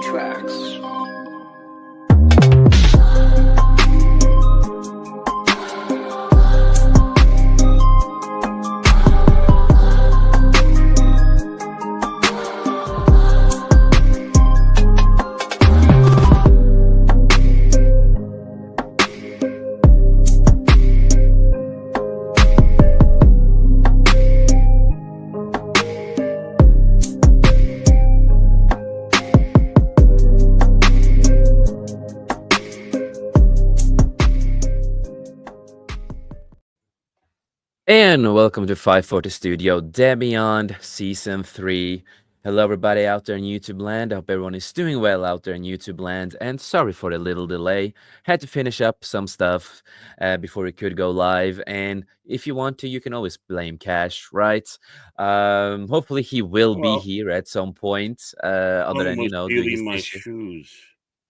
tracks. And welcome to 540 Studio Beyond Season 3. Hello, everybody out there in YouTube land. I hope everyone is doing well out there in YouTube land. And sorry for the little delay. Had to finish up some stuff before we could go live. And if you want to, you can always blame Cash, right? Hopefully, he will be Well, here at some point, other than, someone was doing his stealing my dishes. shoes.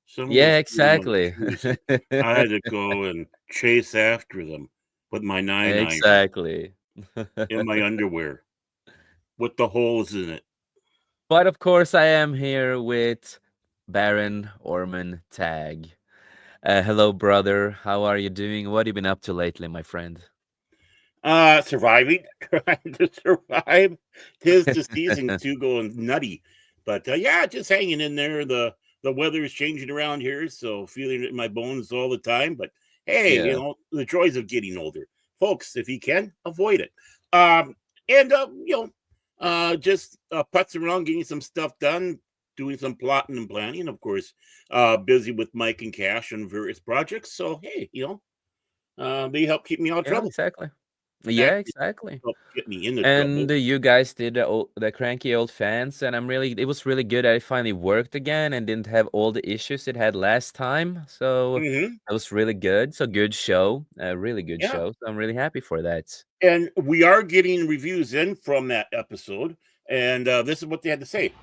Someone Yeah, was stealing my exactly. shoes, and I had to go and chase after them with my 9 iron Exactly. in my underwear with the holes in it. But of course, I am here with Baron Orman Tag. Hello, brother. How are you doing? What have you been up to lately, my friend? Surviving, trying to survive. Tis the season to going nutty, but yeah, just hanging in there. The weather is changing around here, so feeling it in my bones all the time. But hey, Yeah, the joys of getting older, folks. If you can avoid it, and just putzing around, getting some stuff done, doing some plotting and planning. Of course, busy with Mike and Cash on various projects. So hey, they help keep me out of yeah, trouble. exactly. Yeah, Actually, exactly. help get me into And trouble. you guys did the cranky old fans, and it was really good that it finally worked again and didn't have all the issues it had last time. So Hmm. that was really good. So good show, a really good Yeah, show. So I'm really happy for that. and we are getting reviews in from that episode, and this is what they had to say.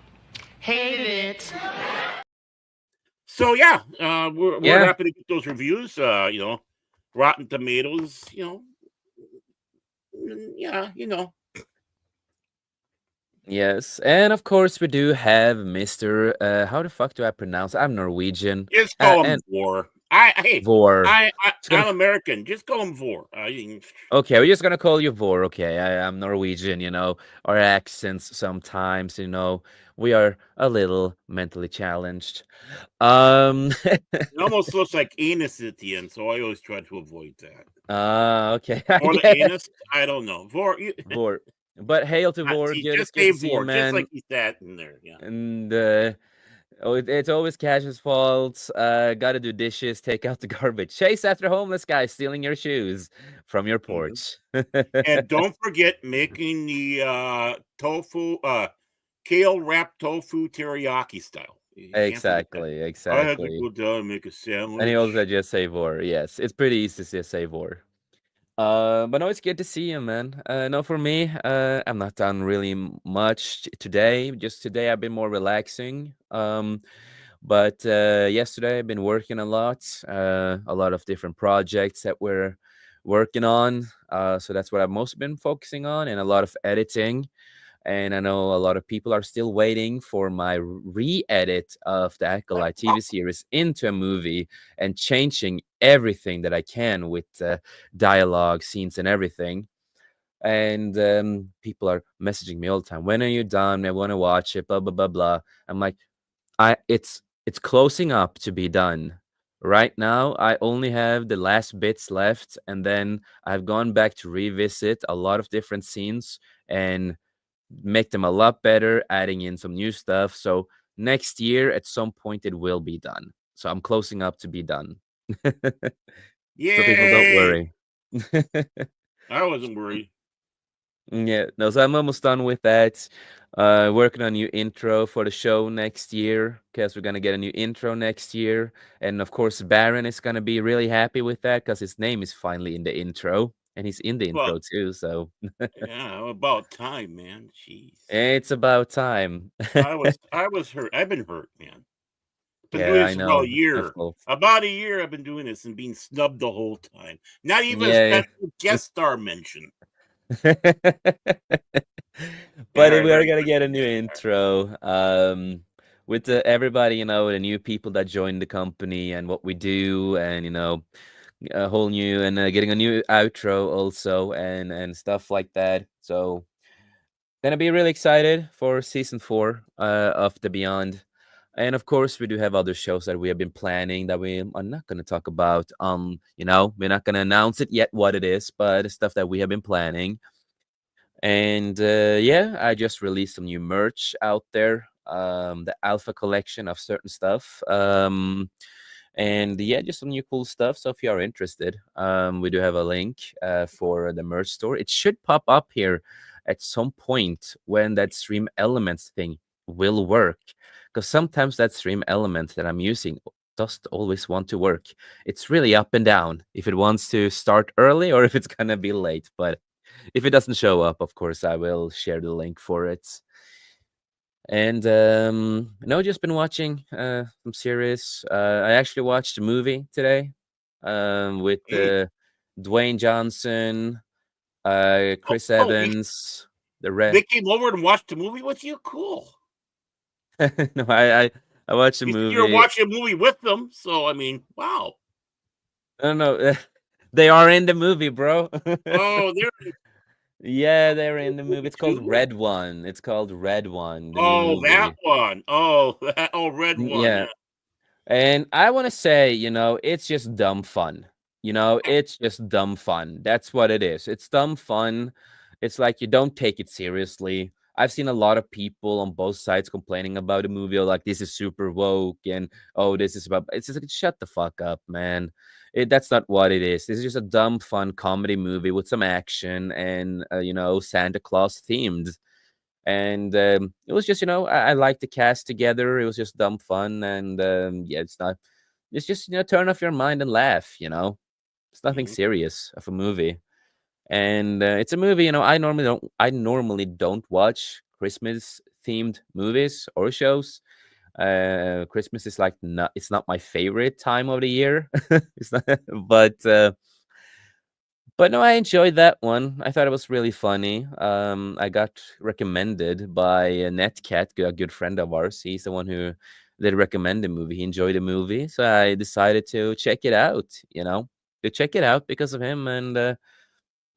Hated it. So yeah, we're Yeah. happy to get those reviews. Rotten Tomatoes. Yeah, Yes, and of course we do have Mr. How the fuck do I pronounce? I'm Norwegian. just call him And Vor. Hey, Vor. Just gonna I'm American. Just call him Vor. Okay, we're just gonna call you Vor. Okay, I'm Norwegian. Our accents sometimes. We are a little mentally challenged. Um. It almost looks like anus at the end, so I always try to avoid that. Okay, I Or the guess anus. I don't know. Vor. Vor. But hail to Vor. See, Good. It's just good say to see you, Vor, just like man. he sat in there. Yeah. And it's always Cash's fault. Gotta do dishes, take out the garbage. Chase after homeless guy stealing your shoes from your Mhm. porch. And don't forget making the tofu, kale wrapped tofu teriyaki style. You can't forget that. Exactly, I had to exactly. go down and make a And he also sandwich. just say Vor. Yes, it's pretty easy to just say Vor. But no, it's good to see you, man. No, for me, I'm not done really much today. Just today, I've been more relaxing. But yesterday, I've been working a lot of different projects that we're working on. So that's what I've mostly been focusing on, and a lot of editing. And I know a lot of people are still waiting for my re-edit of the Acolyte TV series into a movie and changing everything that I can with dialogue, scenes, and everything. And people are messaging me all the time. When are you done? I want to watch it. Blah blah blah blah. I'm like, it's closing up to be done. Right now, I only have the last bits left, and then I've gone back to revisit a lot of different scenes and make them a lot better, adding in some new stuff. So next year, at some point, it will be done. So I'm closing up to be done. So people don't Yay! worry. I wasn't worried. Yeah, no, so I'm almost done with that. Working on a new intro for the show next year, because we're gonna get a new intro next year. And of course, Baron is gonna be really happy with that because his name is finally in the intro, and he's in the Well, intro too. So yeah, about time, man. Jeez. it's about time. I was hurt. I've been hurt, man. Been Yeah, doing I this for about a know. It's my year. fault. About a year I've been doing this and being snubbed the whole time. Not even a Yeah. special guest star mention. But Very, we are very gonna get a new frustrating. intro. with everybody, the new people that join the company and what we do, and a whole new and getting a new outro also, and stuff like that. So gonna be really excited for season 4 of the Beyond. And of course, we do have other shows that we have been planning that we are not going to talk about. We're not going to announce it yet what it is, but it's stuff that we have been planning. And yeah, I just released some new merch out there, the alpha collection of certain stuff. And yeah, just some new cool stuff. So if you are interested, we do have a link for the merch store. It should pop up here at some point when that Stream Elements thing will work. Because sometimes that Stream Element that I'm using doesn't always want to work. It's really up and down if it wants to start early or if it's gonna be late. But if it doesn't show up, of course, I will share the link for it. And no, just been watching some series. I actually watched a movie today with Mm. Dwayne Johnson, Oh, Chris oh, Evans, the red. they came over and watched the movie with you. Cool. No, I watched a You said you were movie. watching a movie with them, so I mean, wow. I don't know. They are in the movie, bro. Oh, they're Yeah, they're in the movie movie. It's called too. Red One. It's called Red One, the new Oh, that movie. one. Oh, red one. Yeah. Yeah. And I want to say, it's just dumb fun. It's just dumb fun. That's what it is. It's dumb fun. It's like you don't take it seriously. I've seen a lot of people on both sides complaining about the movie, or like this is super woke, and oh, this is about. It's just like shut the fuck up, man. That's not what it is. This is just a dumb fun comedy movie with some action and Santa Claus themed. And it was just I like the cast together. It was just dumb fun, and yeah, it's just turn off your mind and laugh. It's nothing Mhm, serious of a movie. And it's a movie. I normally don't watch Christmas themed movies or shows. Christmas is like not it's not my favorite time of the year. It's not, but no, I enjoyed that one. I thought it was really funny. I got recommended by Netcat, a good friend of ours. He's the one who did recommend the movie. He enjoyed the movie, so I decided to check it out. To check it out because of him, and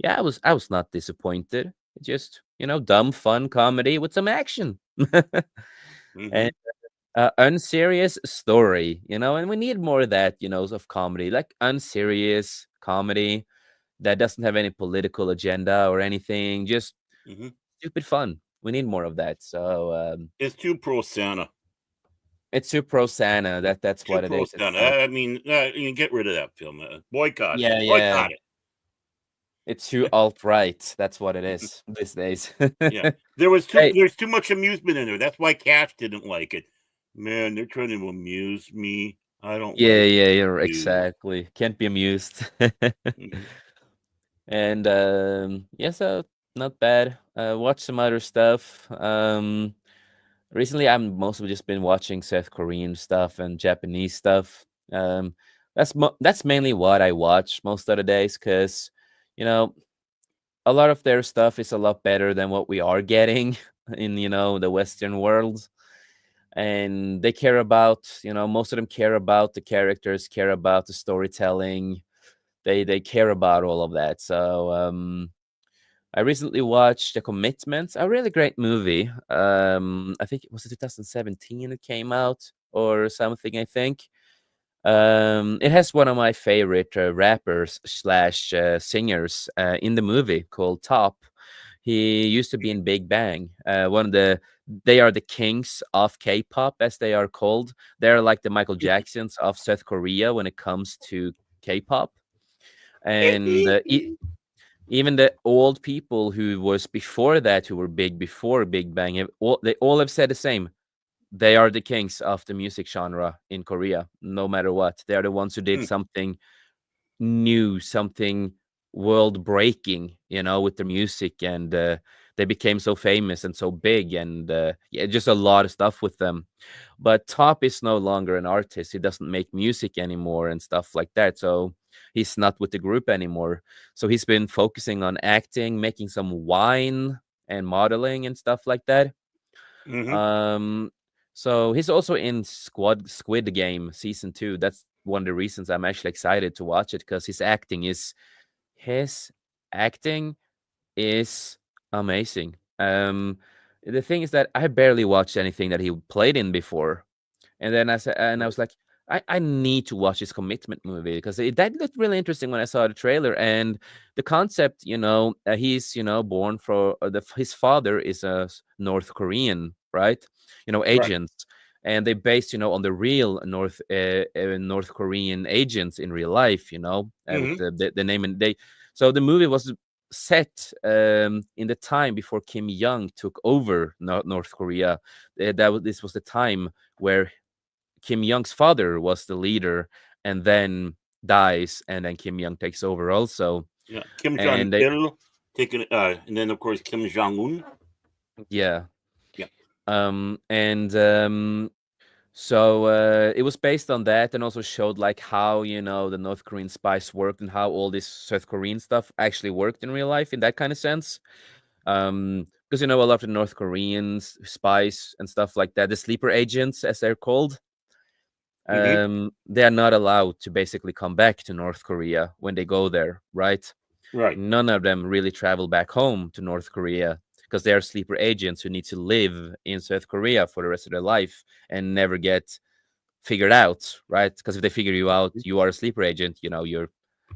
yeah, I was not disappointed. Just dumb fun comedy with some action, and mhm, unserious story. And we need more of that. Of comedy, like unserious comedy that doesn't have any political agenda or anything, just mhm. stupid fun. We need more of that. So It's too pro Santa. it's too pro Santa. That's Too what it pro is. It's Santa. not. I mean, you get rid of that film. Boycott it. Yeah, yeah. Boycott it. It's too alt right. That's what it is these days. Yeah. There was too Hey, there's too much amusement in there. That's why Cash didn't like it. Man, they're trying to amuse me. I don't yeah, like yeah, what you're they do. exactly. Can't be amused. Mhm, And yeah, so not bad. Watch some other stuff. Recently I'm mostly just been watching South Korean stuff and Japanese stuff. That's mainly what I watch most of the days, because you know a lot of their stuff is a lot better than what we are getting in the Western world. And they care about, most of them care about the characters, care about the storytelling. They care about all of that. So I recently watched The Commitment, a really great movie. I think it was 2017 it came out or something, I think. It has one of my favorite rappers slash singers in the movie called Top. He used to be in Big Bang. They are the kings of K-pop, as they are called. They're like the Michael Jacksons of South Korea when it comes to K-pop. And even the old people who was before that, who were big before Big Bang, they all have said the same. They are the kings of the music genre in Korea, no matter what. They are the ones who did mhm, something new, something world breaking, with their music, and they became so famous and so big, and yeah, just a lot of stuff with them. But Top is no longer an artist. He doesn't make music anymore and stuff like that. So he's not with the group anymore. So he's been focusing on acting, making some wine and modeling and stuff like that. mhm. Um, So he's also in Squid Game season 2. That's one of the reasons I'm actually excited to watch it because his acting is amazing. The thing is that I barely watched anything that he played in before. And then I Right. was like, I need to watch this commitment movie because that looked really interesting when I saw the trailer and the concept. He's born for his father is a North Korean, right? Right. Agents, and they based on the real North Korean agents in real life. With Mm-hmm. the name and they. So the movie was set in the time before Kim Jong took over North Korea. This was the time where Kim Jong's father was the leader and then dies, and then Kim Jong takes over also. Yeah. Kim Jong And they, Il taking, and then of course Kim Jong Un. yeah, Yeah. and so it was based on that, and also showed like how the North Korean spies worked and how all this South Korean stuff actually worked in real life in that kind of sense. Because a lot of the North Koreans spies and stuff like that, the sleeper agents as they're called, Mm-hmm. they are not allowed to basically come back to North Korea when they go there, right? Right. None of them really travel back home to North Korea because they are sleeper agents who need to live in South Korea for the rest of their life and never get figured out, right? Because if they figure you out, you are a sleeper agent, you're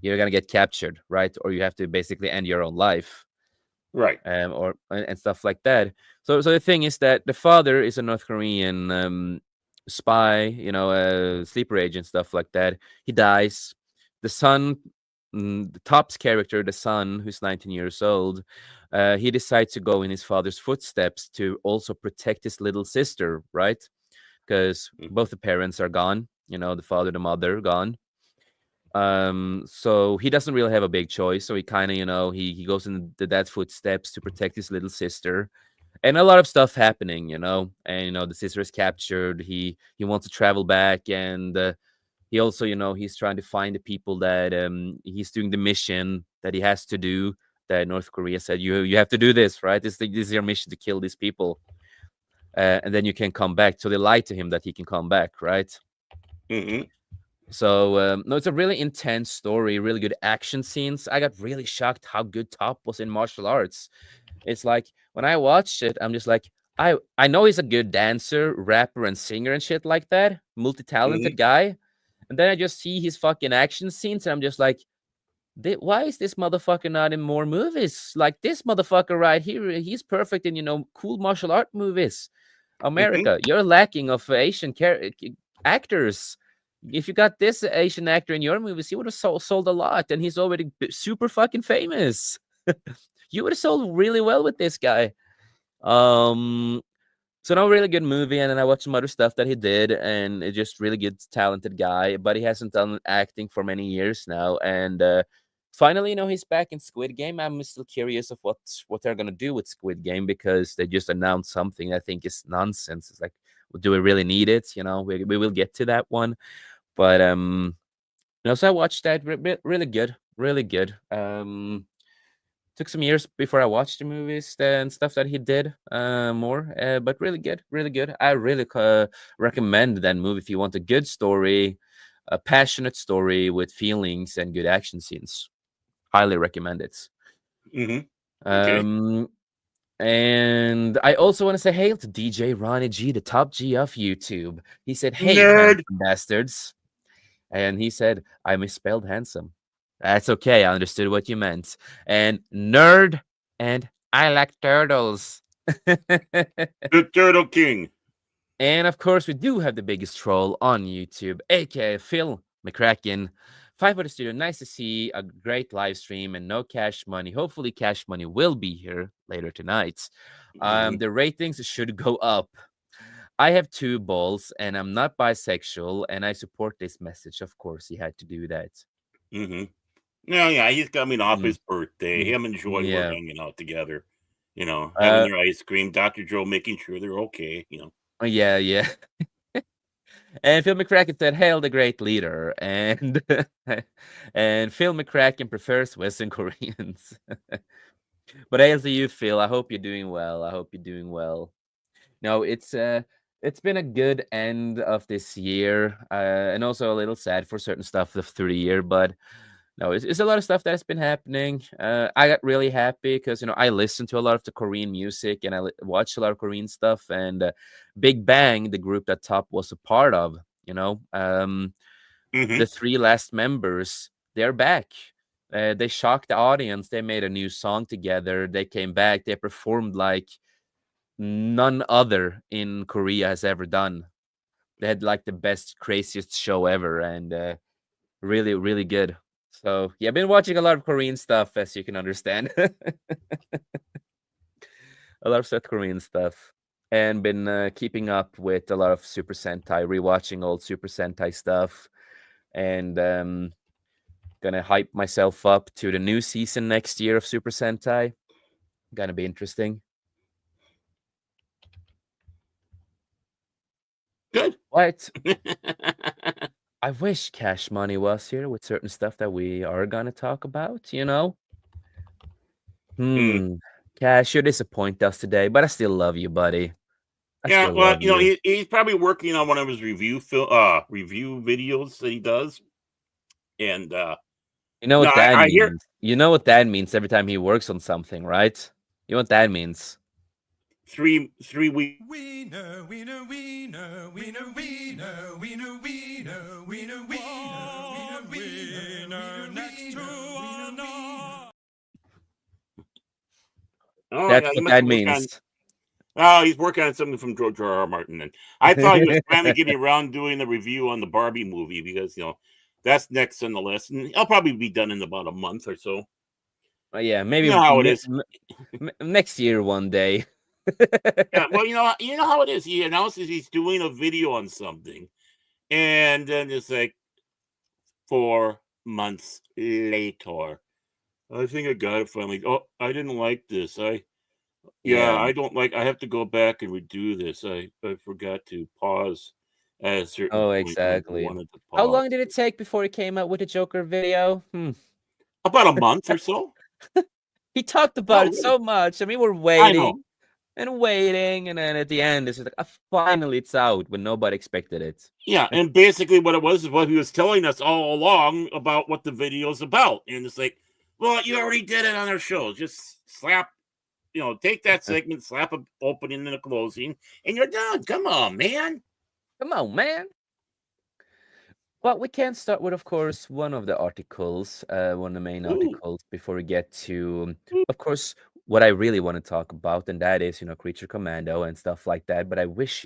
gonna get captured, right? Or you have to basically end your own life, Right. or and stuff like that. So the thing is that the father is a North Korean spy, sleeper agent, stuff like that. He dies. The son, the Top's character, the son, who's 19 years old, he decides to go in his father's footsteps to also protect his little sister, right? Because both the parents are gone. The father, the mother, gone. So he doesn't really have a big choice. So he kind of, he goes in the dad's footsteps to protect his little sister, and a lot of stuff happening, and the sister is captured. He wants to travel back, and he also, he's trying to find the people that he's doing the mission that he has to do. That North Korea said you have to do this, right? This is your mission to kill these people, and then you can come back. So they lied to him that he can come back, right? Mm-hmm. So no, it's a really intense story, really good action scenes. I got really shocked how good Top was in martial arts. It's like when I watched it, I'm just like, I know he's a good dancer, rapper, and singer and shit like that, multi-talented Mm-hmm. guy. And then I just see his fucking action scenes, and I'm just like, why is this motherfucker not in more movies? Like this motherfucker right here, he's perfect in cool martial art movies. Mm-hmm. America, you're lacking of Asian actors. If you got this Asian actor in your movies, he would have sold a lot, and he's already super fucking famous. You would have sold really well with this guy. Um, so no, really good movie, and then I watched some other stuff that he did, and it's just really good, talented guy. But he hasn't done acting for many years now, and finally, he's back in Squid Game. I'm still curious of what they're gonna do with Squid Game because they just announced something I think is nonsense. It's like, well, do we really need it? We will get to that one, but so I watched that. Really good, really good. Took some years before I watched the movies and stuff that he did more, but really good, really good. I really recommend that movie if you want a good story, a passionate story with feelings and good action scenes. Highly recommend it. Mm-hmm. Okay. Um, and I also want to say hail to DJ Ronnie G, the top G of YouTube. He said, "Hey, Nerd. handsome bastards." And he said, I misspelled handsome. That's okay. I understood what you meant. And nerd, and I like turtles. The Turtle King. And of course, we do have the biggest troll on YouTube, aka Phil McCracken. Five for the studio. Nice to see a great live stream and no cash money. Hopefully, cash money will be here later tonight. Mm-hmm. The ratings should go up. I have two balls and I'm not bisexual and I support this message. Of course, he had to do that. Mm-hmm. Yeah, yeah. He's coming off Mm, his birthday. mm, Him and Joy were yeah. hanging out together. Having Uh, their ice cream. Dr. Joe making sure they're okay. yeah, yeah. And Phil McCracken said, "Hail the great leader," and and Phil McCracken prefers Western Koreans. But hail to you, Phil. I hope you're doing well. I hope you're doing well. No, it's it's been a good end of this year, and also a little sad for certain stuff through the year. But no, it's a lot of stuff that's been happening. I got really happy because I listen to a lot of the Korean music and watch a lot of Korean stuff. And Big Bang, the group that Top was a part of, Hmm. the three last members, they're back. They shocked the audience. They made a new song together. They came back. They performed like none other in Korea has ever done. They had like the best, craziest show ever, and really, really good. So yeah, I've been watching a lot of Korean stuff, as you can understand, a lot of South Korean stuff, and been keeping up with a lot of Super Sentai, rewatching old Super Sentai stuff, and gonna hype myself up to the new season next year of Super Sentai. Gonna be interesting. Good. What? I wish Cash Money was here with certain stuff that we are gonna talk about. Mm. Hmm. Cash, you disappoint us today, but I still love you, buddy. I Yeah, still well, love you. he's probably working on one of his review videos that he does, and You know no, what that I hear means. You know what that means every time he works on something, right? You know what that means. 3 weeks. Wiener, wiener, wiener, wiener, wiener, wiener, wiener, wiener, wiener, wiener, next to another. Oh That's yeah, he what must that be working on. means. Oh, he's working on something from George R. R. Martin. Then I thought he was finally getting around doing the review on the Barbie movie because that's next on the list, and I'll probably be done in about a month or so. Yeah, You maybe know how it is. next year one day. Yeah, well, you know how it is. He announces he's doing a video on something, and then it's like 4 months later. I think I got it finally. Oh, I didn't like this. Yeah, Yeah. I don't like. I have to go back and redo this. I forgot to pause at a certain Oh, point when I exactly. wanted to How pause. long did it take before he came out with the Joker video? About a month or so. He talked about Oh, it really? so much. I mean, we're I know. waiting, and then at the end, it's just like, finally, it's out when nobody expected it. Yeah, and basically what it was is what he was telling us all along about what the video's about, and it's like, well, you already did it on our show. Just slap, take that segment, slap a opening and a closing, and you're done. Come on, man. Come on, man. Well, we can start with, of course, one of the articles, one of the main Ooh, articles, before we get to, ooh, of course, what I really want to talk about, and that is, Creature Commando and stuff like that. But I wish,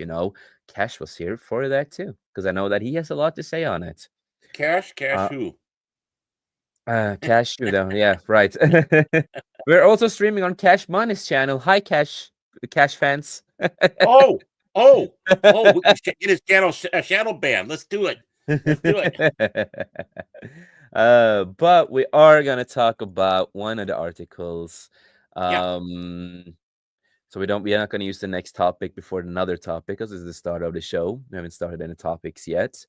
Cash was here for that too, because I know that he has a lot to say on it. cash Uh, who? Cash, yeah, right. We're also streaming on Cash Money's channel. Hi, Cash fans. Oh, oh, oh! We should get his channel shadow ban. Let's do it. Let's do it. But we are gonna talk about one of the articles. Yeah, Um, so we're not gonna use the next topic before another topic because it's the start of the show. We haven't started any topics yet.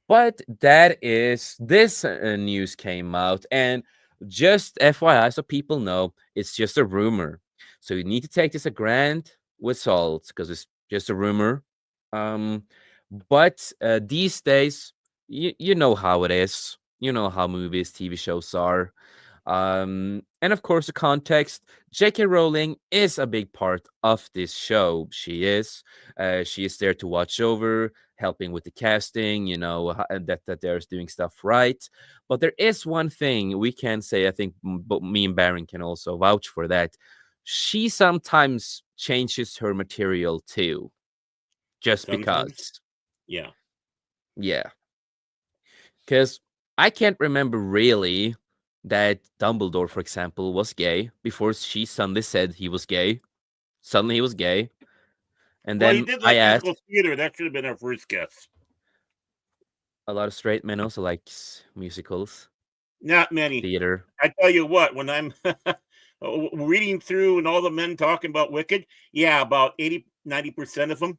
But this news came out, and just FYI, so people know, it's just a rumor. So you need to take this a grand with salt because it's just a rumor. Um, but these days, you know how it is. You know how movies, TV shows are. And of course, the context. J.K. Rowling is a big part of this show. She is. She is there to watch over, helping with the casting. That they're doing stuff right. But there is one thing we can say. I think me and Baron can also vouch for that. She sometimes changes her material too, just sometimes. because. Yeah. Yeah, because I can't remember really that Dumbledore, for example, was gay before she suddenly said he was gay. Suddenly he was gay. And Well, he then did I like musical asked, theater. That should have been our first guess. a lot of straight men also like musicals, Not many. theater. I tell you what, when I'm reading through and all the men talking about Wicked, yeah, about 80-90% of them.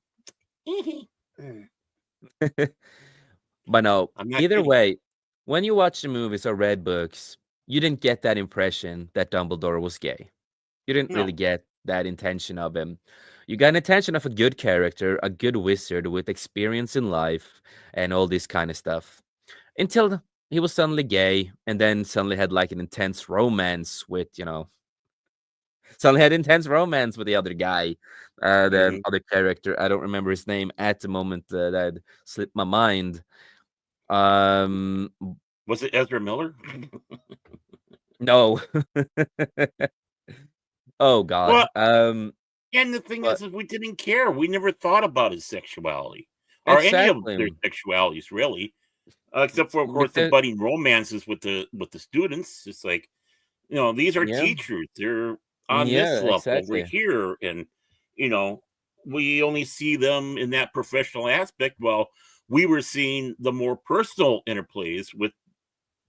But no, I'm not either kidding. way, when you watch the movies or read books, you didn't get that impression that Dumbledore was gay. You didn't really No. get that intention of him. You got an attention of a good character, a good wizard with experience in life, and all this kind of stuff. Until he was suddenly gay, and then suddenly had like an intense romance with, suddenly had intense romance with the other guy, the Hmm. other character. I don't remember his name at the moment. That slipped my mind. Um, Was it Ezra Miller? no. Oh Well, God. and the thing But is we didn't care. We never thought about his sexuality or any of their exactly sexualities, really, except for, of course, the because budding romances with the students. It's like, these are yeah, teachers. They're on this yeah, level over exactly. here, and you know, we only see them in that professional aspect. While we were seeing the more personal interplays with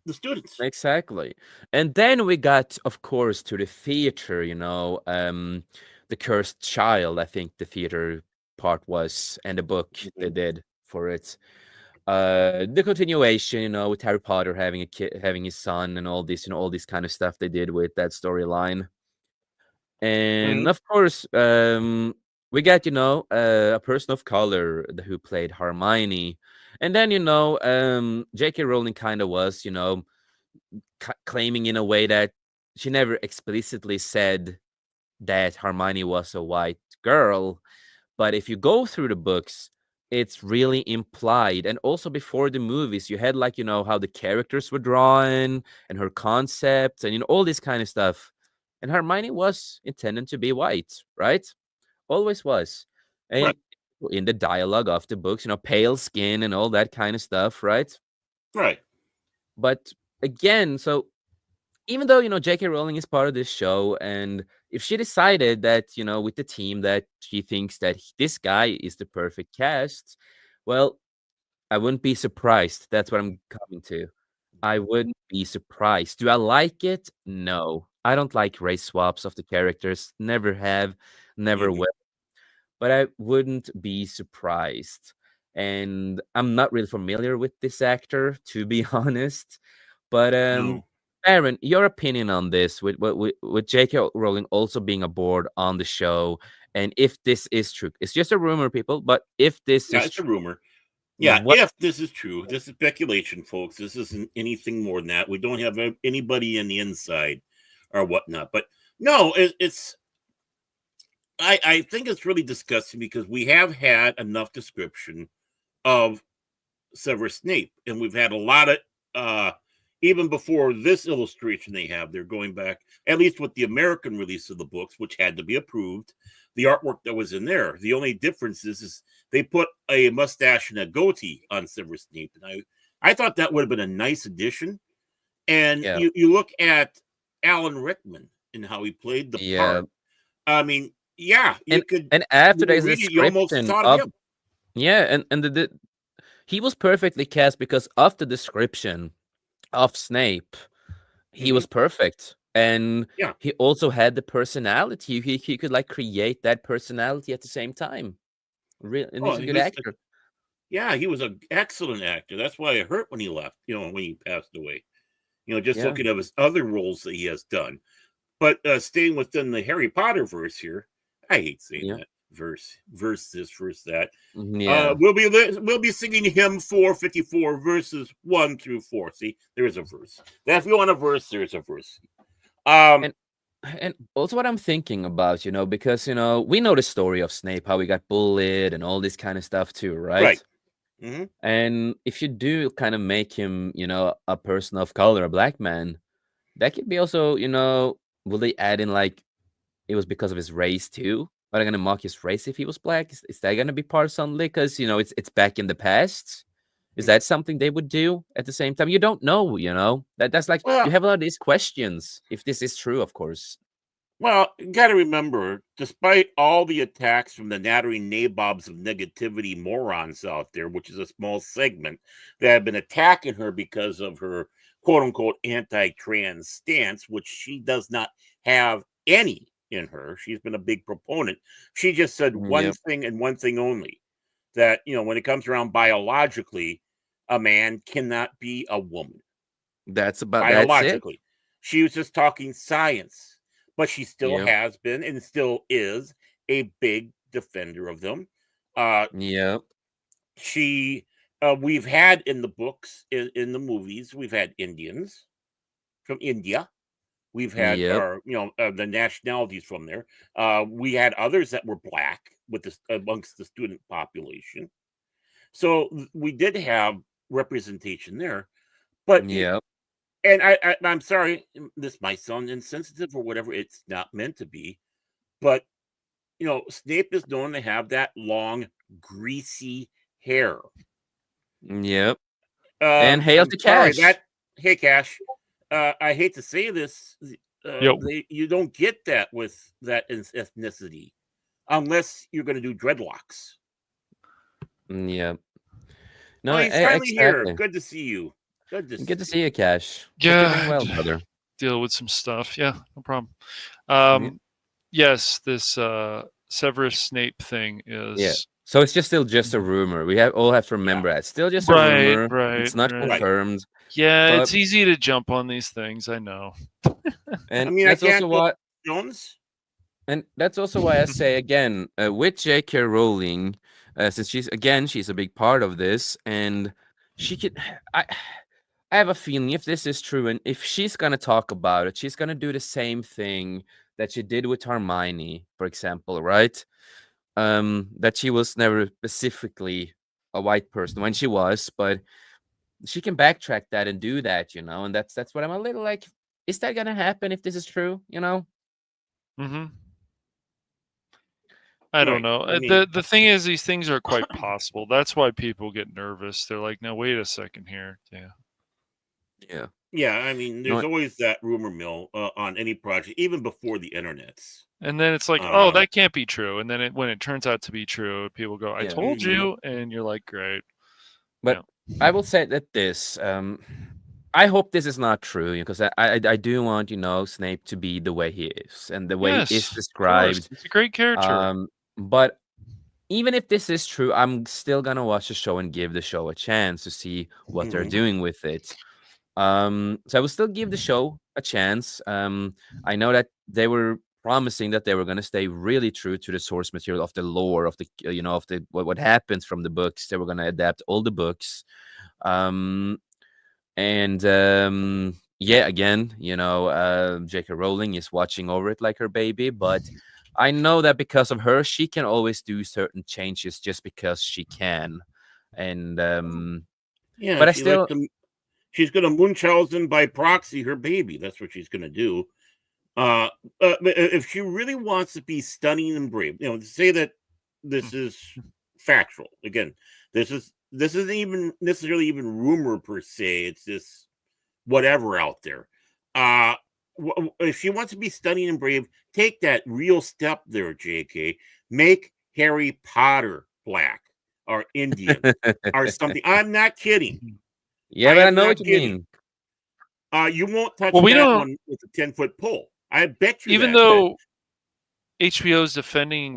the students. Exactly. And then we got, of course, to the theater, The Cursed Child, I think the theater part was, and the book they Mhm. did for it. The continuation, with Harry Potter having a kid, having his son, and all this, all this kind of stuff they did with that storyline. And Mhm. of course, we got, a person of color who played Hermione. And then, J.K. Rowling kind of was, claiming in a way that she never explicitly said that Hermione was a white girl. But if you go through the books, it's really implied. And also before the movies, you had like, how the characters were drawn and her concepts and, all this kind of stuff. And Hermione was intended to be white, right? Always was. And Right, in the dialogue of the books, pale skin and all that kind of stuff, right? right, But again, so even though J.K. Rowling is part of this show, and if she decided that with the team that she thinks that this guy is the perfect cast, well, I wouldn't be surprised. That's what I'm coming to. I wouldn't be surprised. Do I like it? No, I don't like race swaps of the characters. Never have, never hmm will. But I wouldn't be surprised. And I'm not really familiar with this actor, to be honest. But no. Aaron, your opinion on this, with J.K. Rowling also being aboard on the show, and if this is true, it's just a rumor, people. But if this Yeah, is it's a true, rumor. Yeah, what? if this is true, this is speculation, folks. This isn't anything more than that. We don't have anybody in the inside or whatnot. But no, it's. I think it's really disgusting because we have had enough description of Severus Snape, and we've had a lot of uh even before this illustration they're going back, at least with the American release of the books, which had to be approved, the artwork that was in there. The only difference is they put a mustache and a goatee on Severus Snape, and I thought that would have been a nice addition. And Yeah, you look at Alan Rickman and how he played the yeah, part. I mean, yeah, you and could, and after when you there's a read it, you almost description thought of of, him. yeah, and he was perfectly cast because of the description of Snape. He Hmm. was perfect, and Yeah. he also had the personality. He could like create that personality at the same time. Real, and Oh, he's a he good was actor. Yeah, he was an excellent actor. That's why it hurt when he left, when he passed away. Just Yeah, looking at his other roles that he has done. But staying within the Harry Potter verse here, I hate saying yeah, that verse this, verse that. yeah. We'll be singing hymn 454 verses 1 through 4. See, there is a verse. That if you want a verse, there's a verse. Um, And also what I'm thinking about, because we know the story of Snape, how he got bullied and all this kind of stuff too, right. right? Hmm. And if you do kind of make him, a person of color, a black man, that could be also, will they add in like it was because of his race too? Are they gonna mock his race if he was black? Is that gonna be part of something? Because it's back in the past. Is that something they would do at the same time? You don't know, that's like you Well, have a lot of these questions. If this is true, of course. You got to remember, despite all the attacks from the nattering nabobs of negativity morons out there, which is a small segment that have been attacking her because of her quote unquote anti trans stance, which she does not have any in her. She's been a big proponent. She just said one Yeah, thing and one thing only, that, when it comes around biologically, a man cannot be a woman that's it. biologically. She was just talking science, but she still Yeah, has been and still is a big defender of them. Uh, Yep. we've had in the books, in the movies, we've had Indians from India. We've had Yep. the nationalities from there. We had others that were black with amongst the student population. So we did have representation there. But Yep. and I'm sorry, this might sound insensitive or whatever. It's not meant to be, but Snape is known to have that long, greasy hair. Yep. And hail I'm to sorry Cash. that. Hey, Cash. I hate to say this. Yo. You don't get that with that ethnicity unless you're going to do dreadlocks. Yep. No, Oh, he's finally here. exactly. Good to see you. Good to See you, Cash. Hope Yeah, you're doing well, brother. deal with some stuff. Yeah, no problem. Yeah. Yes, this Severus Snape thing is Yeah. So it's just still just a rumor. We all have to remember that. It's still just a Right, rumor. right, It's not right. confirmed. Yeah, But- it's easy to jump on these things. I know. And I mean, I that's can't also go why Jones. and that's also why I say again, with J.K. Rowling, since she's a big part of this, and she could I have a feeling if this is true and if she's gonna talk about it, she's gonna do the same thing that she did with Hermione, for example, right? That she was never specifically a white person when she was, but she can backtrack that and do that, and that's what I'm a little like, is that gonna happen if this is true, Mm-hmm. I don't Right. know. I mean- The thing is, these things are quite possible. That's why people get nervous. They're like, "No, wait a second here." Yeah. Yeah. Yeah, I mean, there's No, always that rumor mill on any project, even before the internets. And then it's like, "Oh, Uh, that can't be true." And then when it turns out to be true, people go, "I Yeah. told Mhm. you," and you're like, "Great." but I will say that this, I hope this is not true because I do want Snape to be the way he is and the way Yes, he is of course. described. It's a great character. But even if this is true, I'm still gonna watch the show and give the show a chance to see what they're Mhm. doing with it. So I will still give the show a chance. I know that they were promising that they were going to stay really true to the source material of the lore of the of the what happens from the books. They were going to adapt all the books. And yeah, again, J.K. Rowling is watching over it like her baby, but I know that because of her, she can always do certain changes just because she can. And Yeah, but I she still likes to, she's going to Munchausen by proxy her baby. That's what she's going to do. But if she really wants to be stunning and brave, to say that this is factual. Again, this isn't even necessarily even rumor per se. It's just whatever out there. If she wants to be stunning and brave, take that real step there, JK. Make Harry Potter black or Indian or something. I'm not kidding. yeah, I but I am know not what you kidding. mean. You won't touch Well, we that don't- one with a 10-foot pole. I bet you. Even that. though HBO's defending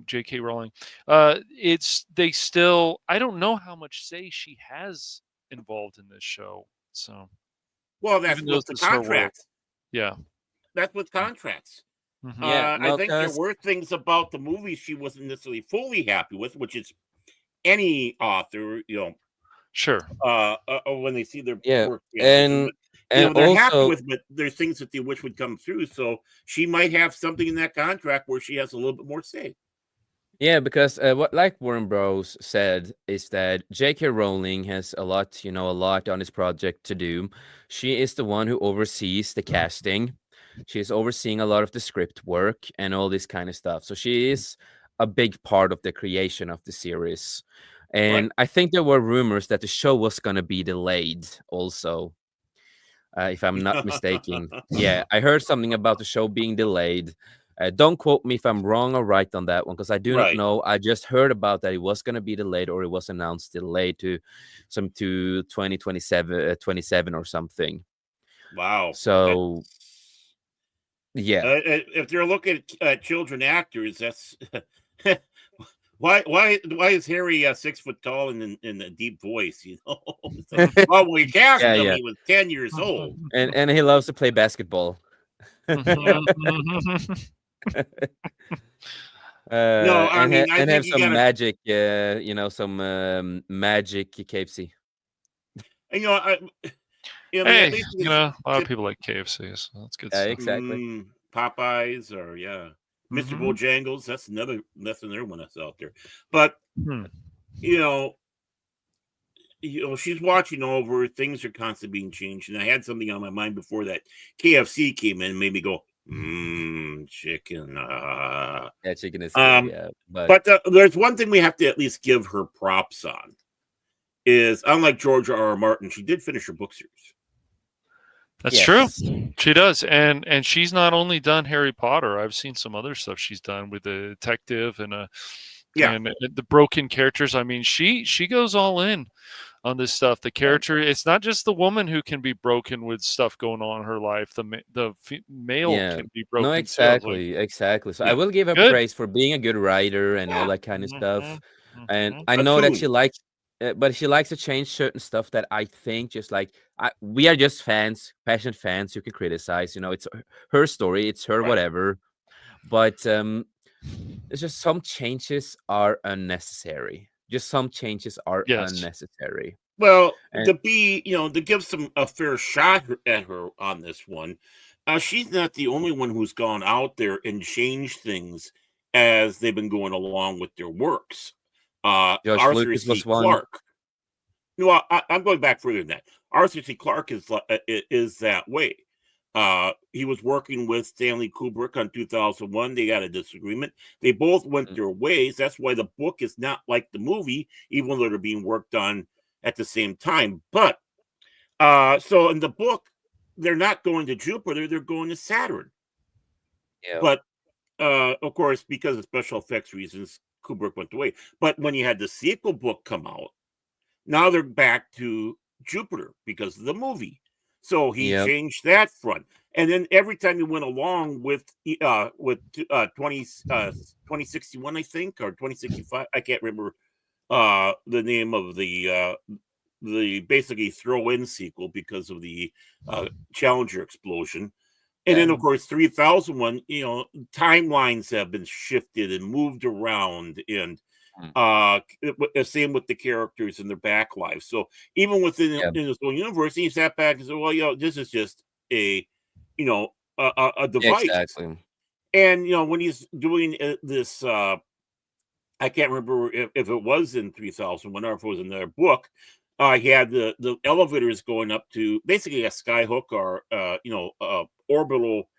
J.K. Rowling, they still. I don't know how much say she has involved in this show. So, Well, that's even though with the this is her world. contracts. yeah. That's with contracts. Mhm. Yeah, I think there 'cause- were things about the movie she wasn't necessarily fully happy with, which is any author, Sure. when they see their Yeah, work. and they're happy also with, but there's things that they wish would come through. So she might have something in that contract where she has a little bit more say. yeah, because what like Warren Bros said is that J.K. Rowling has a lot on this project to do. She is the one who oversees the casting. She's overseeing a lot of the script work and all this kind of stuff. So she is a big part of the creation of the series. And I think there were rumors that the show was going to be delayed also, if I'm not mistaken. Yeah, I heard something about the show being delayed. Don't quote me if I'm wrong or right on that one, because I do not Right. know. I just heard about that it was going to be delayed, or it was announced delayed to 2027, 27 or something. Wow. So yeah, If they're looking at children actors, that's why is Harry 6 foot tall and in a deep voice? It's like, well, we cast Yeah, him. yeah. He was 10 years old. and he loves to play basketball. No, I mean, I And have think you some gotta, magic, some magic KFC. you know, I mean, at Hey, least you it's know, a lot of people like KFC, so that's good Yeah, stuff. exactly. Popeyes or Mr. Hmm. Bojangles. That's another one that's out there. But Hmm. you know, she's watching over. Things are constantly being changed, and I had something on my mind before that KFC came in and made me go, chicken. Yeah, chicken is good. Um, Yeah, but but there's one thing we have to at least give her props on is unlike George R. R. Martin, she did finish her book series. That's true. yes, She does, and she's not only done Harry Potter. I've seen some other stuff she's done with the detective Yeah, and the broken characters. I mean, she goes all in on this stuff. The yeah, character, it's not just the woman who can be broken with stuff going on in her life. Male yeah. can be No, broken too. I was like, exactly, exactly. So I yeah. will give her good. praise for being a good writer and all Yeah. that kind of Hmm. stuff. And Hmm. I A know that she tune. likes, but she likes to change certain stuff that I think just like we are just fans, passionate fans who can criticize. It's her story, it's her Right. whatever. But it's just some changes are unnecessary. Just some changes are Yes. unnecessary. Well, And to give some a fair shot at her on this one, she's not the only one who's gone out there and changed things as they've been going along with their works. Josh Arthur Lucas C. was one. Clarke. No, I'm going back further than that. Arthur C. Clarke is that way. He was working with Stanley Kubrick on 2001. They got a disagreement. They both went Mm, their ways. That's why the book is not like the movie, even though they're being worked on at the same time. But so in the book, they're not going to Jupiter; they're going to Saturn. yeah, But of course, because of special effects reasons, Kubrick went away. But when you had the sequel book come out, now they're back to Jupiter because of the movie. So he yeah, changed that front. And then every time he went along with 2061, I think, or 2065, I can't remember the name of the basically throw in sequel because of the Challenger explosion. And yeah, then, of course, 3001, timelines have been shifted and moved around. And mm, same with the characters and their back lives. So even within yeah, in his own universe, he sat back and said, "Well, this is just a, a yeah, device." exactly. And when he's doing this, I can't remember if it was in 3001 or if it was in their book. He had the elevators going up to basically a skyhook or orbital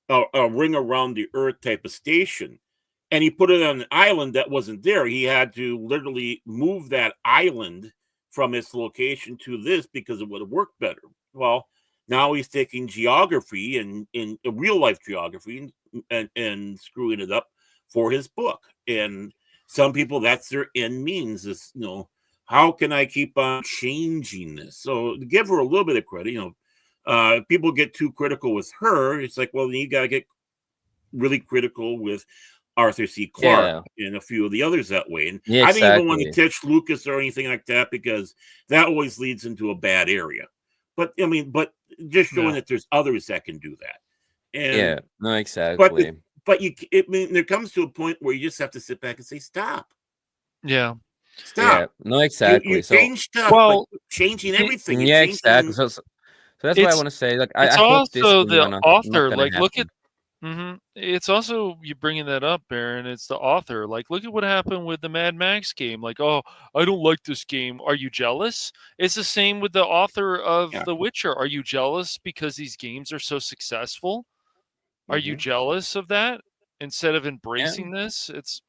a ring around the Earth type of station, and he put it on an island that wasn't there. He had to literally move that island from its location to this because it would have worked better. Well, now he's taking geography and in real life geography and screwing it up for his book. And some people, that's their end means is how can I keep on changing this? So to give her a little bit of credit, people get too critical with her. It's like, well, you got to get really critical with Arthur C. Clarke Yeah, and a few of the others that way. And yeah, I didn't even want to exactly. touch Lucas or anything like that because that always leads into a bad area. But I mean, just showing Yeah. that there's others that can do that. And Yeah, no, but the, exactly. but I mean, there comes to a point where you just have to sit back and say, stop, Yeah. Yeah, stop. no, You exactly. So, change stuff, but Well, changing it, everything and yeah, exactly. changing. So that's why I it's want to say, like, I it's hope this also thing the are not author. gonna Like, look at. happen. It's also you bringing that up, Baron. It's the author. Like, look at what happened with the Mad Max game. Like, oh, I don't like this game. Are you jealous? It's the same with the author of Yeah. The Witcher. Are you jealous because these games are so successful? Are you Mhm. jealous of that? Instead of Yeah. embracing this, it's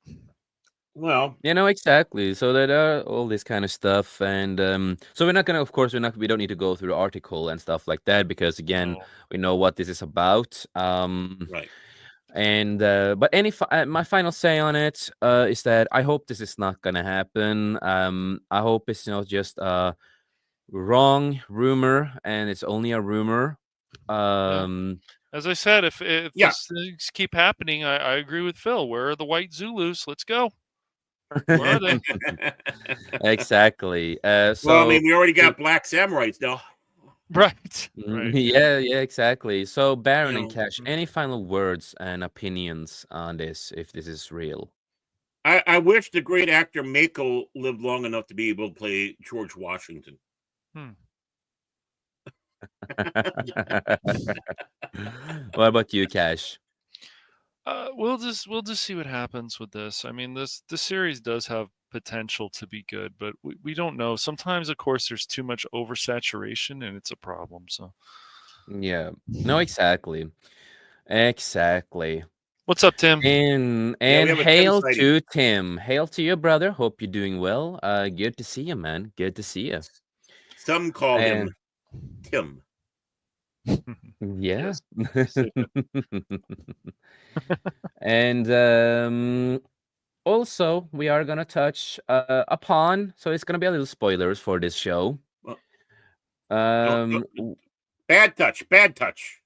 Well, Yeah, no, exactly. So that all this kind of stuff, and so we're not gonna, of course, we don't need to go through the article and stuff like that because again, no. we know what this is about. right. And but my final say on it is that I hope this is not gonna happen. I hope it's just a wrong rumor and it's only a rumor. Yeah. Um, As I said, if Yeah. these things keep happening, I agree with Phil. Where are the white Zulus? Let's go. Where are they? exactly. Well, I mean, So. we already got black samurais now. Right. Mm, Right. yeah, yeah, exactly. So, You Baron and know, Cash, Mhm. any final words and opinions on this, if this is real? I wish the great actor Mako lived long enough to be able to play George Washington. Hmm. What about you, Cash? We'll just see what happens with this. I mean, this series does have potential to be good, but we don't know. Sometimes, of course, there's too much oversaturation, and it's a problem. So, Yeah. No, exactly. Exactly. what's up, Tim? Yeah, we And have a Tim hail sighting. to Tim. Hail to your brother. Hope you're doing well. Good to see you, man. Good to see you. Some call him And Tim. yeah. Yes. Say Tim. And also we are gonna touch upon, so it's gonna be a little spoilers for this show. Well, Um bad touch. Bad touch.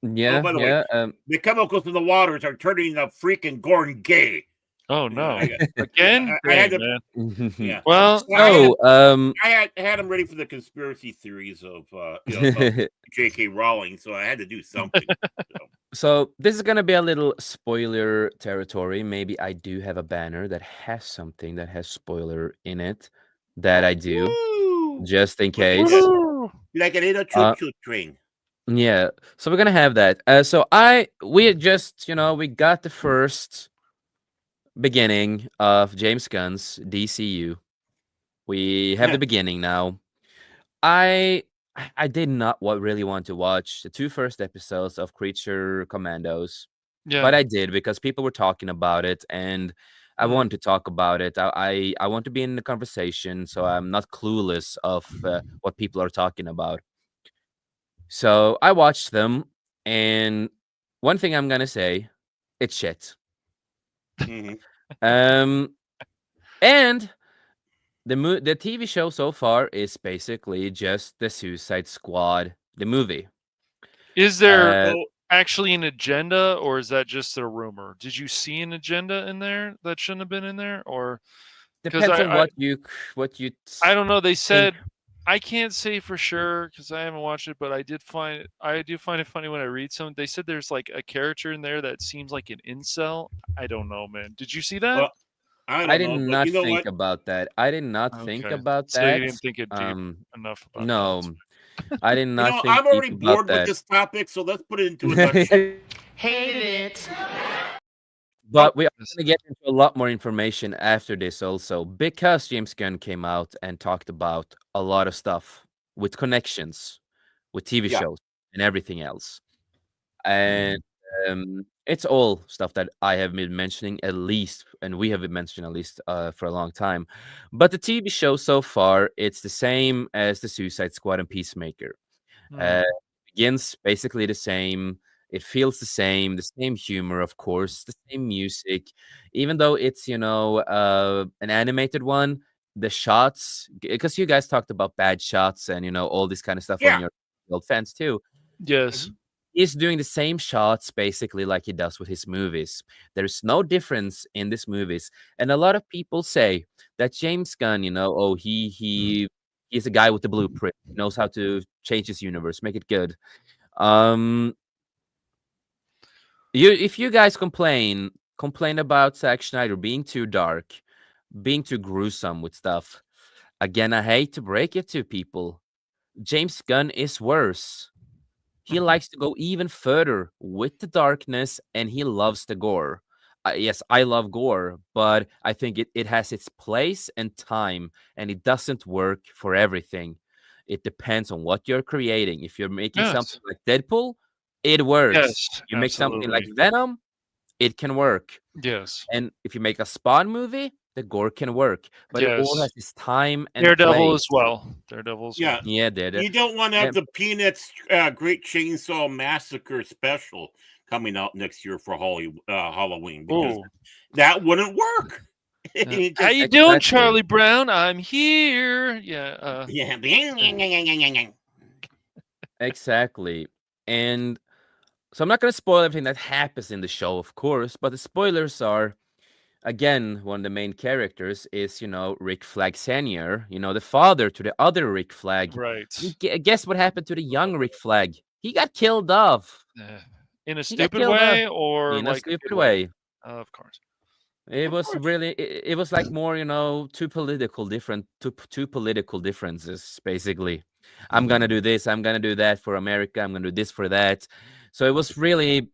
Oh, yeah, by the way, yeah. the chemicals in the waters are turning the freaking Gordon gay. Oh Yeah, no! I, Again? I had Dang, to. man. Yeah. Well, So I had him ready for the conspiracy theories of about J.K. Rowling, so I had to do something. so this is gonna be a little spoiler territory. Maybe I do have a banner that has something that has spoiler in it that I do, Woo! just in Look at case. that. woohoo! Like an a Uh, choo-choo train. yeah, so we're gonna have that. We just, we got the first beginning of James Gunn's DCU. We have the beginning now. I I did not really want to watch the two first episodes of Creature Commandos, Yeah. but I did because people were talking about it, and I Hmm. wanted to talk about it. I want to be in the conversation, so I'm not clueless of what people are talking about. So I watched them, and one thing I'm gonna say, it's shit. Hmm. Um, and the TV show so far is basically just the Suicide Squad, the movie. Is there Uh, actually an agenda, or is that just a rumor? Did you see an agenda in there that shouldn't have been in there, or because depends on what you I don't know. They think. said I can't say for sure because I haven't watched it, but I do find it funny when I read some. They said there's like a character in there that seems like an incel. I don't know, man. Did you see that? Well, I I don't did know, but not you know think what? about that. I did not think Okay, about so you that. didn't think it deep enough about that. No, I did You not know, think I'm deep already about bored with that. this topic, so let's put it into a nutshell. Hate it. Oh, But we are Yes. gonna get into a lot more information after this also, because James Gunn came out and talked about a lot of stuff with connections, with TV yeah. shows and everything else. And it's all stuff that I have been mentioning at least, and we have been mentioning at least for a long time. But the TV show so far, it's the same as the Suicide Squad and Peacemaker. Hmm. Uh, begins basically the same. It feels the same humor, of course, the same music. Even though it's an animated one, the shots, because you guys talked about bad shots and all this kind of stuff on Yeah. your old fans too. Yes. Mhm. He's doing the same shots basically like he does with his movies. There's no difference in these movies, and a lot of people say that James Gunn, oh, he's a guy with the blueprint, knows how to change his universe, make it good. Um, if you guys complain about Zack Snyder being too dark, being too gruesome with stuff, again, I hate to break it to people. James Gunn is worse. He likes to go even further with the darkness, and he loves the gore. Yes, I love gore, but I think it has its place and time, and it doesn't work for everything. It depends on what you're creating. If you're making something Yes. like Deadpool, it works. Yes. You make something like Absolutely. Venom, it can work. Yes. And if you make a Spawn movie, the gore can work. But it all Yes. has its time and Daredevil place. as well. Daredevil as well. Yeah. Yeah, did You it. don't want to have And the Peanuts Great Chainsaw Massacre special coming out next year for Halloween because Oh. that wouldn't work. It How just, you doing, exactly. Charlie Brown? I'm here. Yeah. yeah. Exactly. And so I'm not going to spoil everything that happens in the show, of course, but the spoilers are, again, one of the main characters is, Rick Flag Senior, the father to the other Rick Flag. Right. Guess what happened to the young Rick Flag? He got killed off. In a He got stupid killed off way or in a like a stupid good way? way. Of course. It Of was course. really it was like more, two political differences basically. I'm gonna do this, I'm gonna do that for America, I'm gonna do this for that. So it was really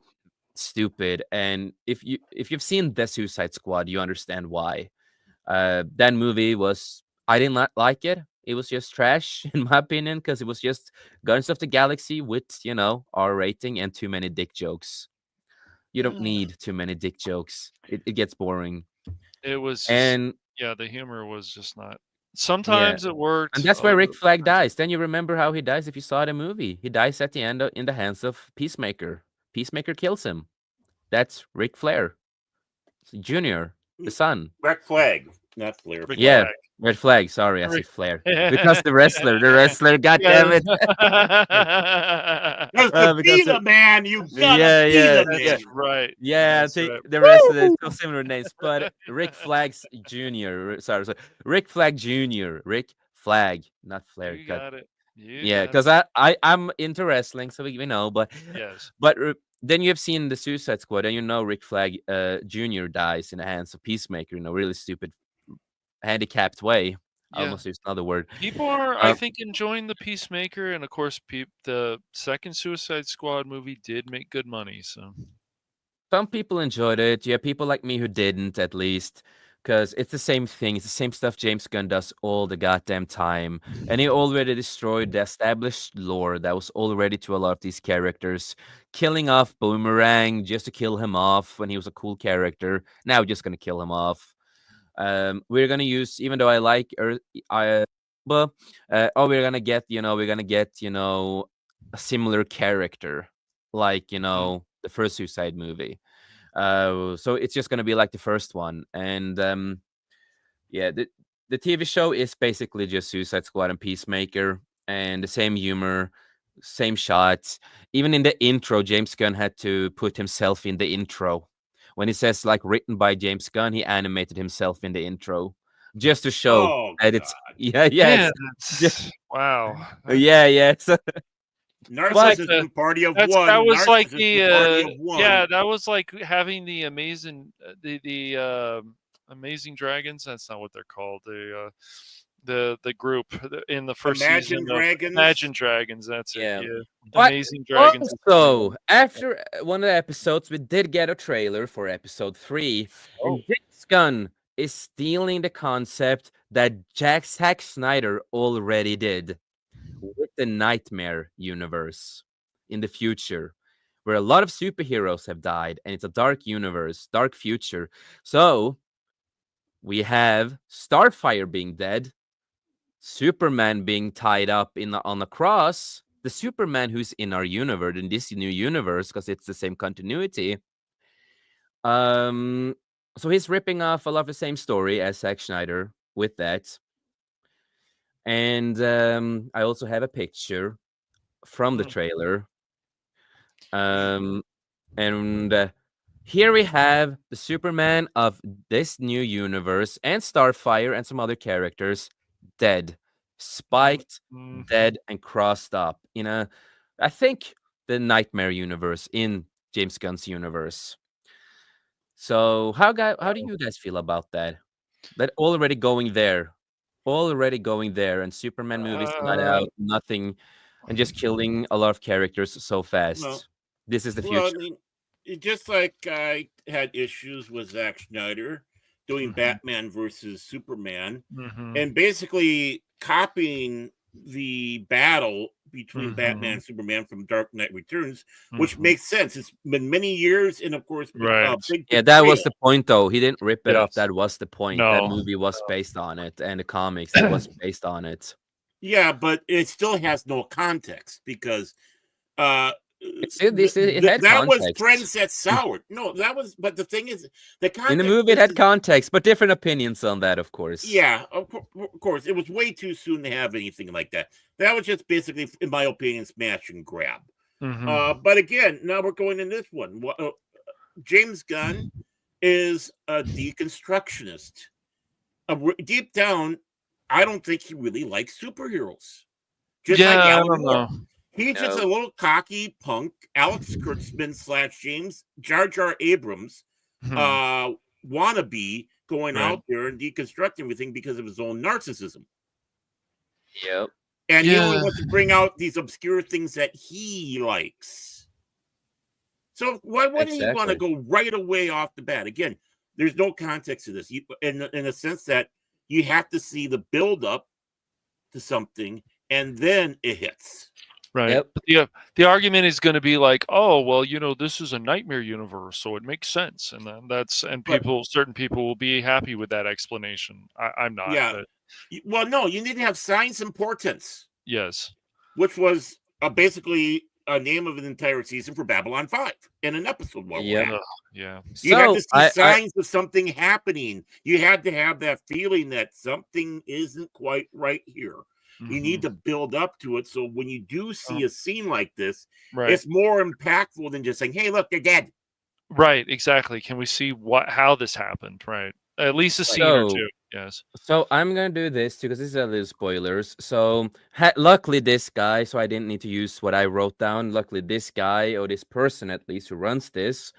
stupid. And if you've seen The Suicide Squad, you understand why. That movie was I did not like it. It was just trash in my opinion because it was just Guardians of the Galaxy with, R rating and too many dick jokes. You don't Uh, need too many dick jokes. It gets boring. It was just, And yeah, the humor was just not. yeah, Sometimes it and worked. that's where Rick Other Flag times, dies. Then you remember how he dies if you saw the movie. He dies at the end in the hands of Peacemaker. Peacemaker kills him. That's Rick Flair Jr., the son. Red flag, not flare Rick flag. Yeah, Flag. Red Flag. Sorry, I Rick. said Flair because the wrestler. God damn Yes. it! That's to be Because the man. You gotta yeah, be yeah, the yeah, That's man. right. yeah. I That's think right. the rest of the so similar names, but Rick Flags Jr. Sorry, Rick Flag Jr. Rick Flag, not Flair. You God, got it. You yeah, got it. because I'm into wrestling, so we know. Yes. But then you have seen the Suicide Squad, and Rick Flag Jr. dies in the hands of Peacemaker in a really stupid, handicapped way. I Yeah. almost used another word. People are, I Um, think, enjoying the Peacemaker, and of course, the second Suicide Squad movie did make good money. So, some people enjoyed it. Yeah, people like me who didn't, at least, because it's the same thing. It's the same stuff James Gunn does all the goddamn time, and he already destroyed the established lore that was already to a lot of these characters. Killing off Boomerang just to kill him off when he was a cool character. Now we're just gonna kill him off. We're gonna use, even though I like I but we're gonna get a similar character like mm, the first Suicide movie. So it's just gonna be like the first one. And yeah, the TV show is basically just Suicide Squad and Peacemaker, and the same humor, same shots. Even in the intro, James Gunn had to put himself in the intro. When he says like written by James Gunn, he animated himself in the intro just to show Oh that it's God, yeah, man, yes. that's wow. Yeah, yeah. So, That's like the narcissism party of that one. was like Narcissism party the of one. yeah, that was like having the amazing amazing dragons. That's not what they're called. The group in the first season Imagine of Dragons. Imagine Dragons. That's it. yeah. Yeah, But Amazing Dragons is the name of also, after one of the episodes, we did get a trailer for episode 3, Oh. and James Gunn is stealing the concept that Zack Snyder already did with the Nightmare universe in the future, where a lot of superheroes have died, and it's a dark universe, dark future. So we have Starfire being dead, Superman being tied up on a cross, the Superman who's in our universe, in this new universe, because it's the same continuity. Um, so he's ripping off a lot of the same story as Zack Snyder with that. And I also have a picture from the Mm, trailer. Um, and here we have the Superman of this new universe and Starfire and some other characters dead, mm, spiked, mm. dead, and crossed up in I think, the Nightmare universe in James Gunn's universe. So how do you guys feel about that? That already going there, and Superman movies not Uh, out, nothing, and just killing a lot of characters so Well, fast. This is the well, I future. mean, just like I had issues with Zack Snyder doing mhm, Batman versus Superman, mhm, and basically copying the battle between Batman mhm, and Superman from Dark Knight Returns, which mhm. makes sense. It's been many years, and of course, Right. big Yeah, that was betrayal. the point, though. He didn't rip it off. Yes. That was the point. That No. movie was based on it, and the comics that was based on it. Yeah, but it still has no context because uh It had that was context. friends that soured. No, that was. But the thing is, the In the context movie, it had context, but different opinions on that, of course. yeah, of course, it was way too soon to have anything like that. That was just basically, in my opinion, smash and grab. Mhm. But again, now we're going in this one. James Gunn is a deconstructionist. Deep down, I don't think he really likes superheroes. Just like Yeah, I Alan don't Moore. know. He's just No. a little cocky punk. Alex Kurtzman / James Jar Jar Abrams Hmm. wannabe going Right. out there and deconstructing everything because of his own narcissism. Yep. And he only Yeah. wants to bring out these obscure things that he likes. So why wouldn't he want to Exactly. go right away off the bat? Again, there's no context to this. In a sense that you have to see the build up to something and then it hits. Right. Yep. But the argument is going to be like, oh, well, this is a nightmare universe, so it makes sense, and then But certain people will be happy with that explanation. I'm not, yeah, but well, no, you need to have science importance, yes. which was basically a name of an entire season for Babylon 5 in an episode where we're Yep. at. Ugh, yeah. You had to So see I signs of something happening. You had to have that feeling that something isn't quite right here. You need Mhm. to build up to it. So when you do see Oh, a scene like this, right. it's more impactful than just saying, hey, look, they're dead. Right, exactly. Can we see how this happened? Right. At least a Right. scene or so two. Yes. so I'm gonna do this because this is a little spoilers. So luckily this guy, so I didn't need to use what I wrote down. Luckily this guy or this person at least who runs this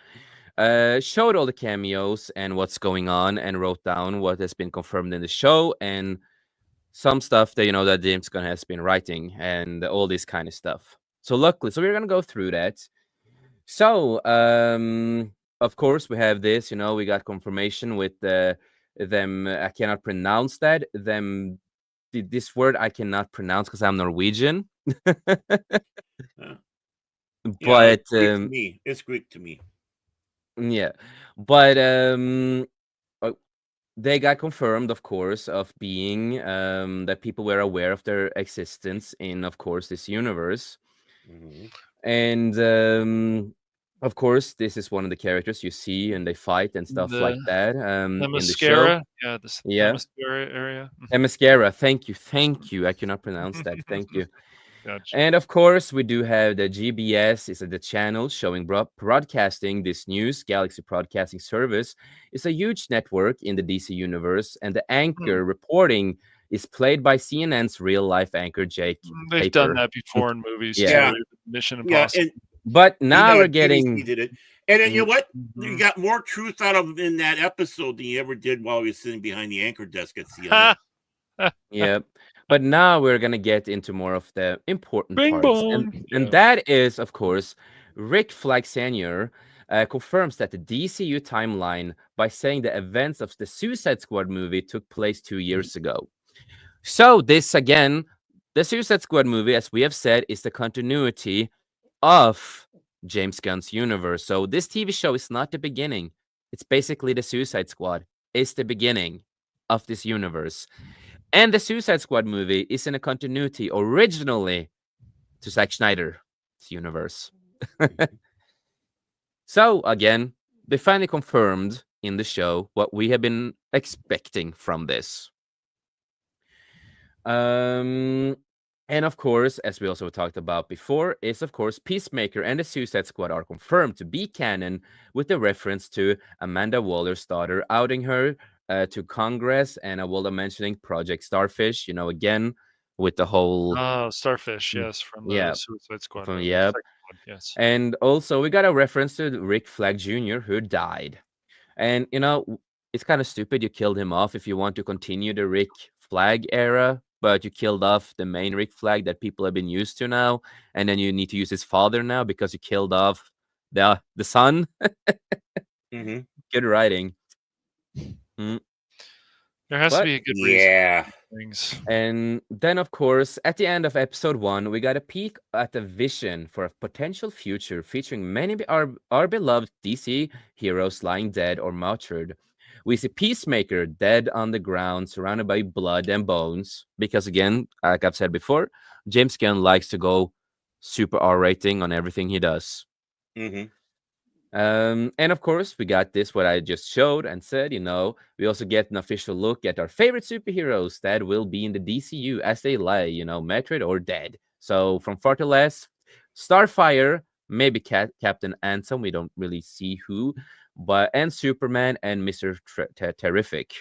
showed all the cameos and what's going on and wrote down what has been confirmed in the show and some stuff that that James Gunn has been writing and all this kind of stuff. So luckily, so we're gonna go through that. So of course we have this. We got confirmation with them. I cannot pronounce that. Them. This word I cannot pronounce because I'm Norwegian. Uh, yeah, But it's Greek to me. It's Greek to me. yeah, but uh, they got confirmed, of course, of being that people were aware of their existence in, of course, this universe. Mm-hmm. And of course, this is one of the characters you see and they fight and stuff The like that the in the show. mascara. Yeah, the Yeah. mascara area. And mascara. Thank you. Thank you. I cannot pronounce that. Thank you. Gotcha. And of course, we do have the GBS, is the channel showing broadcasting this news. Galaxy Broadcasting Service is a huge network in the DC universe, and the Hmm. anchor reporting is played by CNN's real life anchor Jake They've done Paper. that before in movies Yeah. too. Yeah, Mission yeah, Impossible. and But now we're BBC getting did it. And then, you know what? You Mhm. got more truth out of in that episode than you ever did while he was sitting behind the anchor desk at CNN. yeah. But now we're gonna get into more of the important Bing parts, and bong. and Yeah. that is, of course, Rick Flag Senior confirms that the DCU timeline by saying the events of the Suicide Squad movie took place 2 years ago. So this again, the Suicide Squad movie, as we have said, is the continuity of James Gunn's universe. So this TV show is not the beginning. It's basically the Suicide Squad. It's the beginning of this universe. And the Suicide Squad movie is in a continuity originally to Zack Snyder's universe. So again, they finally confirmed in the show what we have been expecting from this. Um, and of course, as we also talked about before, is of course Peacemaker and the Suicide Squad are confirmed to be canon with the reference to Amanda Waller's daughter outing her to Congress, and Awolda mentioning Project Starfish. Again with the whole Oh, Starfish. Mm, Yes, from the yeah, Suicide Squad from movie. yeah, Second one. Yes. and also we got a reference to Rick Flag Jr. who died. And it's kind of stupid you killed him off if you want to continue the Rick Flag era, but you killed off the main Rick Flag that people have been used to now, and then you need to use his father now because you killed off the son. Mm-hmm. Good writing. Mm. There has to But be a good reason Yeah. for things. and then of course at the end of episode 1 we got a peek at the vision for a potential future featuring many our beloved DC heroes lying dead or martyred. We see Peacemaker dead on the ground surrounded by blood and bones because again, like I've said before, James Gunn likes to go super R rating on everything he does. Mm-hmm. And of course, we got this, what I just showed and said, we also get an official look at our favorite superheroes that will be in the DCU as they lie, Metroid or dead. So from far to less, Starfire, maybe Captain Ansem, we don't really see who, and Superman and Mr. Terrific.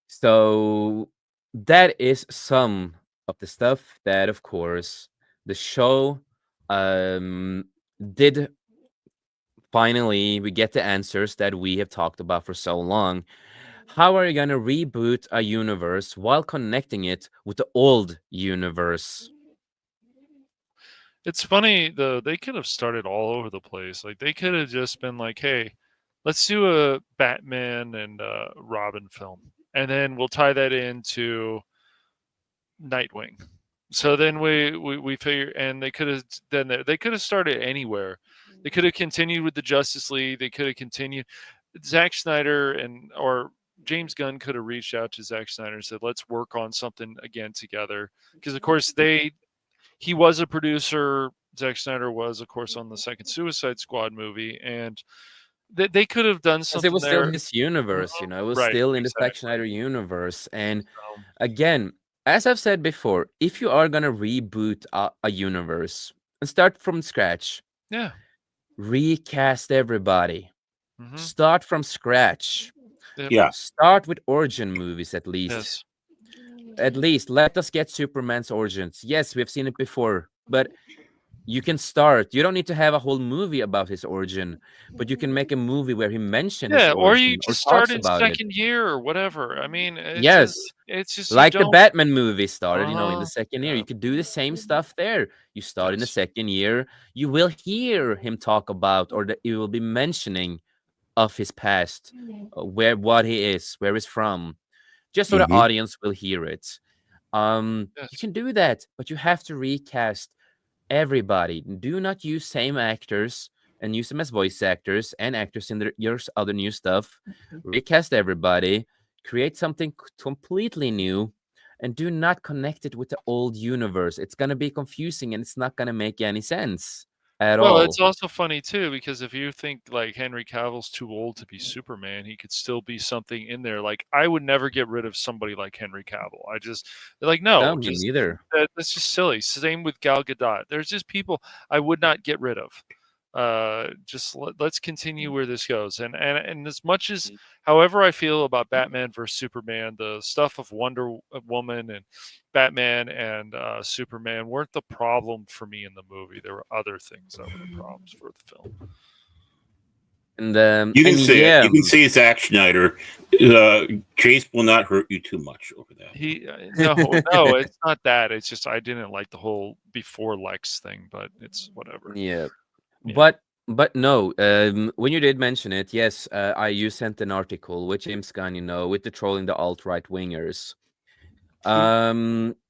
So that is some of the stuff that, of course, the show did finally we get the answers that we have talked about for so long. How are you going to reboot a universe while connecting it with the old universe? It's funny though, they could have started all over the place. Like they could have just been like, "Hey, let's do a Batman and Robin film, and then we'll tie that into Nightwing." So then we figure, and they could have they could have started anywhere. They could have continued with the Justice League. They could have continued. Zack Snyder or James Gunn could have reached out to Zack Snyder and said, "Let's work on something again together." Because of course he was a producer. Zack Snyder was, of course, on the second Suicide Squad movie, and they could have done Because it something was still there. his universe, it was Right, still in the Zack exactly. Snyder universe. And So, again, as I've said before, if you are gonna reboot a universe and start from scratch, yeah. recast everybody, Hmm. start from scratch, Yep. Yeah. start with origin movies at least. Yes. At least let us get Superman's origins. Yes, we've seen it before, but you can start. You don't need to have a whole movie about his origin, but you can make a movie where he mentions his Yeah, or you origin or just start talks in about it. second year or whatever. I mean, Yes, it's just you like the don't. Batman movie started, in the Uh-huh. second year. Yeah. You could do the same stuff there. You start in the Yes. second year. You will hear him talk about, or that you will be mentioning of his past, what he is, where he's from, just so the Hmm. audience will hear it. You Yes. can do that, but you have to recast everybody. Do not use same actors and use them as voice actors and actors in your other new stuff. Recast everybody, create something completely new, and do not connect it with the old universe. It's gonna be confusing and it's not gonna make any sense at Well, it's all. also funny too because if you think like Henry Cavill's too old to be Superman, he could still be something in there. Like I would never get rid of somebody like Henry Cavill. They're like No, no, me just neither. that's just silly. Same with Gal Gadot. There's just people I would not get rid of. Just let's continue where this goes. And as much as however I feel about Batman versus Superman, the stuff of Wonder Woman and Batman and Superman weren't the problem for me in the movie. There were other things that were the problems for the film. You can And say it. yeah, You can say Zack Schneider. Chase will not hurt you too much over that. He no, it's not that. It's just I didn't like the whole before Lex thing, but it's whatever. yeah. Yeah. But no, when you did mention it, yes, you sent an article with James Gunn, with the trolling the alt-right wingers. Who?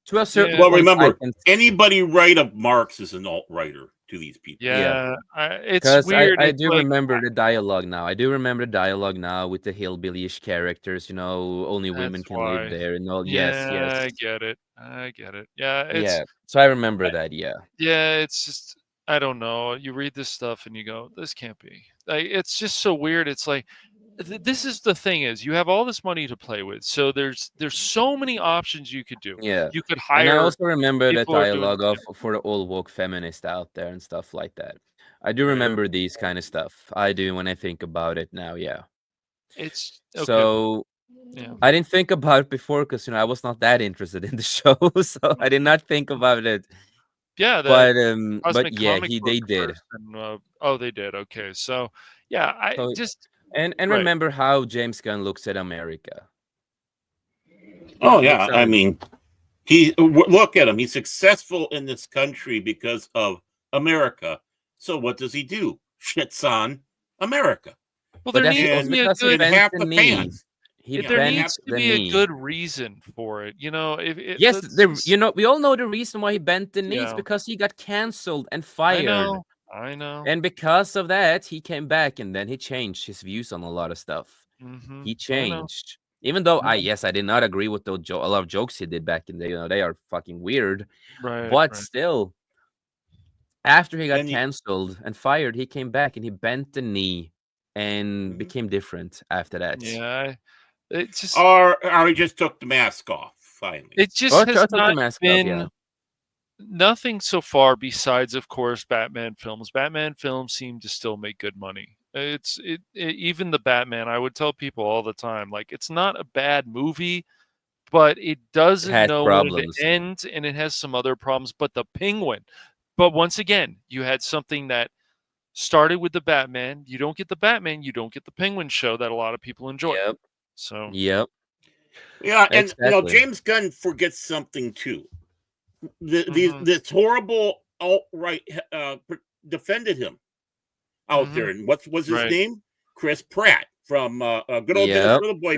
To a certain Yeah. Well, point, I remember, can, anybody right of Marx is an alt writer to these people. yeah, Yeah. It's because I weird. I It's do like remember the dialogue now. I do remember the dialogue now with the hillbillyish characters. Only women that's can live why. there and all. Yes, Yeah, yes, I get it. I get it. Yeah, yeah. So I remember that. Yeah, it's just I don't know. You read this stuff and you go, this can't be. Like it's just so weird. It's like this is the thing is you have all this money to play with. So there's so many options you could do. yeah. You could And I hire also remember the people who are doing dialogue of for the old woke feminist out there and stuff like that. I do right. remember these kind of stuff. I do when I think about it now. Yeah. It's okay. So Yeah. I didn't think about it before because I was not that interested in the show, so I did not think about it. Yeah, that But Cosmic yeah, Comic they Book did. person. Oh, they did. Okay. So, yeah, I So just and right. remember how James Gunn looks at America. Oh He looks yeah, at I it. mean, look at him. He's successful in this country because of America. So what does he do? Shits on America, Well, But there that's needs to also and be a because he good. and bent half the the knee. fans. He Yeah, There and half bent needs to the be a knee. good reason for it. If it Yes, let's just we all know the reason why he bent the knee. It's yeah. because he got canceled and I fired. know. I know. And because of that, he came back and then he changed his views on a lot of stuff. Mhm. He I know. changed. Even though Yeah. I did not agree with a lot of jokes he did back in the day. They are fucking weird. Right, But right. still, after he got then you canceled and fired, he came back and he bent the knee and Mhm. became different after that. Yeah. It just or he just took the mask off finally. it just Or has took the not mask off, yeah. been nothing so far besides of course Batman films. Batman films seem to still make good money. Even the Batman, I would tell people all the time like it's not a bad movie, but it It doesn't has know when to problems. end and it has some other problems, but the Penguin. But once again, you had something that started with the Batman. You don't get the Batman, you don't get the Penguin show that a lot of people enjoy. Yep. So Yep. Yeah, and Exactly. James Gunn forgets something too. mhm, This horrible alt-right defended him out mhm, there, and what was his right. name? Chris Pratt from good old Yep. Minnesota boy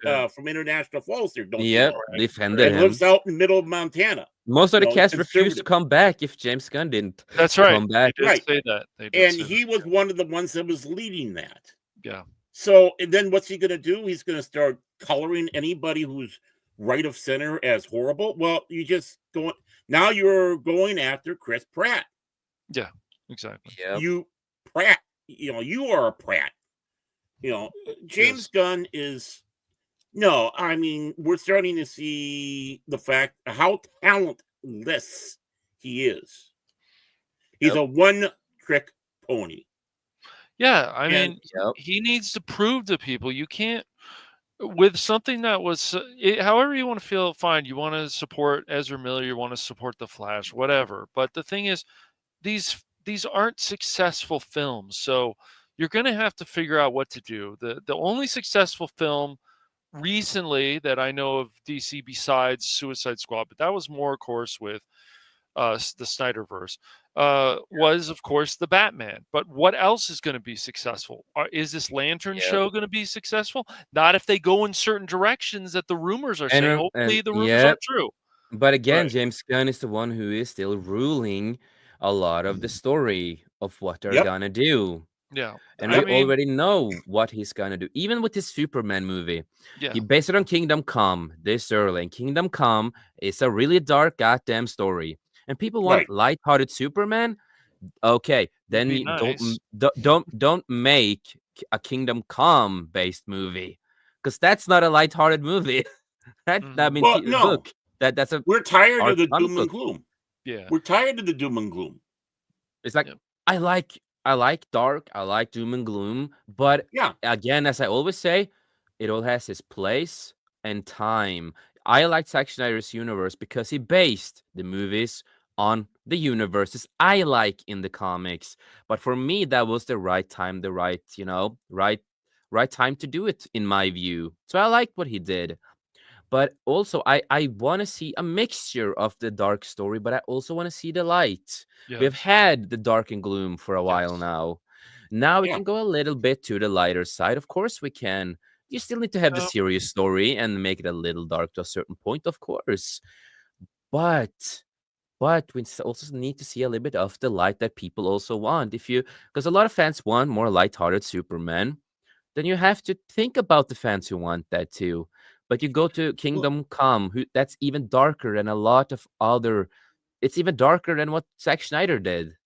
Yeah. from International Falls. There, don't you Yep. know? Defended And Right. lives him. out in the middle of Montana. Most of the cast refused to Conservative, come back if James Gunn didn't That's right. come They back. did right? say that. They did And say that. he was one of the ones that was leading that. Yeah. So, and then what's he going to do? He's going to start coloring anybody who's right of center as horrible. Well, you just going now. You're going after Chris Pratt. Yeah. Exactly. Yep. You Pratt. You are a Pratt. James Yes. Gunn is no. I mean, we're starting to see the fact how talentless he is. He's Yep. a one-trick pony. Yeah. I And mean, Yep. he needs to prove to people you can't with something that was however you want to feel fine. You want to support Ezra Miller, you want to support the Flash, whatever. But the thing is, these aren't successful films, so you're going to have to figure out what to do. The only successful film recently that I know of DC besides Suicide Squad, but that was more, of course, with the Snyderverse, was of course the Batman. But what else is going to be successful? Is this Lantern Yep. show going to be successful? Not if they go in certain directions that the rumors are saying. And Hopefully, the rumors yeah, aren't true. but again, Right. James Gunn is the one who is still ruling a lot of the story of what they're yep, gonna do. Yeah. And I we yep, mean, already know what he's gonna do. Even with his Superman movie, yeah. he based it on Kingdom Come this early. And Kingdom Come is a really dark goddamn story. And people want right. lighthearted Superman. Okay, It'd then be you don't nice. don't make a Kingdom Come based movie, because that's not a lighthearted movie. I hmm mean, Well, no, book that's a we're tired art of the comic doom and book. gloom. Yeah. We're tired of the doom and gloom. It's like Yeah. I like dark, I like doom and gloom, but Yeah, again, as I always say, it all has its place and time. I like Zack Snyder's universe because he based the movies on the universes I like in the comics. But for me, that was the right time, the right, right time to do it, in my view. So I liked what he did. But also, I want to see a mixture of the dark story, but I also want to see the light. We have Yes. had the dark and gloom for a while Yes. now. Now we yeah. can go a little bit to the lighter side. Of course, we can. You still need to have the Uh, serious story and make it a little dark to a certain point, of course. But we also need to see a little bit of the light that people also want. Because a lot of fans want more lighthearted Superman, then you have to think about the fans who want that too. But you go to Well, Kingdom Come, that's even darker than a lot of other. It's even darker than what Zack Snyder did.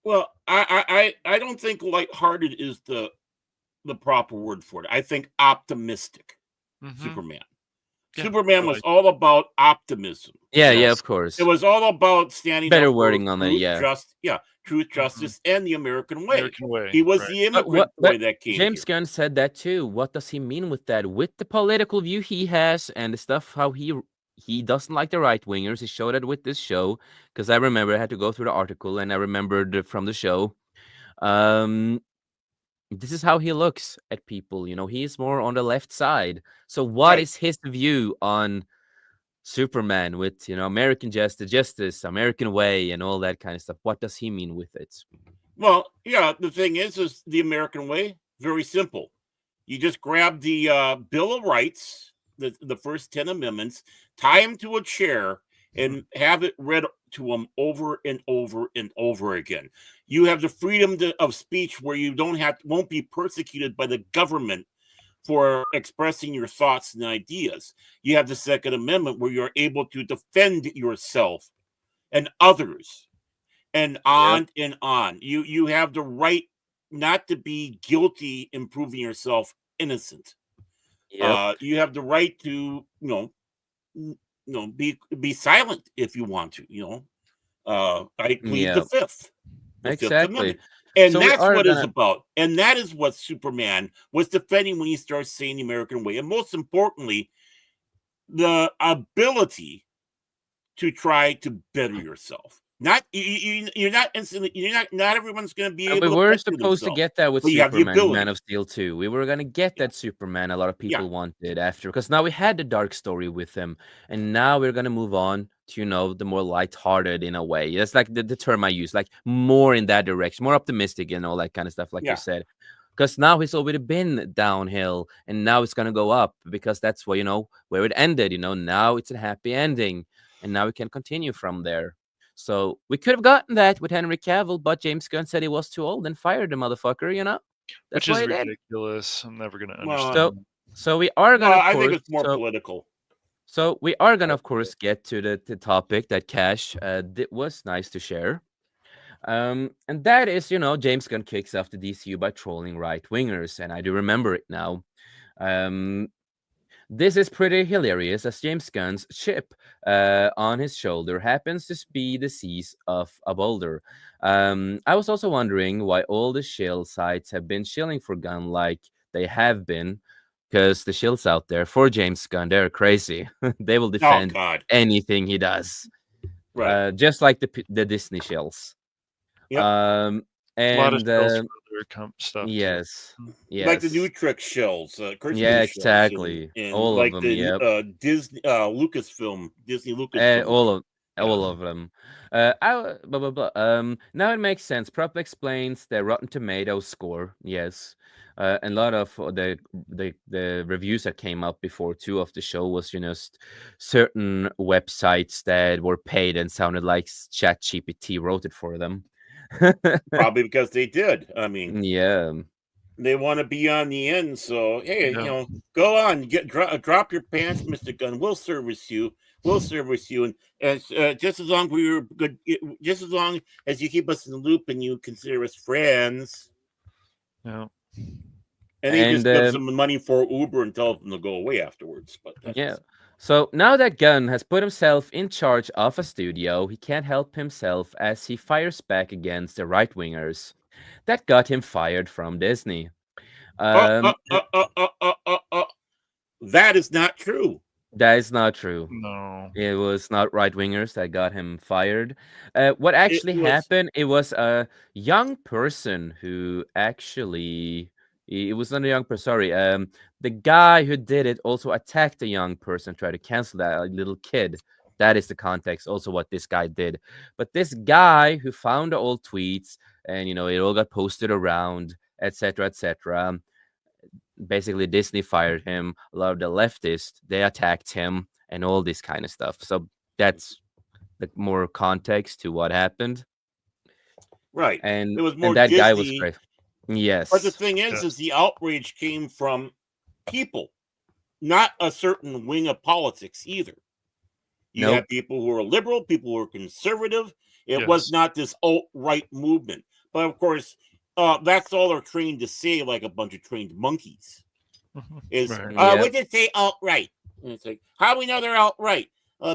well, I don't think lighthearted is the proper word for it. I think optimistic. mhm. Superman. Yeah. Superman I was like. all about optimism. Yeah, yeah, Yes. of It course. was all about standing Better up for wording on that, truth, yeah. truth, Mhm. justice, and the American way. American Way. He was Right. the But immigrant boy that came James here. Gunn said that too. What does he mean with that? With the political view he has and the stuff how he doesn't like the right wingers. He showed it with this show because I remember I had to go through the article and I remembered from the show. Um, this is how he looks at people. He's more on the left side. So what Right. is his view on Superman with American justice, American way, and all that kind of stuff? What does he mean with it? Well, yeah, the thing is the American way, very simple. You just grab the Bill of Rights, the first 10 amendments, tie him to a chair, Mhm. and have it read to him over and over and over again. You have the freedom of speech where you won't be persecuted by the government for expressing your thoughts and ideas. You have the Second Amendment where you're able to defend yourself and others, and Yep. on and on. You have the right not to be guilty in proving yourself innocent. Yep. You have the right to be silent if you want to. I plead Yeah. the Fifth Exactly. Amendment, and So we that's are what it's gonna. about. And that is what Superman was defending when he starts saying the American way, and most importantly, the ability to try to better yourself. Not you're not instantly. You're not everyone's going to be And we able to were picture supposed to themselves, get that with but you have the Superman and Man ability. of Steel 2. We were gonna get Yeah, that Superman a lot of yeah, people wanted after, because now we had the dark story with him, and now we're gonna move on to, the more lighthearted in a way. That's like the term I use, like more in that direction, more optimistic and all that kind of stuff, like you yeah. said. Because now he's already been downhill, and now it's gonna go up because that's where where it ended. Now it's a happy ending, and now we can continue from there. So we could have gotten that with Henry Cavill, but James Gunn said he was too old and fired the motherfucker. That's which what is he did. ridiculous. I'm never gonna Well, So, understand. so we are well, gonna, of I think course. it's more political. So we are gonna, of course, get to the topic that Cash was nice to share. And that is, James Gunn kicks off the DCU by trolling right wingers, and I do remember it now. Um, This is pretty hilarious, as James Gunn's chip on his shoulder happens to be the size of a boulder. I was also wondering why all the shill sites have been shilling for Gunn like they have been, because the shills out there for James Gunn, they're crazy. They will Oh defend God, anything he does, right? just like the Disney shills. Yep. Um, A lot of and sales for their stuff too. yes, Mm. Like the yes, Nutrix shells, yeah, cartoon shells, exactly. and All of like them. the Yep. Disney Disney Eh, Lucasfilm. all of Yeah, all of them. Blah blah blah. Now it makes sense. Prop explains the Rotten Tomatoes score. Yes, and a lot of the reviews that came up before too of the show was certain websites that were paid and sounded like ChatGPT wrote it for them. probably because they did. I mean, Yeah, they want to be on the end. So hey, Yeah. go on, drop your pants, Mister Gunn. We'll service you. We'll service you, and as just as long we're good, just as long as you keep us in the loop and you consider us friends. Yeah. And they and just give some money for Uber and tell them to go away afterwards. But yeah. that's So now that Gunn has put himself in charge of a studio, he can't help himself as he fires back against the right wingers. That got him fired from Disney. uh, uh, Um, uh, uh, uh, uh, uh, uh. That is not true. that is not true. No. It was not right wingers that got him fired. What It actually was happened? It was a young person who actually. It was not a young person. Sorry. The guy who did it also attacked a young person, tried to cancel that a little kid. That is the context. Also, what this guy did. But this guy who found the old tweets, and it all got posted around, etc., etc. Basically, Disney fired him. A lot of the leftists they attacked him and all this kind of stuff. So that's the more context to what happened. right. And It was and more that guy was Disney. great. But the Yes. thing Yeah. is the outrage came from people, not a certain wing of politics either. You Nope. had people who were liberal, people who were conservative. It was Yes. not this alt right movement. But of course, that's all they're trained to say, like a bunch of trained monkeys. Is Right. we Yep. just say alt right. And it's like, how do we know they're alt right?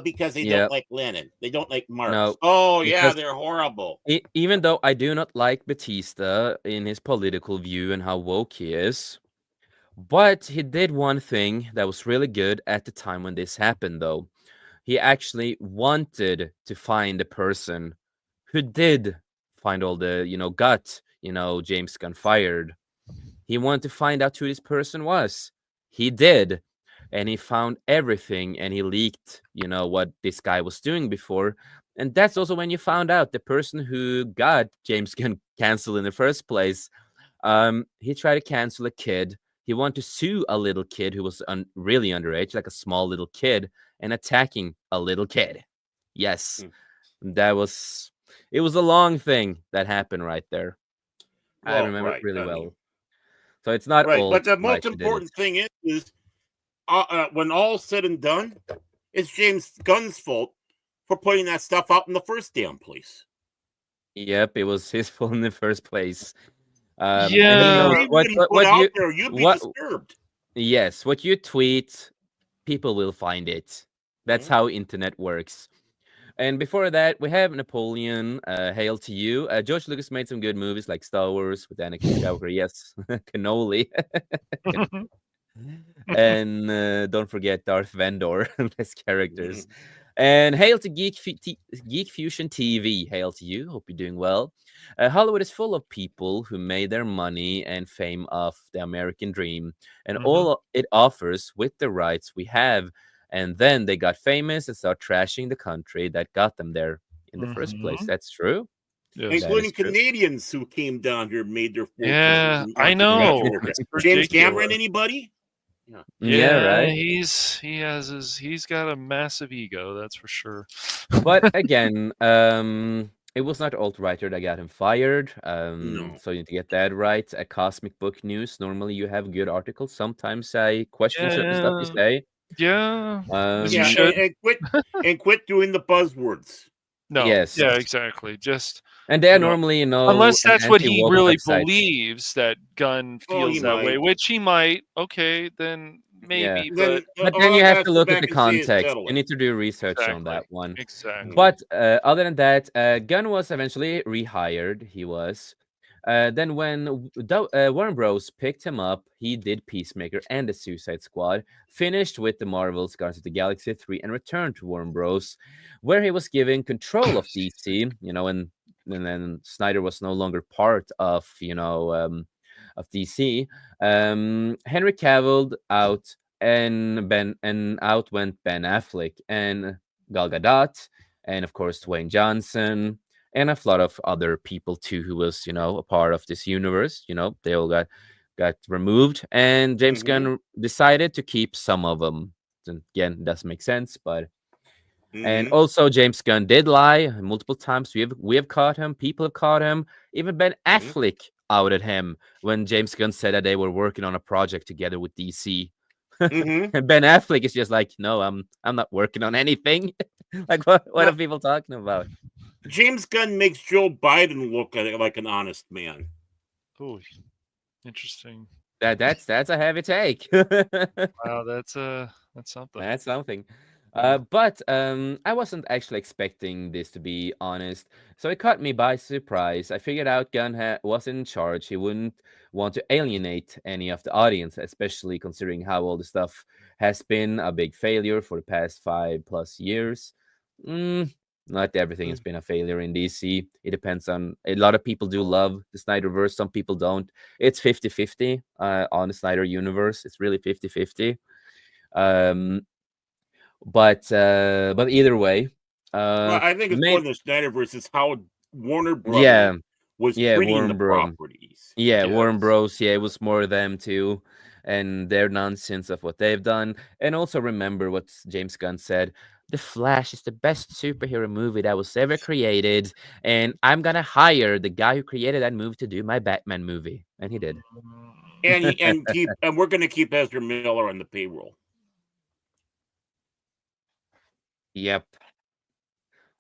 Because they don't Yep. like Lenin. They don't like Marx. No. Oh yeah, Because they're horrible. even though I do not like Batista in his political view and how woke he is, but he did one thing that was really good at the time when this happened, though. He actually wanted to find the person who did find all the, gut, James Gunn fired. He wanted to find out who this person was. He did. And he found everything and he leaked, what this guy was doing before. And that's also when you found out the person who got James Gunn canceled in the first place. He tried to cancel a kid. He wanted to sue a little kid who was really underage, like a small little kid, and attacking a little kid. Yes, Hmm. it was a long thing that happened right there. I Well, remember it right. really I mean, well. So it's not right. all But the right most who did it. important thing is when all's said and done, it's James Gunn's fault for putting that stuff out in the first damn place. Yep, it was his fault in the first place. And If he he knows Yeah. agreed with what he put out there, you'd be what disturbed. yes, what you tweet, people will find it. That's Yeah. how internet works. And before that, we have Napoleon. Hail to you. George Lucas made some good movies like Star Wars with Anakin Skywalker. Yes, cannoli. And don't forget Darth Vendor. Best characters. And hail to Geek Fusion TV. Hail to you. Hope you're doing well. Hollywood is full of people who made their money and fame off the American dream and Mhm. all it offers with the rights we have. And then they got famous and start trashing the country that got them there in the first place. Mhm. That's true. Yes. That is including true. Canadians who came down here, made their fortunes Yeah, in I architecture know. work. It's James ridiculous. Cameron, anybody? Yeah. Yeah, Yeah, right. he's got a massive ego, that's for sure. But again, it was not alt-writer that got him fired. No. So you need to get that right. A Cosmic Book News. Normally, you have good articles. Sometimes I question certain stuff you Yeah, say. yeah, as you Yeah, Um, should. and quit doing the buzzwords. No, yes, yeah, exactly. Just and they're You know, normally, unless an that's what he anti-woke really website. believes that Gunn oh, he feels that way, might. which he might. Okay, then Yeah, maybe, but Then but then all I you have gotta to sit look at back the and say is context. settle You it. need to do research on exactly, that one. exactly. But other than that, Gunn was eventually rehired. He was. Then when Warner Bros. Picked him up, he did Peacemaker and the Suicide Squad, finished with the Marvel's Guardians of the Galaxy 3, and returned to Warner Bros., where he was given control of DC, and then Snyder was no longer part of DC. Henry Cavill out, and out went Ben Affleck and Gal Gadot, and of course Dwayne Johnson, and a lot of other people too who was a part of this universe. They all got removed, and James Mm-hmm. Gunn decided to keep some of them. And again, doesn't make sense, but and Mm-hmm. also James Gunn did lie multiple times. We have caught him. People have caught him. Even Ben Mm-hmm. Affleck outed him when James Gunn said that they were working on a project together with DC. Mm-hmm. And Ben Affleck is just like, no, I'm not working on anything. Like what Now, are people talking about? James Gunn makes Joe Biden look like an honest man. Oh, interesting. That's a heavy take. Wow, that's something. That's something. Mhm. But I wasn't actually expecting this, to be honest. So it caught me by surprise. I figured out Gunn was in charge. He wouldn't want to alienate any of the audience, especially considering how all the stuff has been a big failure for the past 5+ years. Mm, not everything has been a failure in DC. It depends on a lot of people do love the Snyderverse, some people don't. It's 50-50 on the Snyder universe. It's really 50-50. Um, but either way, Well, I think it's more main than the Snyderverse. It's how Warner Brothers yeah, was yeah, treating the Warren Bros. properties. Yeah, Warren Yes. Bros. Yeah, it was more them too, and their nonsense of what they've done. And also remember what James Gunn said: "The Flash is the best superhero movie that was ever created, and I'm gonna hire the guy who created that movie to do my Batman movie," and he did. And we're going to keep Ezra Miller on the payroll. Yep.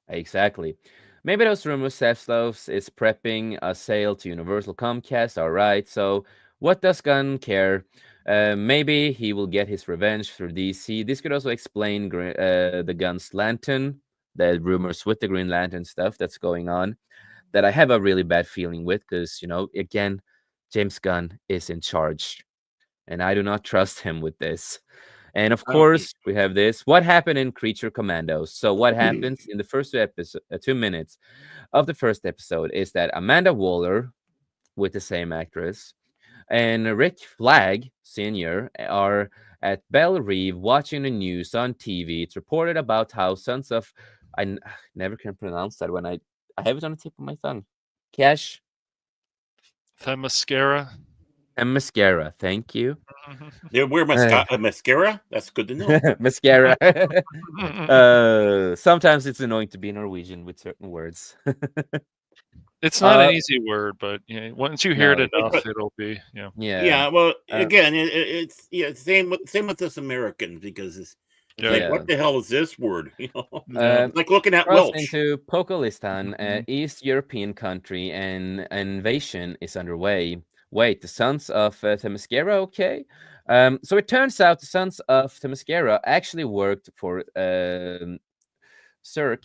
Exactly. Maybe those rumors Sefsloves is prepping a sale to Universal Comcast. All right. So what does Gunn care? Maybe he will get his revenge through DC. This could also explain the Gunn's Lantern, the rumors with the Green Lantern stuff that's going on, that I have a really bad feeling with, because again, James Gunn is in charge, and I do not trust him with this. And of I don't think course, we have this. What happened in Creature Commandos? So what happens in the first 2 minutes of the first episode is that Amanda Waller, with the same actress, and Rick Flag Sr. are at Belle Reve watching the news on TV. It's reported about how sons of never can pronounce that when I have it on the tip of my tongue. Cash Themyscira. and mascara. Thank you. they wear mascara. That's good to know. Mascara. Sometimes it's annoying to be Norwegian with certain words. It's not an uh, easy word, but yeah, once you hear it no, enough, But it'll be yeah, yeah, well, uh, again, it's same with us Americans because it's like yeah. what yeah. the hell is this word? Yeah. It's like looking at Cross Welsh. into Pokolistan, Mhm. East European country, and invasion is underway. Wait, the sons of Themyscira, okay? So it turns out the sons of Themyscira actually worked for Cirque.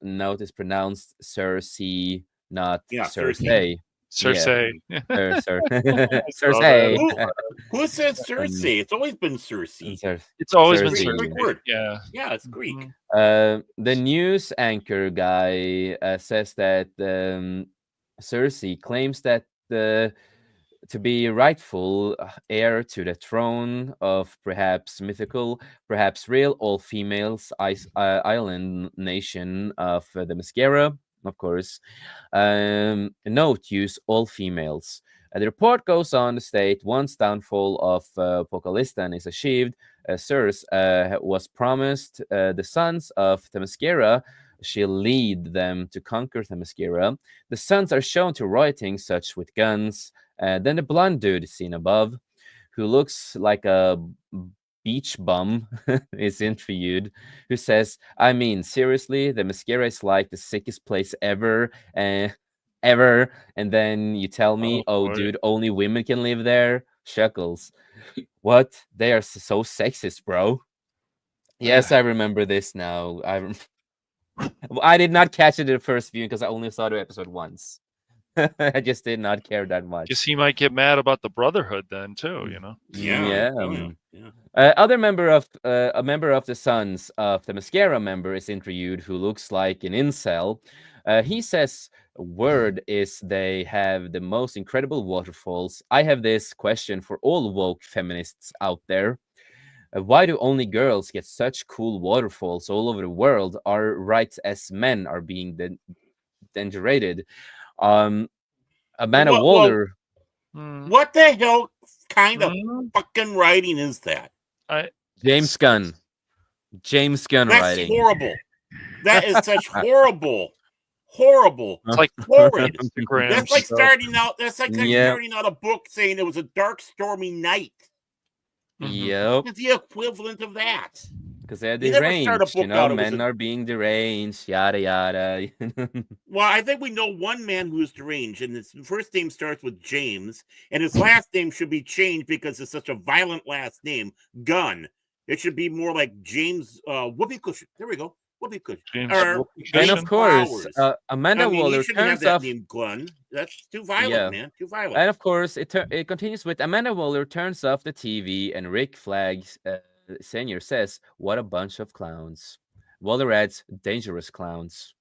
Note is pronounced Cersei, not Yeah, Cersei. Cersei. Cersei. Sir, I saw Cersei. that. Who said Um, Cersei? It's always been Cersei. It's always been Greek, Cersei. Greek Cersei. word. Yeah. Yeah, it's Greek. The news anchor guy says that Cersei claims that to be rightful heir to the throne of perhaps mythical, perhaps real, all females island nation of the Mascara, of course. Note use all females. The report goes on to state once downfall of Pokalistan is achieved, Circe was promised the sons of Themyscira. She'll lead them to conquer Themyscira. The sons are shown to rioting, such with guns. Then the blonde dude seen above, who looks like a beach bum, is interviewed, who says, I mean, seriously, the Mascara is like the sickest place ever. Ever. And then you tell me, oh, boy. dude, only women can live there? Shuckles. What? They are so sexist, bro. Yes, I remember this now. I did not catch it in the first viewing because I only saw the episode once. I just did not care that much. Guess he might get mad about the Brotherhood then too. Yeah. Yeah. Oh, yeah. Yeah. Other member of a member of the Sons of the Mascara member is interviewed, who looks like an incel. He says, "Word is they have the most incredible waterfalls. I have this question for all woke feminists out there. Why do only girls get such cool waterfalls all over the world? Our rights as men are being degraded." Amanda Well, Waller. what the hell kind of Mm, fucking writing is that? James Gunn. James Gunn That's writing. horrible. That is such horrible, horrible, It's like horrid. Instagram That's like stuff. starting out. That's like Yeah. starting out a book saying it was a dark, stormy night. Yep. It's the equivalent of that. Because they're You never start a deranged, book out, it was men a- are being deranged, yada yada. Well, I think we know one man who's deranged, and his first name starts with James, and his last name should be changed because it's such a violent last name, Gunn. It should be more like James Whoopee Cushion. There we go. Whoopee Cushion. James Or Whoopee And James of Cushion. course, Flowers. Amanda I mean, Waller you shouldn't have turns that off. name Gunn. That's too violent, Yeah. man. Too violent. And of course, it continues with Amanda Waller turns off the TV, and Rick Flags Senior says, "What a bunch of clowns." Waller adds, "Dangerous clowns."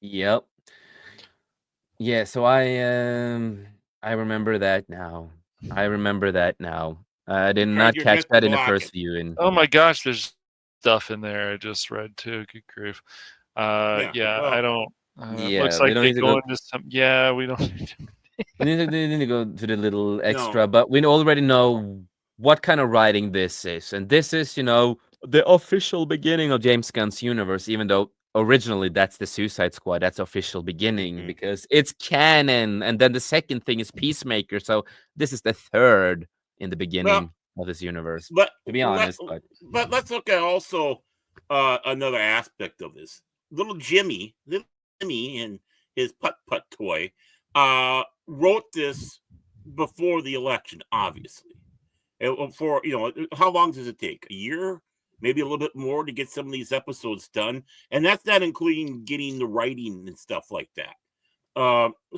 Yep. Yeah. So I remember that now. I remember that now. I did Tried not your catch best to that in the block first it. viewing. Oh my gosh, there's stuff in there I just read too. Good grief. Yeah, well, I don't. Yeah, Looks we like don't they need to go go. into some. Yeah, we don't. We need to go to the little extra, No. but we already know what kind of writing this is, and this is, the official beginning of James Gunn's universe. Even though originally that's the Suicide Squad, that's official beginning Mhm. because it's canon, and then the second thing is Peacemaker. So this is the third in the beginning of this universe. But To be honest, but let's look at also another aspect of this. Little Jimmy and his putt toy wrote this before the election, obviously. For how long does it take? A year, maybe a little bit more to get some of these episodes done, and that's not including getting the writing and stuff like that.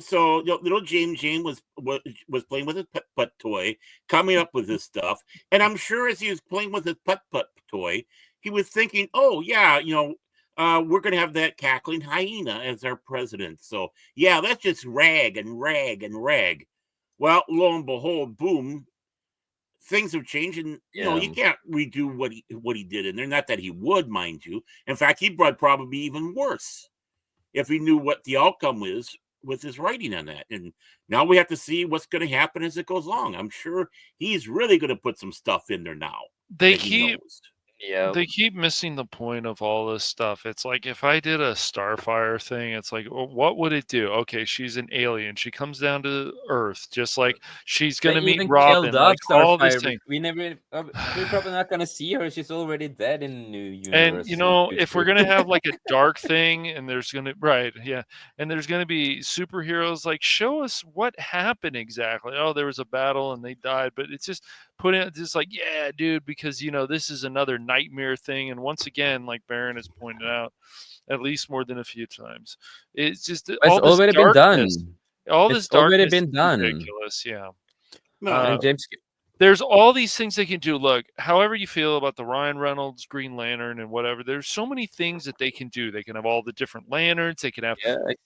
So little James was playing with his putt toy, coming up with this stuff, and I'm sure as he was playing with his putt toy, he was thinking, "Oh yeah, we're going to have that cackling hyena as our president. So yeah, let's just rag and rag and rag." Well, lo and behold, boom, things have changed, and you can't redo what he did in there. Not that he would, mind you. In fact, he would probably be even worse if he knew what the outcome is with his writing on that. And now we have to see what's going to happen as it goes along. I'm sure he's really going to put some stuff in there now. They that he keep knows. they keep missing the point of all this stuff. It's like if I did a Starfire thing, it's like, well, what would it do? Okay, she's an alien. She comes down to Earth, just like she's they gonna meet even Robin. killed off Like all these Starfire. things. We never. We're probably not gonna see her. She's already dead in new universe. And in the if we're future. gonna have like a dark thing, and there's gonna and there's gonna be superheroes, like show us what happened exactly. Oh, there was a battle and they died, but it's just put it just like, yeah, dude, because this is another nightmare thing. And once again, like Baron has pointed out, at least more than a few times. It's just It's all this already been darkness. done. All It's this already darkness been is done. ridiculous. Yeah. No, Uh, And James, there's all these things they can do. Look, however you feel about the Ryan Reynolds Green Lantern and whatever, there's so many things that they can do. They can have all the different lanterns. yeah,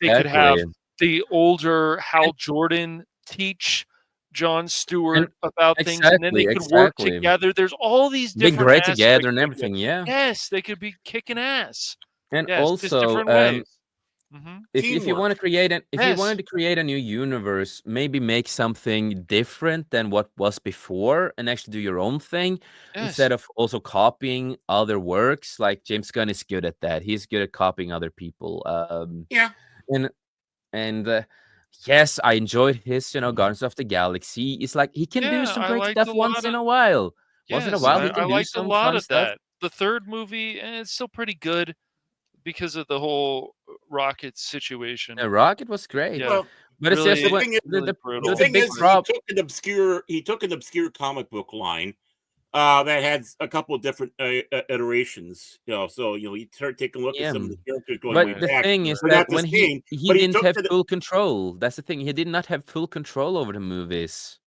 They could have exactly. the older And, Hal Jordan teach John and Stewart about things, and then they exactly, could work exactly. together. There's all these Be different great together aspects and they could. everything. Yeah. Yes, they could be kicking ass. And Yes, just also, different ways. Hmm. if you want teamwork. to create an if you Yes, wanted to create a new universe, maybe make something different than what was before, and actually do your own thing yes, instead of also copying other works. Like James Gunn is good at that. He's good at copying other people. Yeah. And and yes, I enjoyed his, Guardians of the Galaxy. It's like he can do yeah. some I great liked stuff a once lot in of. a while. Once in a Yes, while, Mhm. he I can do liked a some lot fun of stuff. that. The third movie, it's still pretty good because of the whole rocket situation. The Rocket was great, Yeah, Well, but it's just the really, when thing is, really the the brutal. thing big is, But prob. he took an obscure comic book line that had a couple of different iterations. So he started taking a look at Yeah. some of the characters going But way right, the back. thing right. is They're that not the when he same, he but he didn't took have to the full control. That's the thing. He did not have full control over the movies.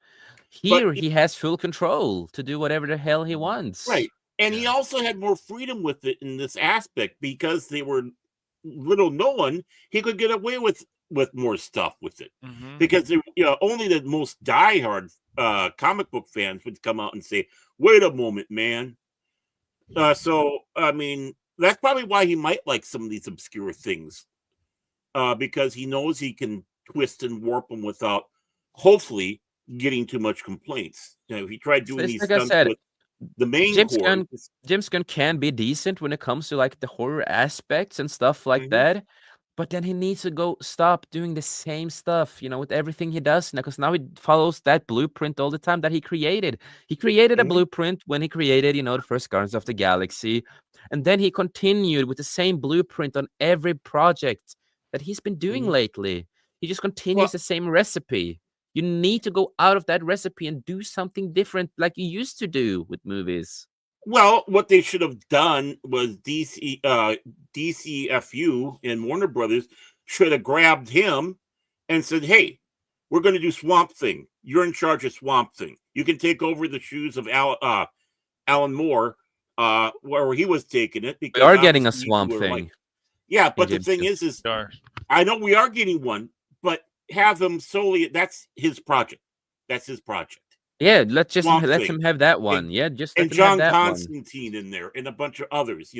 but Here, he has full control to do whatever the hell he wants. right, and he Yeah. also had more freedom with it in this aspect because they were little known. He could get away with more stuff with it Hmm. because only the most diehard comic book fans would come out and say, "Wait a moment, man." So I mean, that's probably why he might like some of these obscure things, because he knows he can twist and warp them without, hopefully, getting too much complaints. If he tried doing It's these like I stunts said, with the main James core, Gunn James Gunn can be decent when it comes to like the horror aspects and stuff like mhm, that. But then he needs to go stop doing the same stuff, with everything he does now, because now he follows that blueprint all the time that he created. He created a mhm, blueprint when he created, the first Guardians of the Galaxy. And then he continued with the same blueprint on every project that he's been doing mhm. lately. He just Well, continues the same recipe. You need to go out of that recipe and do something different like you used to do with movies. what they should have done was DCFU and Warner Brothers should have grabbed him and said, "Hey, we're going to do Swamp Thing. You're in charge of Swamp Thing. You can take over the shoes of Alan Moore, where he was taking it We because are getting a obviously you Swamp were like, Thing yeah." in But the James thing Gunn. is Are. I know we are getting one, but have him solely. That's his project. That's his project. Yeah, let's just Swamp let him Thing. have that And one. Yeah, just let and him have John that one. Constantine in there and a bunch of others,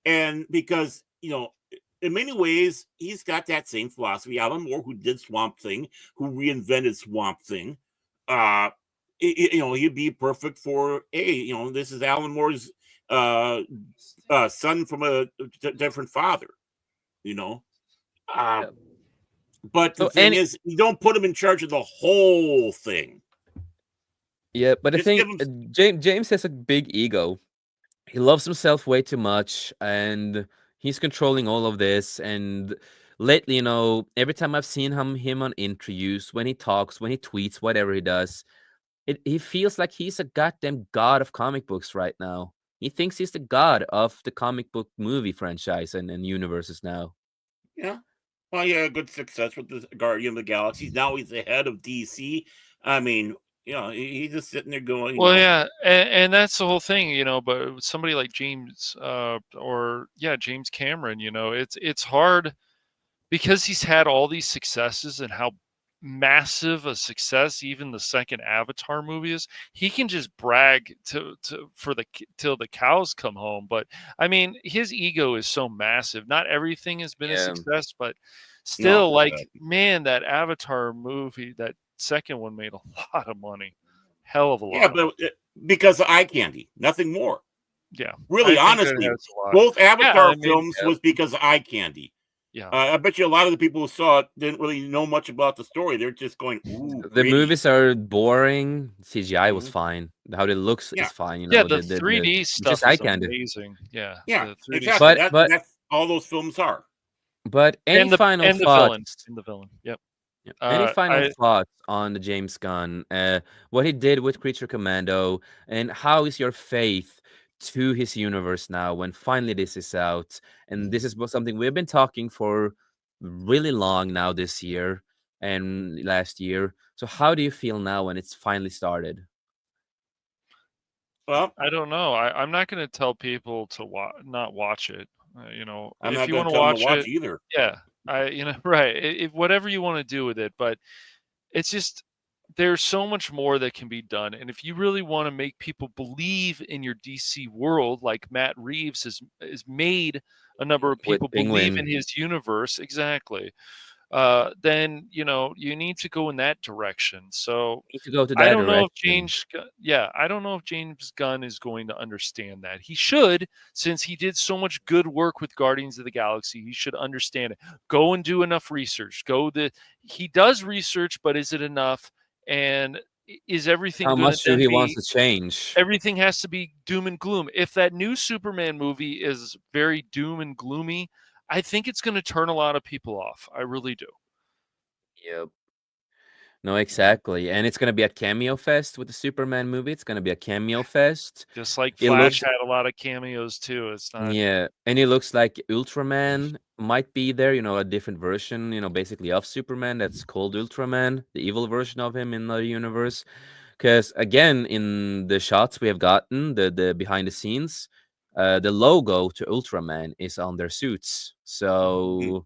and because in many ways he's got that same philosophy. Alan Moore, who did Swamp Thing, who reinvented Swamp Thing, uh, he'd be perfect for this is Alan Moore's uh, son from a different father, you know. Uh, Yeah. but the So thing is, you don't put him in charge of the whole thing. yeah, but the Just thing, give him. James has a big ego. He loves himself way too much, and he's controlling all of this. And lately, every time I've seen him on interviews, when he talks, when he tweets, whatever he does, he feels like he's a goddamn god of comic books right now. He thinks he's the god of the comic book movie franchise and universes now. Yeah. Well, yeah, good success with the Guardian of the Galaxies. Now he's the head of DC. I mean, he's just sitting there going, Well, yeah, and that's the whole thing, But somebody like James, or yeah, James Cameron, it's hard because he's had all these successes and how massive a success even the second Avatar movie is. He can just brag till the cows come home. But I mean, his ego is so massive. Not everything has been a Yeah. success, but no. still, like, man, that Avatar movie, that second one made a lot of money, hell of a lot. Yeah, Of money. but because of eye candy, nothing more. Yeah, Really, I think that honestly, has a lot. both Yeah, Avatar I mean, films Yeah. was because of eye candy. yeah. I bet you a lot of the people who saw it didn't really know much about the story. They're just going, "Ooh, The pretty." movies are boring. CGI was Mhm. fine. How it looks Yeah, is fine. Yeah, the The 3D it's just stuff eye is candy. amazing. Yeah, yeah, the 3D exactly. stuff. But but That's all those films are. but any final And the villain, thoughts? and the villain. Yep. Yeah. Any final I thoughts on the James Gunn? What he did with Creature Commando, and how is your faith to his universe now when finally this is out. And this is something we've been talking for really long now this year and last year. So how do you feel now when it's finally started? Well, I don't know. I'm not going to tell people to not watch it. You know, I'm if not you going want to to tell them to watch watch it, either. yeah, right. Whatever you want to do with it, but it's just there's so much more that can be done. And if you really want to make people believe in your DC world, like Matt Reeves has made a number of With people believe in Penguin, his universe, exactly. Then you need to go in that direction. So need to go to I that don't know if direction. I don't know if James Gunn is going to understand that. He should, since he did so much good work with Guardians of the Galaxy. He should understand it. Go and do enough research. He does research, but is it enough? And is everything How going to much do then he wants be? to change? Everything has to be doom and gloom. If that new Superman movie is very doom and gloomy, I think it's going to turn a lot of people off. I really do. Yep. No, exactly. And it's gonna be a cameo fest with the Superman movie. It's gonna be a cameo fest. Just like It Flash looks had a lot of cameos too. It's not. Yeah, and it looks like Ultraman might be there, a different version, basically of Superman that's called Ultraman, the evil version of him in the universe. Because again, in the shots we have gotten, the behind the scenes, the logo to Ultraman is on their suits. So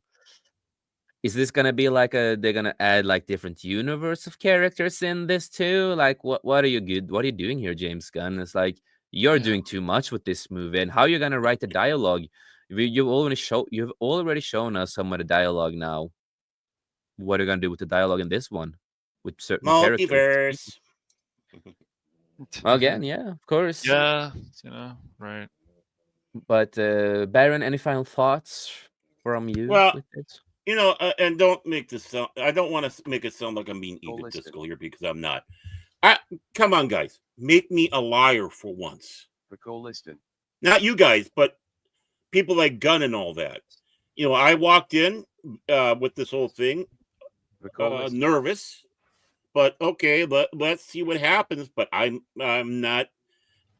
is this gonna be like they're gonna add like different universe of characters in this too? Like what are you good? What are you doing here, James Gunn? It's like you're Yeah. doing too much with this movie, and how are you gonna write the dialogue? You've already shown us some of the dialogue now. What are you gonna do with the dialogue in this one with certain characters? Multiverse. Again, yeah, of course. Yeah, right. But Baron, any final thoughts from you Well, with this? and don't make this sound. I don't want to make it sound like I'm being egotistical here because I'm not. Come on, guys, make me a liar for once. Not you guys, but people like Gunn and all that. I walked in with this whole thing, nervous, but okay, let's see what happens. But I'm not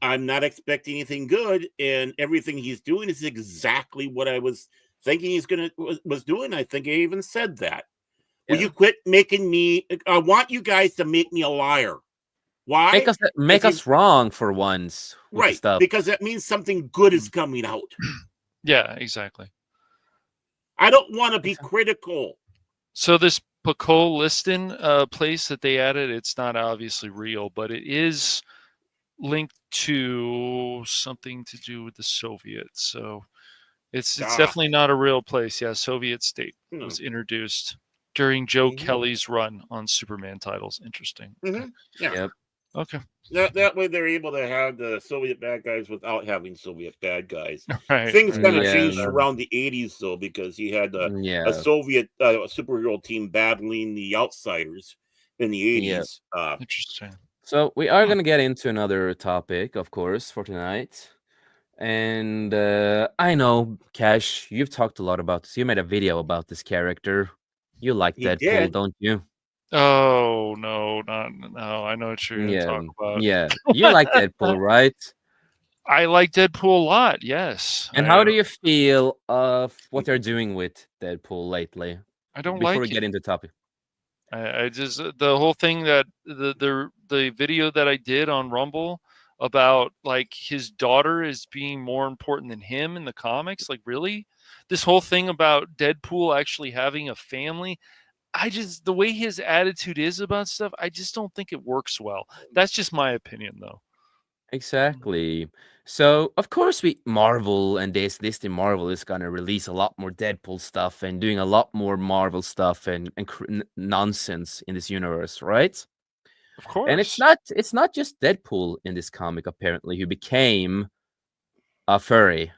expecting anything good, and everything he's doing is exactly what I was thinking was doing. I think I even said that. Will you quit making me? I want you guys to make me a liar. Why? Make us wrong for once with the Right, stuff. because that means something good is coming out. Yeah, exactly. I don't want to be critical. So this Pakol Liston place that they added, it's not obviously real, but it is linked to something to do with the Soviets. So it's definitely not a real place. Yeah, Soviet state was introduced during Joe Kelly's run on Superman titles. Interesting. Yeah. Yep. Okay. That way they're able to have the Soviet bad guys without having Soviet bad guys. Right. Things kind of Yeah. changed around the 80s, though, because he had a Yeah. Soviet superhero team battling the outsiders in the 80s. Interesting. So we are gonna get into another topic, of course, for tonight. And I know, Cash, you've talked a lot about this. You made a video about this character. You like He Deadpool, did. don't you? Oh no, no! I know what you're going to Yeah, talk about. yeah. You like Deadpool, right? I like Deadpool a lot. Yes. And how do you feel of what they're doing with Deadpool lately? I don't Before like we it. get into the topic. I just the whole thing that the video that I did on Rumble about like his daughter is being more important than him in the comics. Like really, this whole thing about Deadpool actually having a family. The way his attitude is about stuff, I just don't think it works well. That's just my opinion, though. Exactly. So of course Marvel and Disney Marvel is gonna release a lot more Deadpool stuff and doing a lot more Marvel stuff and nonsense in this universe, right? Of course. And it's not just Deadpool in this comic apparently who became a furry.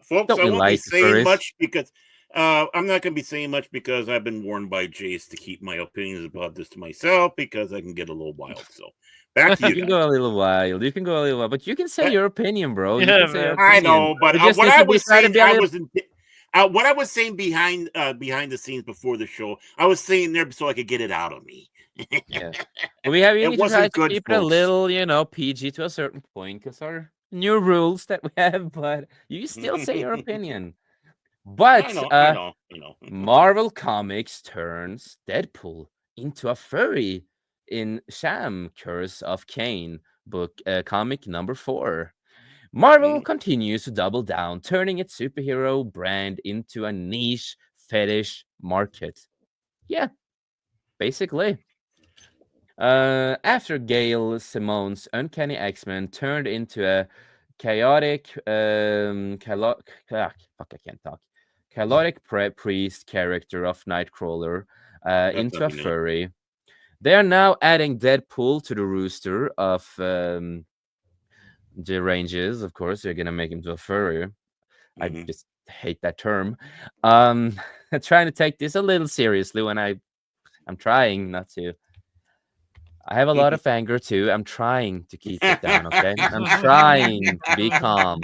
Folks, Don't I we won't be like saying furries? much because I'm not going to be saying much because I've been warned by Jace to keep my opinions about this to myself because I can get a little wild. So back to You you can guys. go a little wild. You can go a little wild, but you can say your opinion, bro. You Yeah, can say your man. I opinion. know, but It just what needs I to be was try to saying, be a I little. wasn't. What I was saying behind the scenes before the show, I was saying there so I could get it out of me. Yeah. We It need to try wasn't to good, keep it a folks. little, PG to a certain point because our new rules that we have, but you still say your opinion. I But know, I know, I know. Marvel Comics turns Deadpool into a furry in Sham Curse of Cain book comic number 4. Marvel Mhm. continues to double down, turning its superhero brand into a niche fetish market. Yeah, basically. After Gail Simone's Uncanny X-Men turned into a chaotic, fuck, I can't talk. Chaotic priest character of Nightcrawler That's into a nothing new. furry. They are now adding Deadpool to the rooster of the ranges. Of course, they're gonna make him to a furry. I Hmm. just hate that term. Um, I'm trying to take this a little seriously when I'm trying not to. I have a lot of anger too. I'm trying to keep it down, okay? I'm trying to be calm.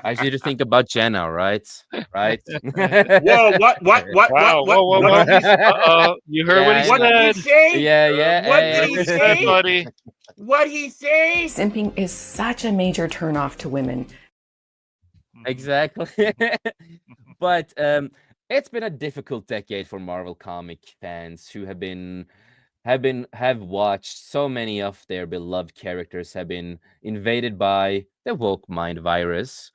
I need to think about Jenna, right? Right? Whoa! Wow! Whoa! Whoa! What Whoa! did he? You heard what he Yeah, I What know. did he said. say? Yeah, What You did heard he what he said, say? buddy. What he say? Simping is such a major turnoff to women. exactly. But it's been a difficult decade for Marvel comic fans who have watched so many of their beloved characters have been invaded by the woke mind virus,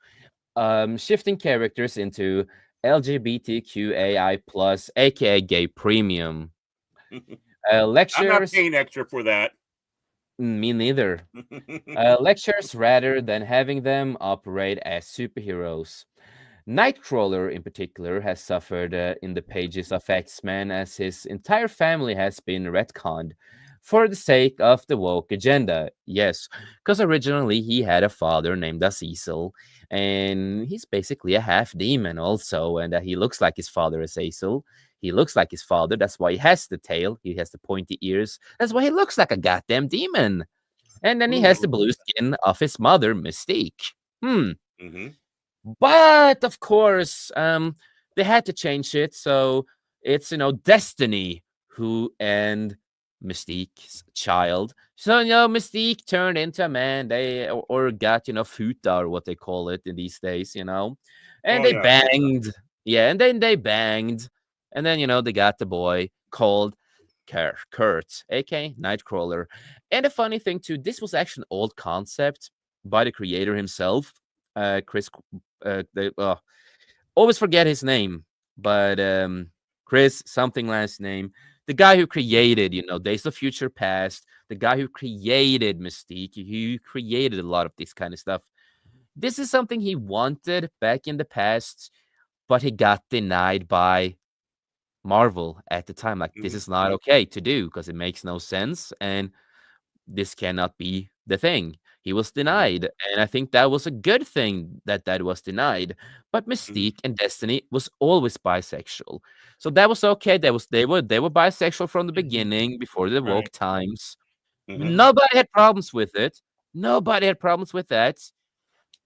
shifting characters into LGBTQAI plus, aka gay premium. I'm not Lectures, paying extra for that. me neither. Lectures rather than having them operate as superheroes. Nightcrawler, in particular, has suffered in the pages of X Men as his entire family has been retconned for the sake of the woke agenda. Yes, because originally he had a father named Azazel, and he's basically a half demon, also, and he looks like his father, Azazel. He looks like his father. That's why he has the tail. He has the pointy ears. That's why he looks like a goddamn demon. And then he has the Hmm. blue skin of his mother, Mystique. Hmm. Hmm. But of course, they had to change it. So it's Destiny who and Mystique's child. So Mystique turned into a man. They or got FOURTY or what they call it in these days. And Oh they yeah, Futa. banged. Yeah, and then they banged, and then they got the boy called Kurt, aka Nightcrawler. And the funny thing too, this was actually an old concept by the creator himself, Chris. They always forget his name, but Chris something last name. The guy who created, Days of Future Past, the guy who created Mystique, who created a lot of this kind of stuff. This is something he wanted back in the past, but he got denied by Marvel at the time. Like, this Hmm. is not okay to do because it makes no sense. And this cannot be the thing. He was Hmm. denied, and I think that was a good thing that that was denied. But Hmm. Mystique and Destiny was always bisexual, so that was okay. They were bisexual from the beginning before the woke Right. times. Hmm. Nobody had problems with it. Nobody had problems with that.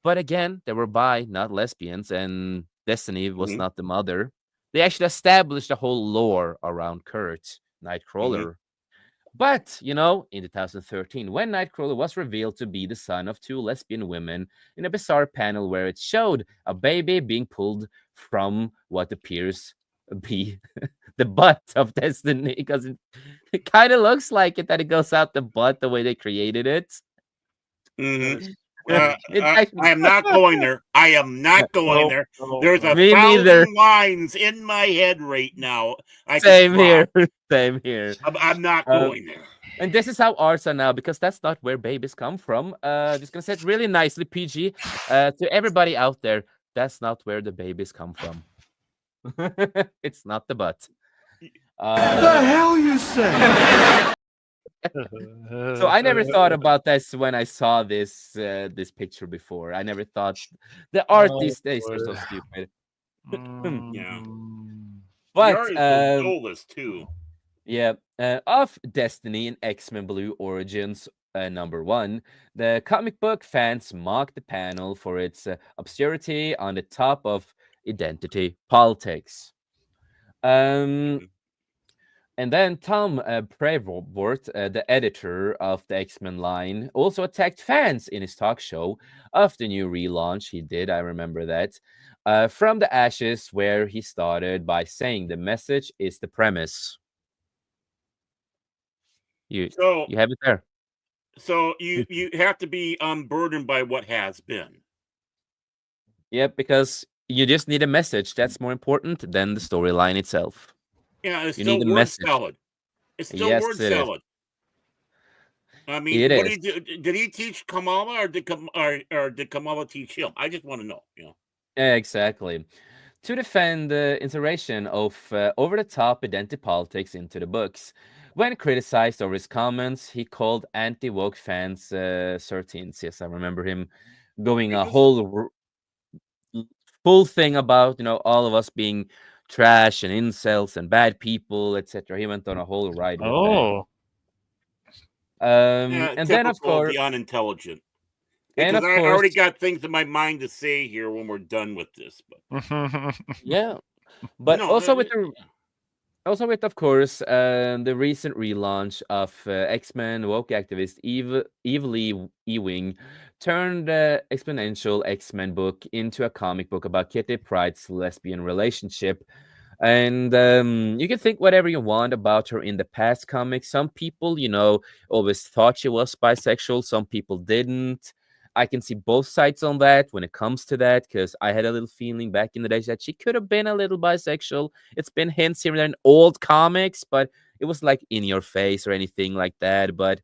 But again, they were bi, not lesbians, and Destiny was Hmm. not the mother. They actually established a whole lore around Kurt, Hmm. Nightcrawler. But, in 2013, when Nightcrawler was revealed to be the son of two lesbian women in a bizarre panel where it showed a baby being pulled from what appears be the butt of Destiny, because it kind of looks like it that it goes out the butt the way they created it. Hmm. It actually, I am not going there. I am not going No, there. no, There's a no. me neither. thousand lines in my head right now. I could Same drop. here. Same here. I'm not Um, going there. And this is how arts are now, because that's not where babies come from. Just gonna say it really nicely, PG, to everybody out there. That's not where the babies come from. It's not the butt. The Um, hell you say? so I never thought about this when I saw this picture before. I never thought the art Oh, these days are boy. so stupid. Yeah. The But art is so soulless too. yeah, of Destiny and X-Men Blue Origins number 1, the comic book fans mocked the panel for its obscurity on the top of identity politics. Um, Mhm. And then Tom Brevoort, the editor of the X-Men line, also attacked fans in his talk show of the new relaunch he did. I remember that. From the ashes, where he started by saying the message is the premise. You So you have it there. so you have to be unburdened by what has been. Yep, because you just need a message. That's more important than the storyline itself. Yeah, it's You need still a word message. salad. It's still Yes, word it is. salad. I It mean, what is. did he do? Did he teach Kamala, or did Kamala teach him? I just want to know. Exactly. To defend the insertion of over-the-top identity politics into the books. When criticized over his comments, he called anti-woke fans 13s. Yes, I remember him going a Racist? full thing about all of us being trash and incels and bad people, etc. He went on a whole ride with that. Oh. Yeah, And then of typical of course, the unintelligent. and Because of I already course, got things in my mind to say here when we're done with this. But yeah. But no, also with the Also, with of course the recent relaunch of X-Men woke activist Eve Ewing turned the exponential X-Men book into a comic book about Kitty Pryde's lesbian relationship. And you can think whatever you want about her in the past comics. Some people, always thought she was bisexual. Some people didn't. I can see both sides on that when it comes to that, because I had a little feeling back in the days that she could have been a little bisexual. It's been hints here and there in old comics, but it was like in your face or anything like that. But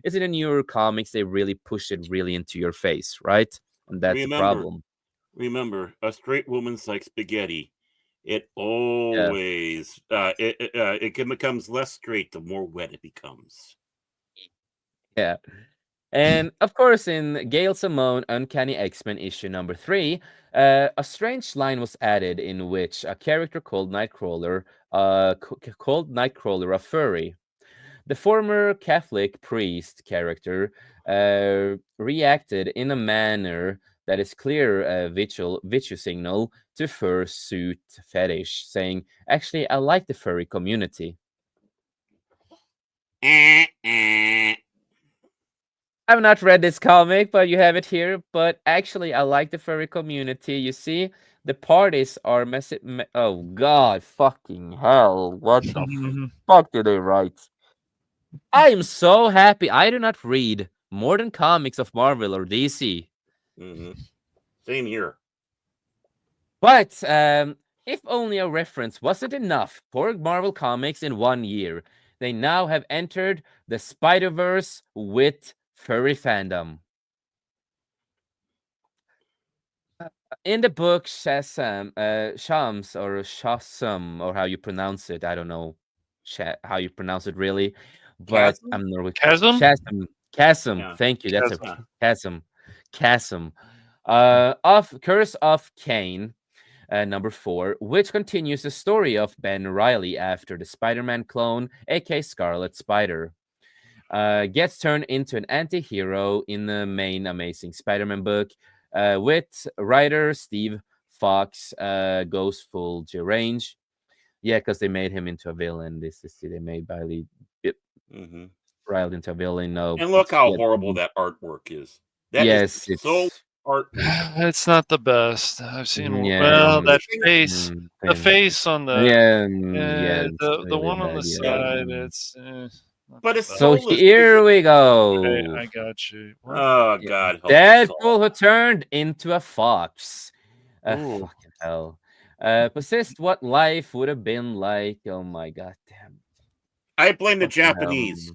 it's in the newer comics, they really push it really into your face, right? And that's the remember, problem. remember, a straight woman's like spaghetti. It Yeah. always becomes less straight the more wet it becomes. Yeah. And of course, in Gail Simone Uncanny X-Men issue number 3, a strange line was added in which a character called Nightcrawler, a furry. The former Catholic priest character reacted in a manner that is clear virtue signal to fursuit fetish, saying, "Actually, I like the furry community." Eh. I've not read this comic, but you have it here. But actually, I like the furry community. You see, the parties are messy. Oh God, fucking hell! What the fuck did they write? I am so happy. I do not read modern comics of Marvel or DC. Mm-hmm. Same here. But if only a reference wasn't enough for Marvel Comics in 1 year, they now have entered the Spider-Verse with furry fandom. In the book Shams or Shasam, or how you pronounce it, I don't know how you pronounce it really, but Chasm? I'm Norway. Chasm? Chasm. Yeah. Thank you. That's a Chasm. chasm. Chasm. Of Curse of Cain, number 4, which continues the story of Ben Riley after the Spider-Man clone, aka Scarlet Spider, gets turned into an anti-hero in the main Amazing Spider-Man book, with writer Steve Fox goes full deranged. Yeah, because they made him into a villain. This is they made Mm-hmm. Riley into a villain. No, And look how yeah, horrible that artwork is. That is yes, so it's heartbreaking. It's not the best. I've seen yeah, well The that thing, face, the face on the yeah, yeah, it's the really one on bad. the Yeah. yeah, side. It's not but the his best. So soulless. Is here we Okay, go. I got you. What? oh Yeah, God, help us all. Deadpool who turned into a fox. Ooh. Fucking hell. Persist what life would have been like. Oh my god damn. I blame the Fucking Japanese. hell.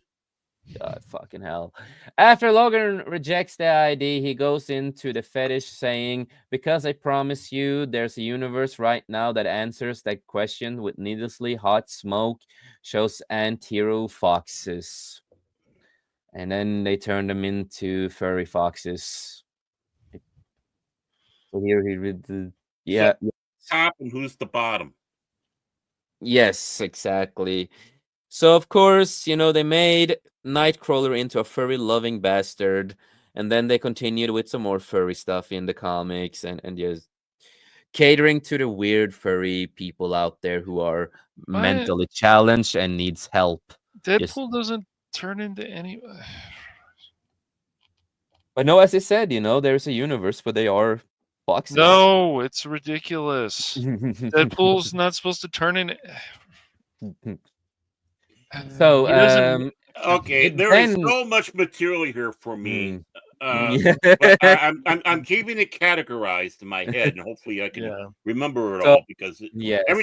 God fucking hell. After Logan rejects the ID, he goes into the fetish saying, "Because I promise you, there's a universe right now that answers that question with needlessly hot smoke, shows anti-hero foxes." And then they turn them into furry foxes. So here he read the So yeah, top and who's the bottom? yes, exactly. So of course, they made Nightcrawler into a furry loving bastard, and then they continued with some more furry stuff in the comics, and just catering to the weird furry people out there who are What? mentally challenged and needs help. Just, Deadpool doesn't turn into any. but no, as I said, there's a universe where they are foxes. No, it's ridiculous. Deadpool's not supposed to turn in. So, He doesn't. Okay, it there is then. so much material here for me. Yeah. But I'm keeping it categorized in my head, and hopefully I can Yeah. remember it So, all, because every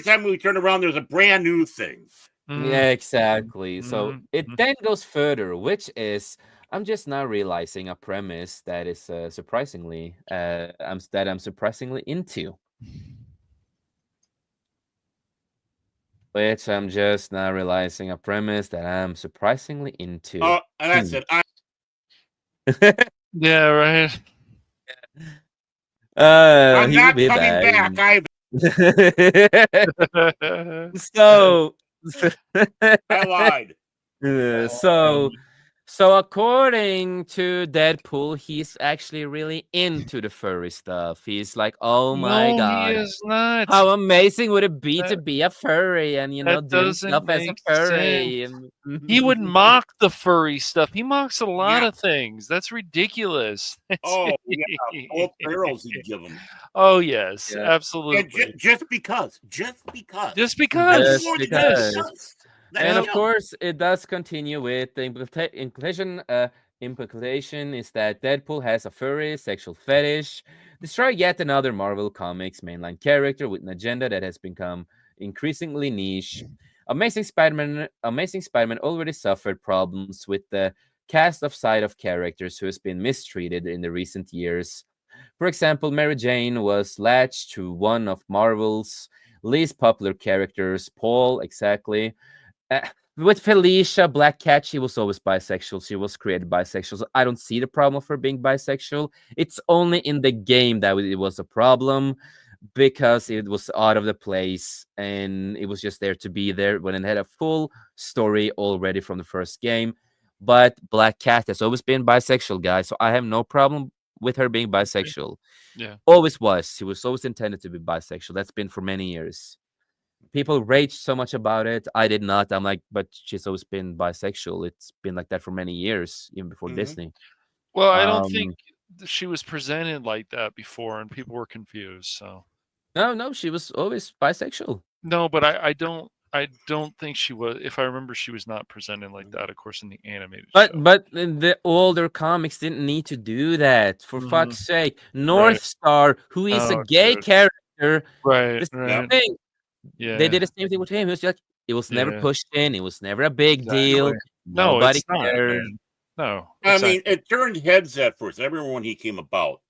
yes. time we turn around, there's a brand new thing. Yeah, exactly. So it Mhm. then goes further, which is I'm just now realizing a premise that is I'm surprisingly into, which I'm just now realizing a premise that I'm surprisingly into. Oh, and that's it. Yeah, right. I'm He will not be coming back. back either. So, I lied. so So according to Deadpool, he's actually really into the furry stuff. He's like, "Oh my No, he god, is not. how amazing would it be to That be a furry and that doing doesn't stuff as a make sense. furry?" And He would mock the furry stuff. He mocks a lot Yeah. of things. That's ridiculous. Oh, yeah. Both barrels he'd give them. Oh yes, yeah, And absolutely. just because. Just because. Just Nothing because. just more than Yes. just because. because. That's And Yep. of it. course, it does continue with the implication. Implication is that Deadpool has a furry sexual fetish. Destroy yet another Marvel Comics mainline character with an agenda that has become increasingly niche. Amazing Spider-Man already suffered problems with the cast of side of characters who has been mistreated in the recent years. For example, Mary Jane was latched to one of Marvel's least popular characters, Paul, exactly. uh, with Felicia Black Cat, she was always bisexual. She was created bisexual. So I don't see the problem of her being bisexual. It's only in the game that it was a problem because it was out of the place and it was just there to be there when it had a full story already from the first game. But Black Cat has always been bisexual, guys. So I have no problem with her being bisexual. Yeah. Always was. She was always intended to be bisexual. That's been for many years. People raged so much about it. I did not. I'm like, but she's always been bisexual. It's been like that for many years, even before Mm-hmm. Disney. Well, I don't think Um, she was presented like that before, and people were confused. So no, no, she was always bisexual. no, but I don't think she was. If I remember, she was not presented like that. Of course, in the animated show. But in the older comics didn't need to do that. For Mhm. fuck's sake, Right. North Star, who is a Oh, gay dude. character, Right. the Yep. Right. same thing. They Yeah. did the same thing with him. It was like it was never Yeah. pushed in. It was never a big Exactly. deal. No, Nobody it's not, cared. man. No, I mean, exactly. it turned heads at first. I remember when he came about,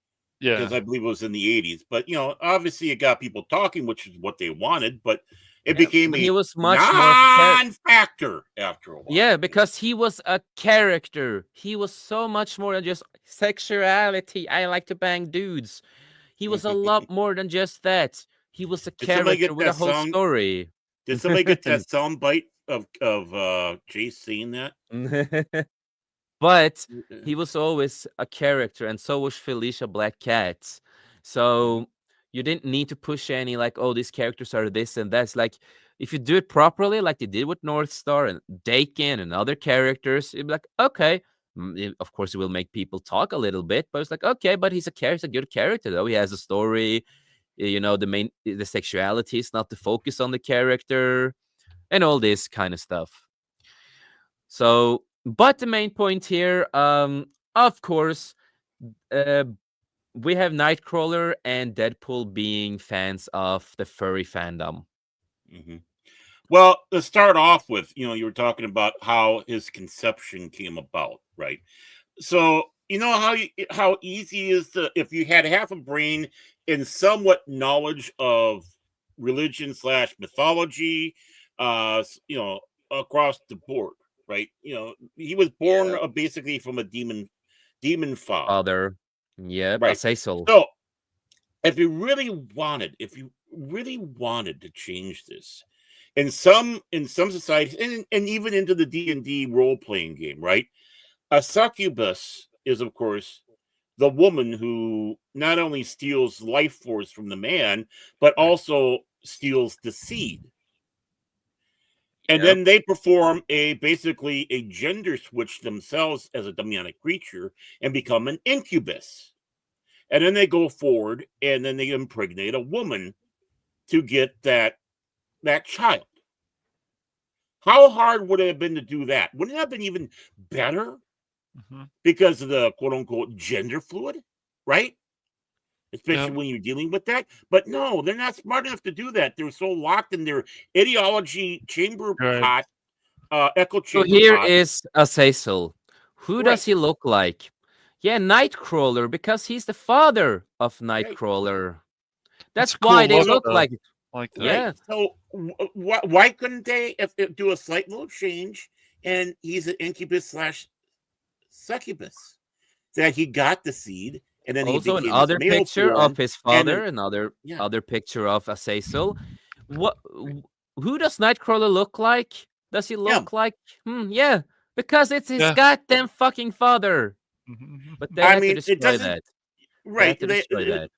because Yeah. I believe it was in the 80s. But, obviously it got people talking, which is what they wanted. But it Yeah, became but he a was much more of a character. non-factor after a while. Yeah, because he was a character. He was so much more than just sexuality. I like to bang dudes. He was a lot more than just that. He was a Did somebody character get with a that whole sound? story. Did somebody get that sound bite of Chase saying that? But he was always a character, and so was Felicia Black Cat. Mhm. So you didn't need to push any like, oh, these characters are this and that's. Like, if you do it properly, like they did with North Star and Dakin and other characters, you'd be like, okay. Of course, it will make people talk a little bit, but it's like, okay, but he's a character, a good character though. He has a story. The sexuality is not the focus on the character, and all this kind of stuff. So, but the main point here, of course, uh, we have Nightcrawler and Deadpool being fans of the furry fandom. Mhm. Well, let's start off with, you were talking about how his conception came about, right? So, how easy is to, if you had half a brain and somewhat knowledge of religion slash mythology, across the board, right? He was born Yeah. basically from a demon father, Father. Yep, right? Azazel. So, if you really wanted to change this in some societies, and even into the D&D role playing game, right? A succubus is, of course, the woman who not only steals life force from the man, but also steals the seed. And Yep. then they perform basically a gender switch themselves as a demonic creature and become an incubus. And then they go forward and then they impregnate a woman to get that child. How hard would it have been to do that? Wouldn't it have been even better because of the quote unquote gender fluid, right? Especially when you're dealing with that. But no, they're not smart enough to do that. They're so locked in their ideology chamber pot, echo So chamber here pot. is Azazel. Who does Right. he look like? Yeah, Nightcrawler, because he's the father of Right. Nightcrawler. That's That's a cool why they look, look though. like it. Like that. Yeah. Right. So why couldn't they if do a slight little change and he's an incubus slash succubus? That he got the seed and then he Also, became his another male picture of form. his And then, father, another yeah, other picture of Azazel. What? Who does Nightcrawler look like? Does he him. look like? Yeah, because it's his Yeah. goddamn fucking father. But they I had to mean, it destroy doesn't, that. They right. had to destroy that.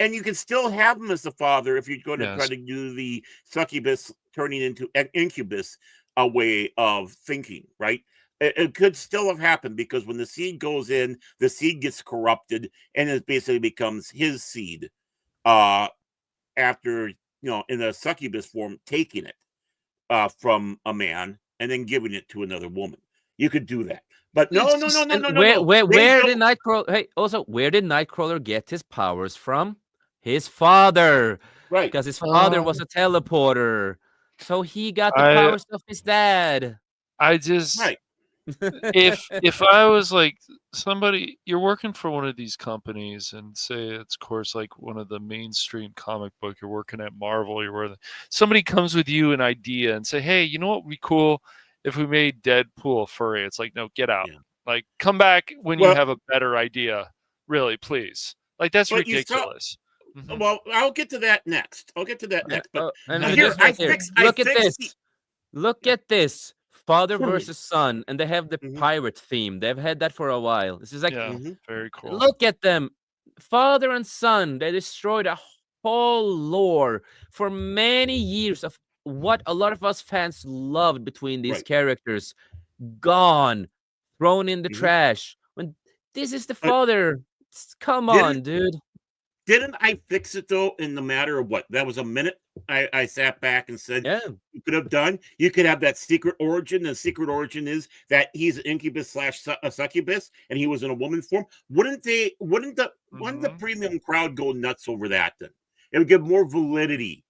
And you can still have him as the father if you're going to try Yes. to do the succubus turning into incubus a way of thinking, right? It could still have happened because when the seed goes in, the seed gets corrupted and it basically becomes his seed after, in a succubus form, taking it from a man and then giving it to another woman. You could do that. But no. And They where don't. did Nightcrawler? Hey, also, where did Nightcrawler get his powers from? His father, Right. because his father was a teleporter, so he got the I powers of his dad. I just Right. if I was like somebody, you're working for one of these companies, and say it's, of course, like one of the mainstream comic book, you're working at Marvel, somebody comes with you an idea and say, hey, you know what would be cool if we made Deadpool furry? It's like, no, get out. Yeah. Like, come back when you Well, have a better idea. Really, please. Like, that's but you saw. ridiculous. Well, I'll get to that next. But And here just right here. I Look at fixed this. the. Look Yeah. at this. Father versus son, and they have the Mhm. pirate theme. They've had that for a while. This is like, Yeah, Mhm. very cool. look at them. Father and son, they destroyed a whole lore for many years of what a lot of us fans loved between these Right. characters. Gone, thrown in the Mhm. trash. When this is the But father. Come didn't on, dude. didn't I fix it though in the matter of what? That was a minute. I sat back and said Yeah. you could have done. You could have that secret origin. The secret origin is that he's an incubus slash a succubus, and he was in a woman form. Wouldn't the premium crowd go nuts over that? Then it would give more validity.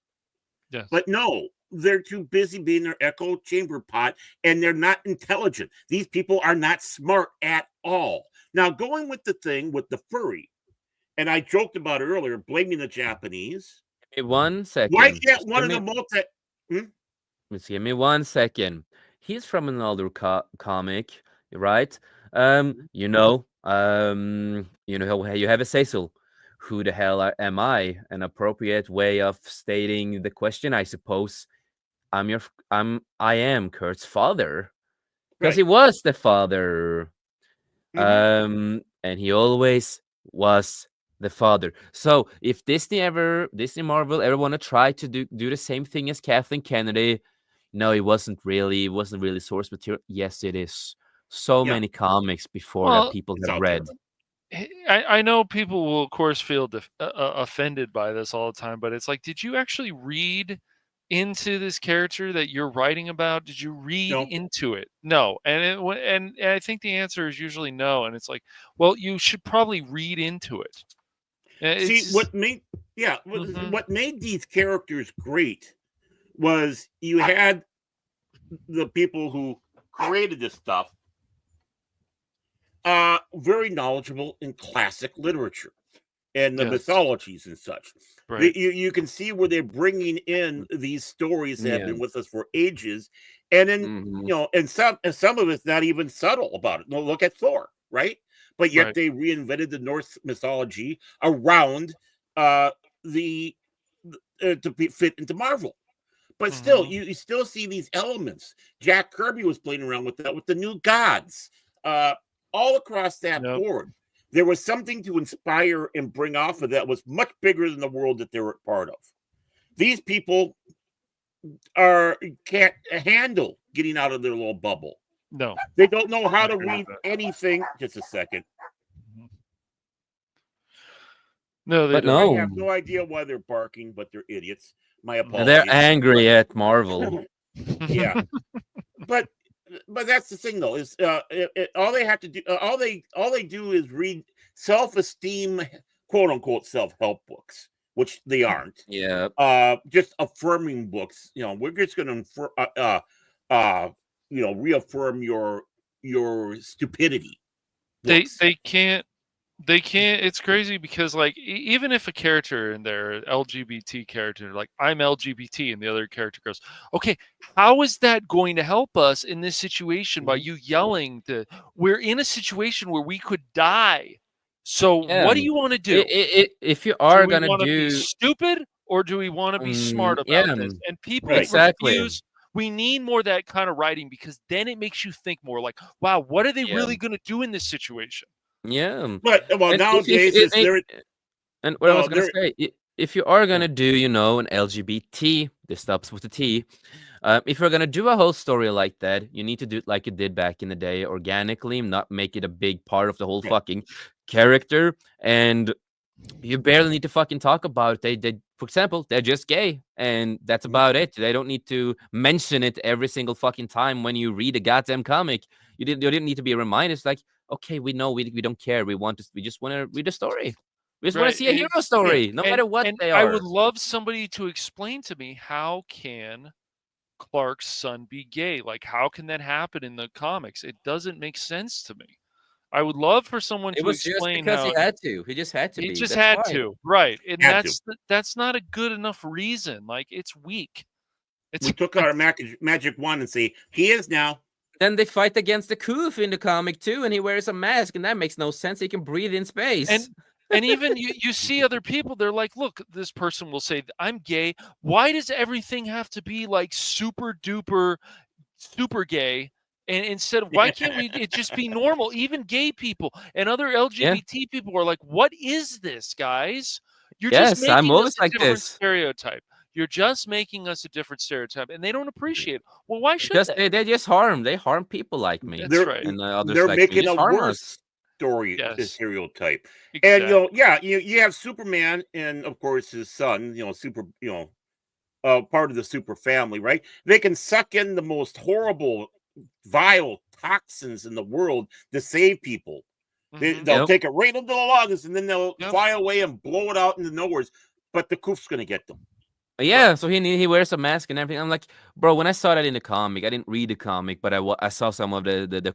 Yes. But no, they're too busy being their echo chamber pot, and they're not intelligent. These people are not smart at all. Now, going with the thing with the furry, and I joked about it earlier, blaming the Japanese. Give me 1 Why second. can't one of the multi? Just give me 1 second. He's from another comic, right? How you have a Cecil. Who the hell am I? An appropriate way of stating the question, I suppose. I am Kurt's father, because he Right. was the father. Mhm. And he always was the father. So if Disney Marvel ever want to try to do the same thing as Kathleen Kennedy, no, it wasn't really source material. Yes, it is. So Yeah, many comics before that Well, people it's have out there. read. I know people will, of course, feel offended by this all the time, but it's like, did you actually read into this character that you're writing about? Did you read No. into it? No, and I think the answer is usually no. And it's like, well, you should probably read into it. See It's just, what made these characters great was you had the people who created this stuff very knowledgeable in classic literature and the yes, mythologies and such. right. You can see where they're bringing in these stories that have Yeah. been with us for ages, and then Mhm. and some of it's not even subtle about it. No, look at Thor, right? But yet Right. they reinvented the Norse mythology around the fit into Marvel. But still, Mhm. you still see these elements. Jack Kirby was playing around with that with the new gods, uh, all across that Yep. board. there was something to inspire and bring off of that was much bigger than the world that they were part of. These people can't handle getting out of their little bubble. No. They don't know how I to agree with read that. anything. Just a second. No, they But don't. I no, have no idea why they're barking, but they're idiots. My and apologies. they're angry at Marvel. Yeah, but that's the thing though, is all they have to do, all they do is read self-esteem, quote unquote, self-help books, which they aren't. Yeah, Just affirming books. We're just going to reaffirm your stupidity. They Books. they can't it's crazy because like even if a character in there LGBT character, like I'm LGBT, and the other character goes, okay, how is that going to help us in this situation by you yelling we're in a situation where we could die, so what yeah. do you want to do? If you Do are we gonna want to be do, stupid, or do we want to be smart yeah, about this? And people Right. exactly. refuse. We need more of that kind of writing, because then it makes you think more like, wow, what are they Yeah, really going to do in this situation? yeah. But well, And if nowadays it's there. and what I was gonna There. say, if you are gonna do, an LGBT, this stops with the T. If you're gonna do a whole story like that, you need to do it like you did back in the day, organically, not make it a big part of the whole Right. fucking character. And you barely need to fucking talk about it. For example, they're just gay, and that's about it. They don't need to mention it every single fucking time when you read a goddamn comic. You didn't need to be reminded. It's like, okay, we know, we don't care. We just want to read a story. We just want to Right. see a hero story, no matter what And they I are. would love somebody to explain to me, how can Clark's son be gay? Like, how can that happen in the comics? It doesn't make sense to me. I would love for someone It to was just explain because he how had to. He just had to he be. just That's had why. to, right? And Had to. that's not a good enough reason. Like, it's weak. It's We took our magic wand and say he is now. Then they fight against the Koof in the comic too, and he wears a mask, and that makes no sense. He can breathe in space. and even you see other people, they're like, look, this person will say, I'm gay. Why does everything have to be like super duper super gay? And instead of, why can't it just be normal? Even gay people and other Yeah. LGBT people are like, what is this, guys? You're just Yes, I'm making us always a like different this. stereotype. You're just making us a different stereotype, and they don't appreciate it. Well, why should Because they? they just harm. They harm people like me. That's right. And others They're like you. making Just a harm worse us. story Yes. stereotype. Exactly. And you have Superman and of course his son, super, part of the super family, right? They can suck in the most horrible, vile toxins in the world to save people. They'll Yep. take it right into the lungs and then they'll Yep. fly away and blow it out into nowhere. But the Koof's gonna get them. Yeah, so he wears a mask and everything. I'm like, bro, when I saw that in the comic, I didn't read the comic, but I saw some of the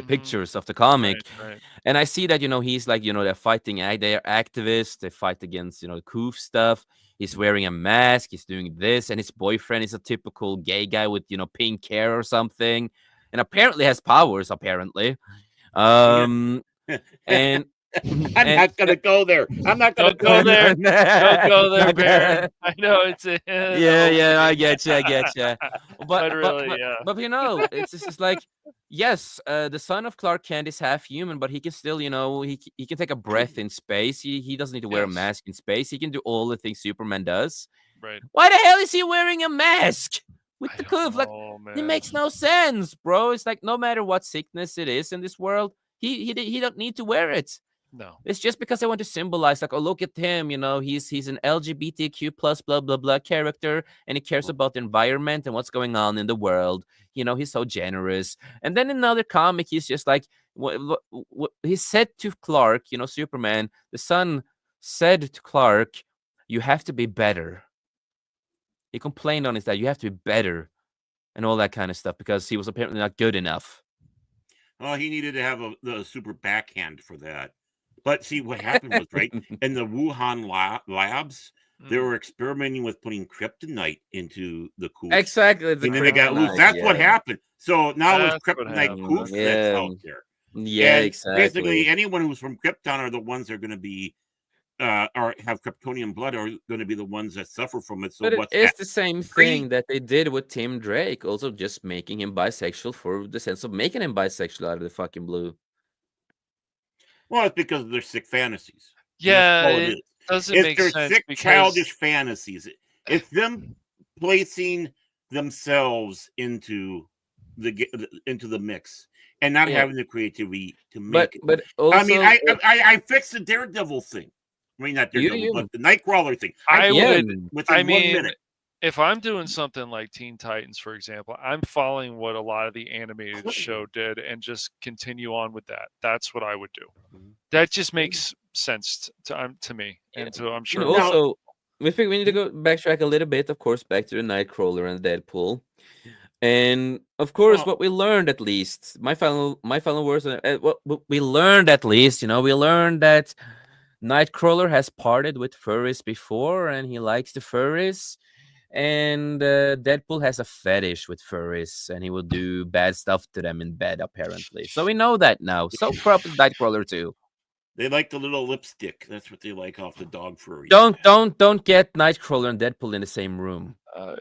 pictures of the comic, Right. and I see that he's like they're fighting, they're activists, they fight against Koof stuff. He's wearing a mask, he's doing this, and his boyfriend is a typical gay guy with pink hair or something, and apparently has powers. Apparently, and I'm not gonna go there. I'm not gonna Don't go there. Don't go there, Not Baron. gonna- I know it's a Yeah, I get you. But really, yeah. But it's just like, yes, the son of Clark Kent is half human, but he can still, he can take a breath in space. He doesn't need to wear a Yes. mask in space. He can do all the things Superman does. Right. Why the hell is he wearing a mask with I the don't Koof? Like, know, it man. makes no sense, bro. It's like, no matter what sickness it is in this world, he don't need to wear it. No. It's just because I want to symbolize, like, oh, look at him, he's an LGBTQ plus blah blah blah character, and he cares about the environment and what's going on in the world. He's so generous. And then in another comic, he's just like, what he said to Clark, Superman, the son said to Clark, "You have to be better." He complained on his dad, "You have to be better," and all that kind of stuff because he was apparently not good enough. Well, he needed to have the super backhand for that. But see, what happened was, right, in the Wuhan labs, they were experimenting with putting kryptonite into the Koof. Exactly. And then they got loose. kryptonite, That's what yeah. happened. So now it's That's what kryptonite happened. Koof that's Yeah. out there. Yeah, And exactly. basically, anyone who's from Krypton are the ones that are going to be, or have Kryptonian blood, are going to be the ones that suffer from it. So But it what's is the same Pre- thing that they did with Tim Drake, also just making him bisexual for the sense of making him bisexual out of the fucking blue. Well, it's because of their sick fantasies. That's Yeah, all it it is. doesn't It's make their sense sick, because childish fantasies. It's them placing themselves into into the mix and not Yeah, having the creativity to but make it. but I mean, also I fixed the Daredevil thing. I mean, not Daredevil, but you the Nightcrawler thing. I I fixed yeah would. it I within 1 minute. mean, if I'm doing something like Teen Titans, for example, I'm following what a lot of the animated show did and just continue on with that. That's what I would do. That just makes sense to me, yeah. and so I'm And sure a lot of Now, also we think we need to mhm, go backtrack a little bit, of course, back to the Nightcrawler and Deadpool. And of course, well, what we learned at least, my final words, what we learned at least, we learned that Nightcrawler has parted with furries before, and he likes the furries. And Deadpool has a fetish with furries, and he will do bad stuff to them in bed, apparently. So we know that now. So probably Nightcrawler too. they like the little lipstick. That's what they like off the dog furries. Don't get Nightcrawler and Deadpool in the same room. uh,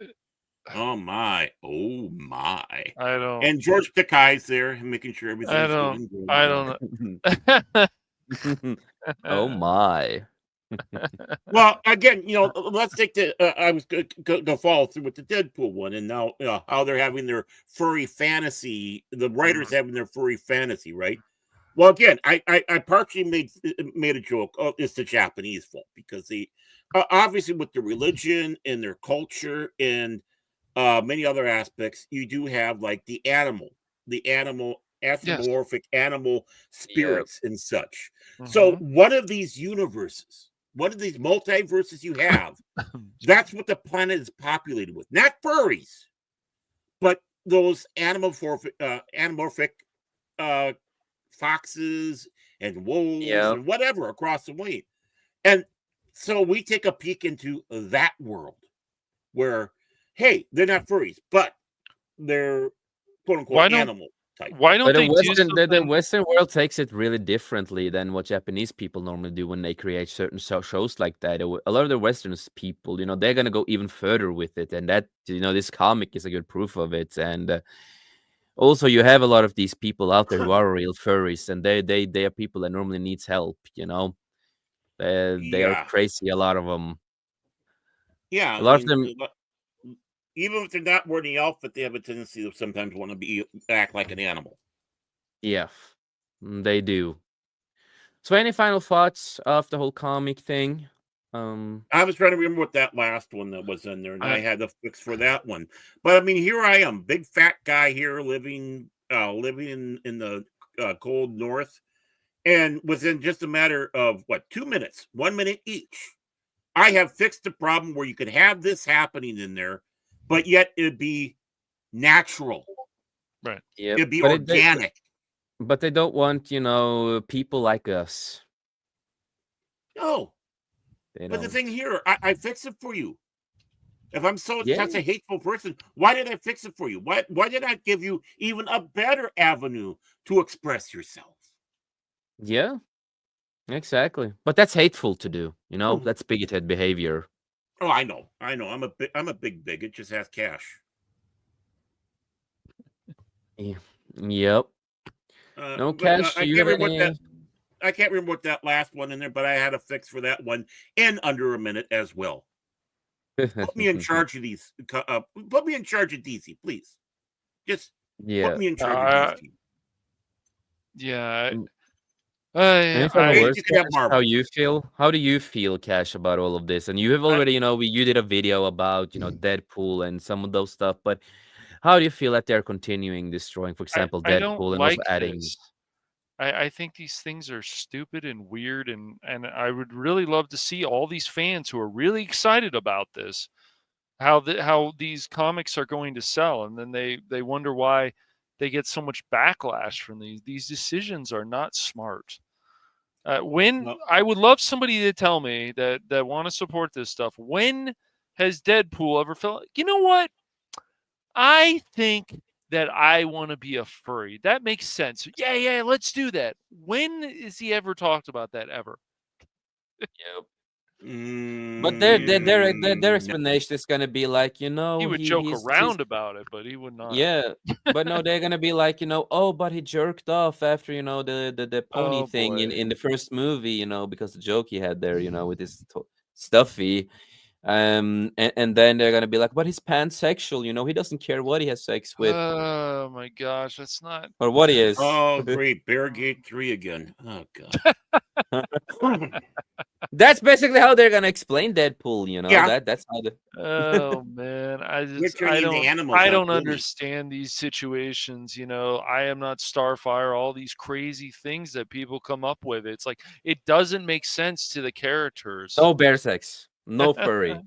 Oh my! Oh my! I don't. And George Takei's there, making sure I everything's good don't. and I good. don't. Oh my. Well, again, let's take the. I was going to follow through with the Deadpool one, and now how they're having their furry fantasy. The writers Mhm. having their furry fantasy, right? Well, again, I partially made a joke. Oh, it's the Japanese fault because they obviously with the religion and their culture and many other aspects, you do have like the animal Yes. anthropomorphic animal Yeah. spirits and such. So Hmm. one of these universes, one of these multiverses you have, that's what the planet is populated with. Not furries, but those anamorphic uh, foxes and wolves Yeah. and whatever across the way. And so we take a peek into that world where, hey, they're not furries, but they're quote unquote Why don't animal type. Why don't But the they do Western the something? Western world takes it really differently than what Japanese people normally do when they create certain shows like that. A lot of the Western people, they're gonna go even further with it, and that this comic is a good proof of it. And also, you have a lot of these people out there who are real furries, and they are people that normally needs help. They are Yeah. crazy. A lot of them. Yeah. A I lot of mean, them. even if they're not wearing the outfit, they have a tendency to sometimes want to act like an animal. Yeah, they do. So, any final thoughts of the whole comic thing? I was trying to remember what that last one that was in there, and I I, had the fix for that one. But I mean, here I am, big fat guy here, living in the cold north, and within just a matter of what 2 minutes, 1 minute each, I have fixed the problem where you could have this happening in there, but yet it'd be natural, right. Yep. it'd be But organic. they don't want people like us. No, They but the don't. thing here, I fix it for you. If I'm Yeah. such a hateful person, why did I fix it for you? Why did I give you even a better avenue to express yourself? Yeah. Exactly. But that's hateful to do. Oh, That's bigoted behavior. I know. I'm a big bigot. Just ask Cash. Yeah. Yep. No, But Cash. Do you have any? I can't remember what that last one in there, but I had a fix for that one in under a minute as well. Put me in charge of these. Put me in charge of DC, please. Just put Yeah. me in charge of Uh, DC. yeah. Mm, I, Any final I, And words, you can have Cash? How Marvel. you feel? How do you feel, Cash, about all of this? And you have I, already, you did a video about, Deadpool and some of those stuff. But how do you feel that they're continuing destroying, for example, I don't Deadpool, and also like adding? this. I think these things are stupid and weird, and I would really love to see all these fans who are really excited about this, how these comics are going to sell, and then they wonder why they get so much backlash from these decisions are not smart. When No, I would love somebody to tell me that want to support this stuff. When has Deadpool ever felt? You know what? I think that I want to be a furry. That makes sense. Yeah, let's do that. When has he ever talked about that ever? Yep. But their No. explanation is gonna be like, He would joke around about it, but he would not. yeah, but no, they're gonna be like, oh, but he jerked off after the pony Oh thing boy. in the first movie, because the joke he had there, with his stuffy, and then they're gonna be like, but he's pansexual, he doesn't care what he has sex with Oh my gosh, that's not. or what he is. Oh, great. Beargate 3 again. Oh, God. That's basically how they're gonna explain Deadpool, Yeah. that's how the Oh man, We're turning into animals I now, don't couldn't we? understand these situations. I am not Starfire. All these crazy things that people come up with. It's like it doesn't make sense to the characters. no bear sex, no furry.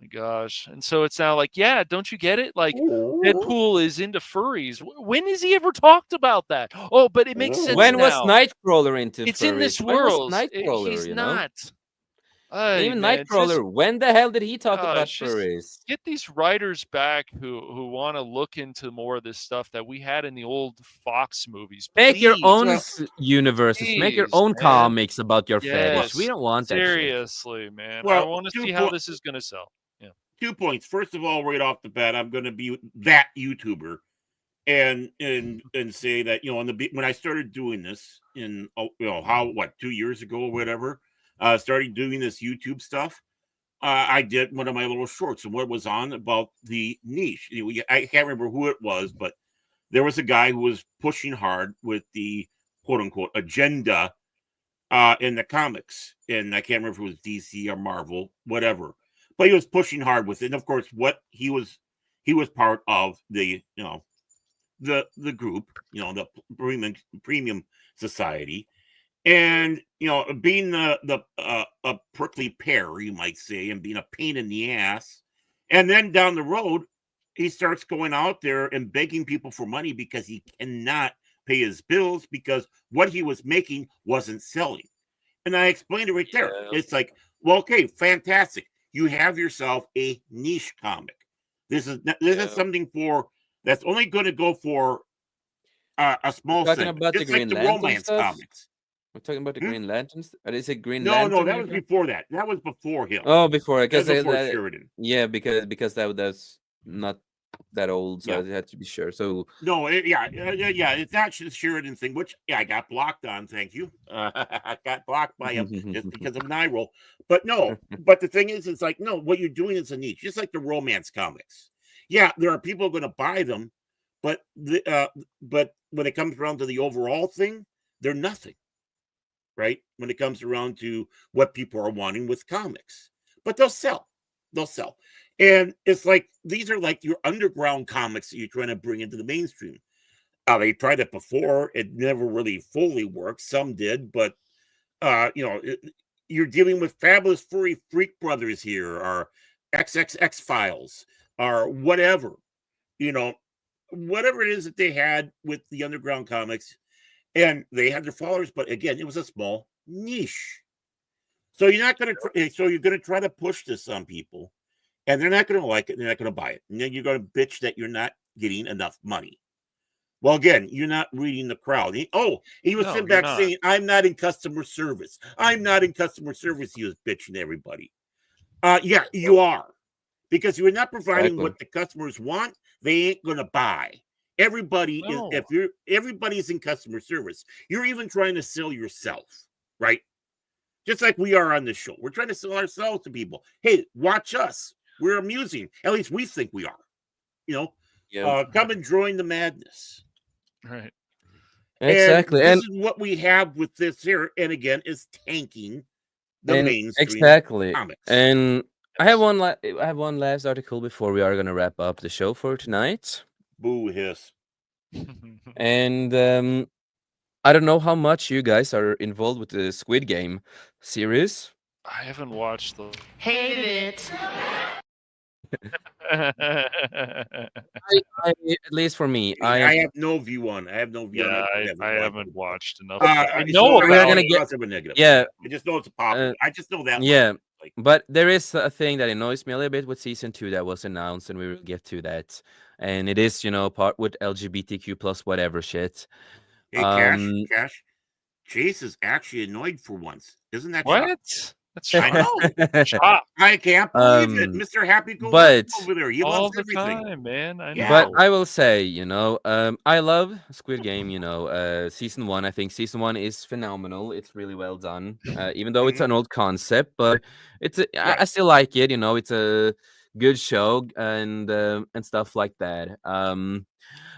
My gosh. And so it's now like, yeah, don't you get it? Like Deadpool is into furries. When has he ever talked about that? Oh, but it makes sense When was now. Nightcrawler into It's furries? in this When was world. Nightcrawler, He's not. Ay, Even man, Nightcrawler, when the hell did he talk about just furries? get these writers back who want to look into more of this stuff that we had in the old Fox movies. Make your Please. own Well, universes. Make your Please, own man. comics about your fetish. Yes, We don't want that shit. seriously, man. I Well, want to 2 see how po this is going to sell. Yeah. 2 points. First of all, right off the bat, I'm gonna be that YouTuber and say that, when I started doing this in, 2 years ago or whatever, started doing this YouTube stuff, I did one of my little shorts, and what was on about the niche. I can't remember who it was, but there was a guy who was pushing hard with the quote unquote agenda in the comics, and I can't remember if it was DC or Marvel, whatever. But he was pushing hard with it. And of course, what he was part of the the group, the premium society, and being a prickly pear, you might say, and being a pain in the ass. And then down the road, he starts going out there and begging people for money because he cannot pay his bills because what he was making wasn't selling. And I explained it right there. Yeah. It's like, well, okay, fantastic. You have yourself a niche comic. This is something that's only going to go for a small Talking segment, about the just like Green the Lantern romance stuff? comics. We're talking about the Green Lanterns? Or is it Green No, Lantern? that was before that. That was before him. Oh, before, That was because before Sheridan. yeah, because that's not that old, so Yeah. I had to be sure. So No, it's not the Sheridan thing, which I got blocked on. Thank you. I got blocked by him just because of an eye roll. But no, but the thing is, it's like, no, what you're doing is a niche, just like the romance comics. Yeah, there are people going to buy them, but but when it comes around to the overall thing, they're nothing, right? When it comes around to what people are wanting with comics, but they'll sell. They'll sell. And it's like these are like your underground comics that you're trying to bring into the mainstream. They tried it before; it never really fully worked. Some did, but you're dealing with Fabulous Furry Freak Brothers here, or XXX Files, or whatever. Whatever it is that they had with the underground comics, and they had their followers. But again, it was a small niche. So you're not going to. So you're going to try to push this on people, and they're not going to like it. They're not going to buy it, and then you're going to bitch that you're not getting enough money. Well, again, you're not reading the crowd. He was sitting back saying, "I'm not in customer service. I'm not in customer service." He was bitching to everybody. Yeah, you are, because you're not providing what the customers want. They ain't going to buy. Everybody's in customer service. You're even trying to sell yourself, right? Just like we are on this show. We're trying to sell ourselves to people. Hey, watch us. We're amusing. At least we think we are. Come and join the madness. Right. Exactly. And this is what we have with this here. And again, is tanking the mainstream comics. And I have one last article before we are going to wrap up the show for tonight. Boo hiss. And I don't know how much you guys are involved with the Squid Game series. I haven't watched the. Hate it. At least for me, I have no view on. I have no view on it. I haven't watched enough. I know we're gonna get positive or negative. Yeah, I just know it's popular. I just know that. Yeah, but there is a thing that annoys me a little bit with season 2 that was announced, and we will get to that. And it is, part with LGBTQ plus whatever shit. Hey, Cash. Jace is actually annoyed for once. Isn't that What? shocking? That's I shocking. know. Shock I can't believe it. um, Mr. Happy Go Lucky but over there. He all loves the everything. time, man. I Yeah. But know. I will say, I love Squid Game. Season one. I think season one is phenomenal. It's really well done. Even though it's Mhm. an old concept, but I Right. still like it. It's a good show and stuff like that.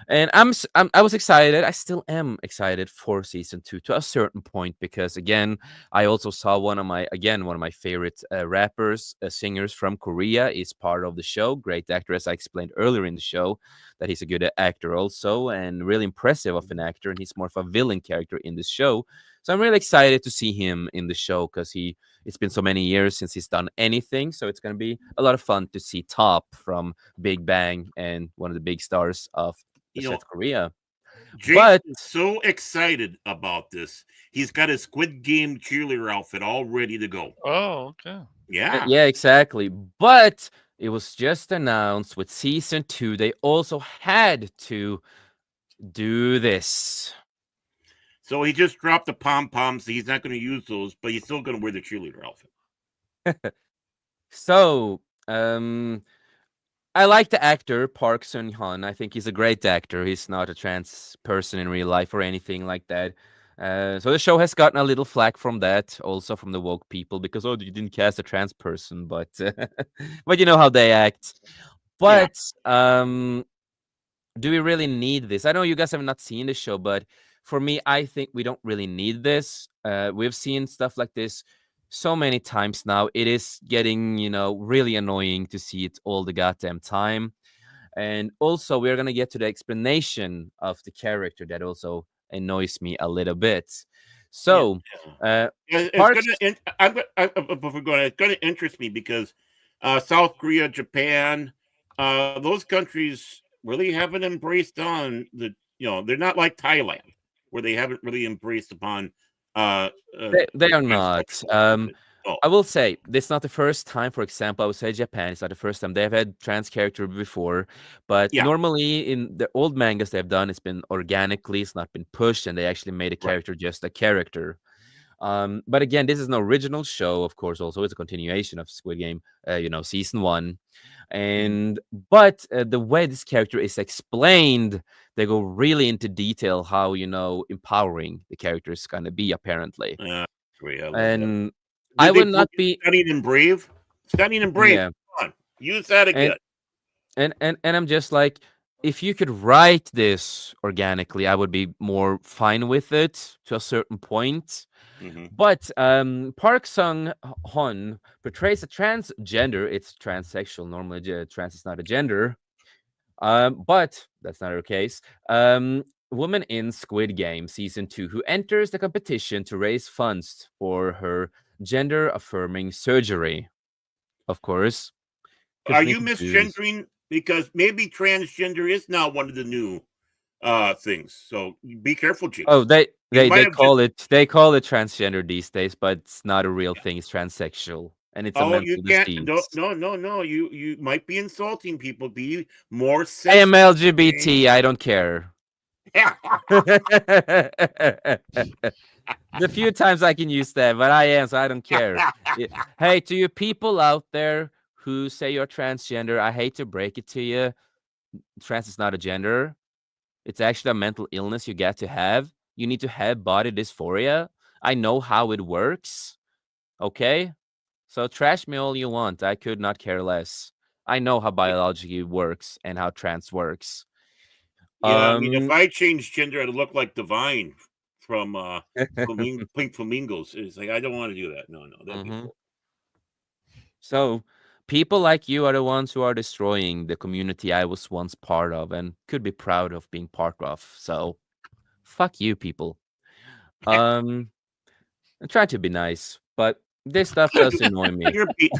And I was excited. I still am excited for season two to a certain point because again, I also saw one of my favorite rappers, singers from Korea is part of the show. Great actor, as I explained earlier in the show, that he's a good actor also, and really impressive of an actor. And he's more of a villain character in this show. So I'm really excited to see him in the show because it's been so many years since he's done anything. So it's going to be a lot of fun to see Top from Big Bang and one of the big stars of the You know, South Korea. Jace But is so excited about this. He's got his Squid Game cheerleader outfit all ready to go. Oh, okay. Yeah. yeah, exactly. But it was just announced with season two, they also had to do this. So he just dropped the pom poms. So he's not going to use those, but he's still going to wear the cheerleader outfit. So, I like the actor Park Sun Han. I think he's a great actor. He's not a trans person in real life or anything like that. So the show has gotten a little flack from that, also from the woke people, because you didn't cast a trans person, but but you know how they act. Yeah. But do we really need this? I know you guys have not seen the show, but for me, I think we don't really need this. We've seen stuff like this so many times now. It is getting, really annoying to see it all the goddamn time. And also, we're gonna get to the explanation of the character that also annoys me a little bit. Yeah. So, uh, It's Parks. going to, before going, it's going to interest me because South Korea, Japan, those countries really haven't embraced on they're not like Thailand where they haven't really embraced upon uh, uh, They are not. transsexual people. Oh, I will say this is not the first time. For example, I would say Japan. It's not the first time they've had trans character before, but yeah, normally in the old mangas they've done, it's been organically. It's not been pushed, and they actually made a right. character just a character. But again, this is an original show, of course. Also, it's a continuation of Squid Game. Season one, Mhm. and but the way this character is explained, they go really into detail how empowering the character is gonna be apparently, Great, I love that. and I Did they would plug not in be. Stunning and Brave? Stunning and Brave. Yeah, Come on, use that and again. and I'm just like, if you could write this organically, I would be more fine with it to a certain point. Hmm. But Park Sung Hon portrays a transgender. It's transsexual. Normally, trans is not a gender. But that's not her case. Woman in Squid Game season two who enters the competition to raise funds for her gender affirming surgery. Of course, Are because we need you to do this. misgendering? Because maybe transgender is now one of the new things. So be careful, Oh, Jace. they You they might they have just call it transgender these days, but it's not a real thing. It's transsexual, and it's a oh, you mental can't no disease. no no no. You might be insulting people. Be more I am sensitive. LGBT. I don't care. The few times I can use that, but I am, so I don't care. Hey, to you people out there who say you're transgender, I hate to break it to you. Trans is not a gender. It's actually a mental illness you get to have. You need to have body dysphoria. I know how it works. Okay? So trash me all you want. I could not care less. I know how biology works and how trans works. Yeah, I mean, if Um I change gender, I'd look like Divine from Pink Flamingos. It's like I don't want to do that. No, no, that'd be mhm. horrible. So people like you are the ones who are destroying the community I was once part of and could be proud of being part of. So fuck you people. Um I try to be nice, but this stuff does annoy me. You're be,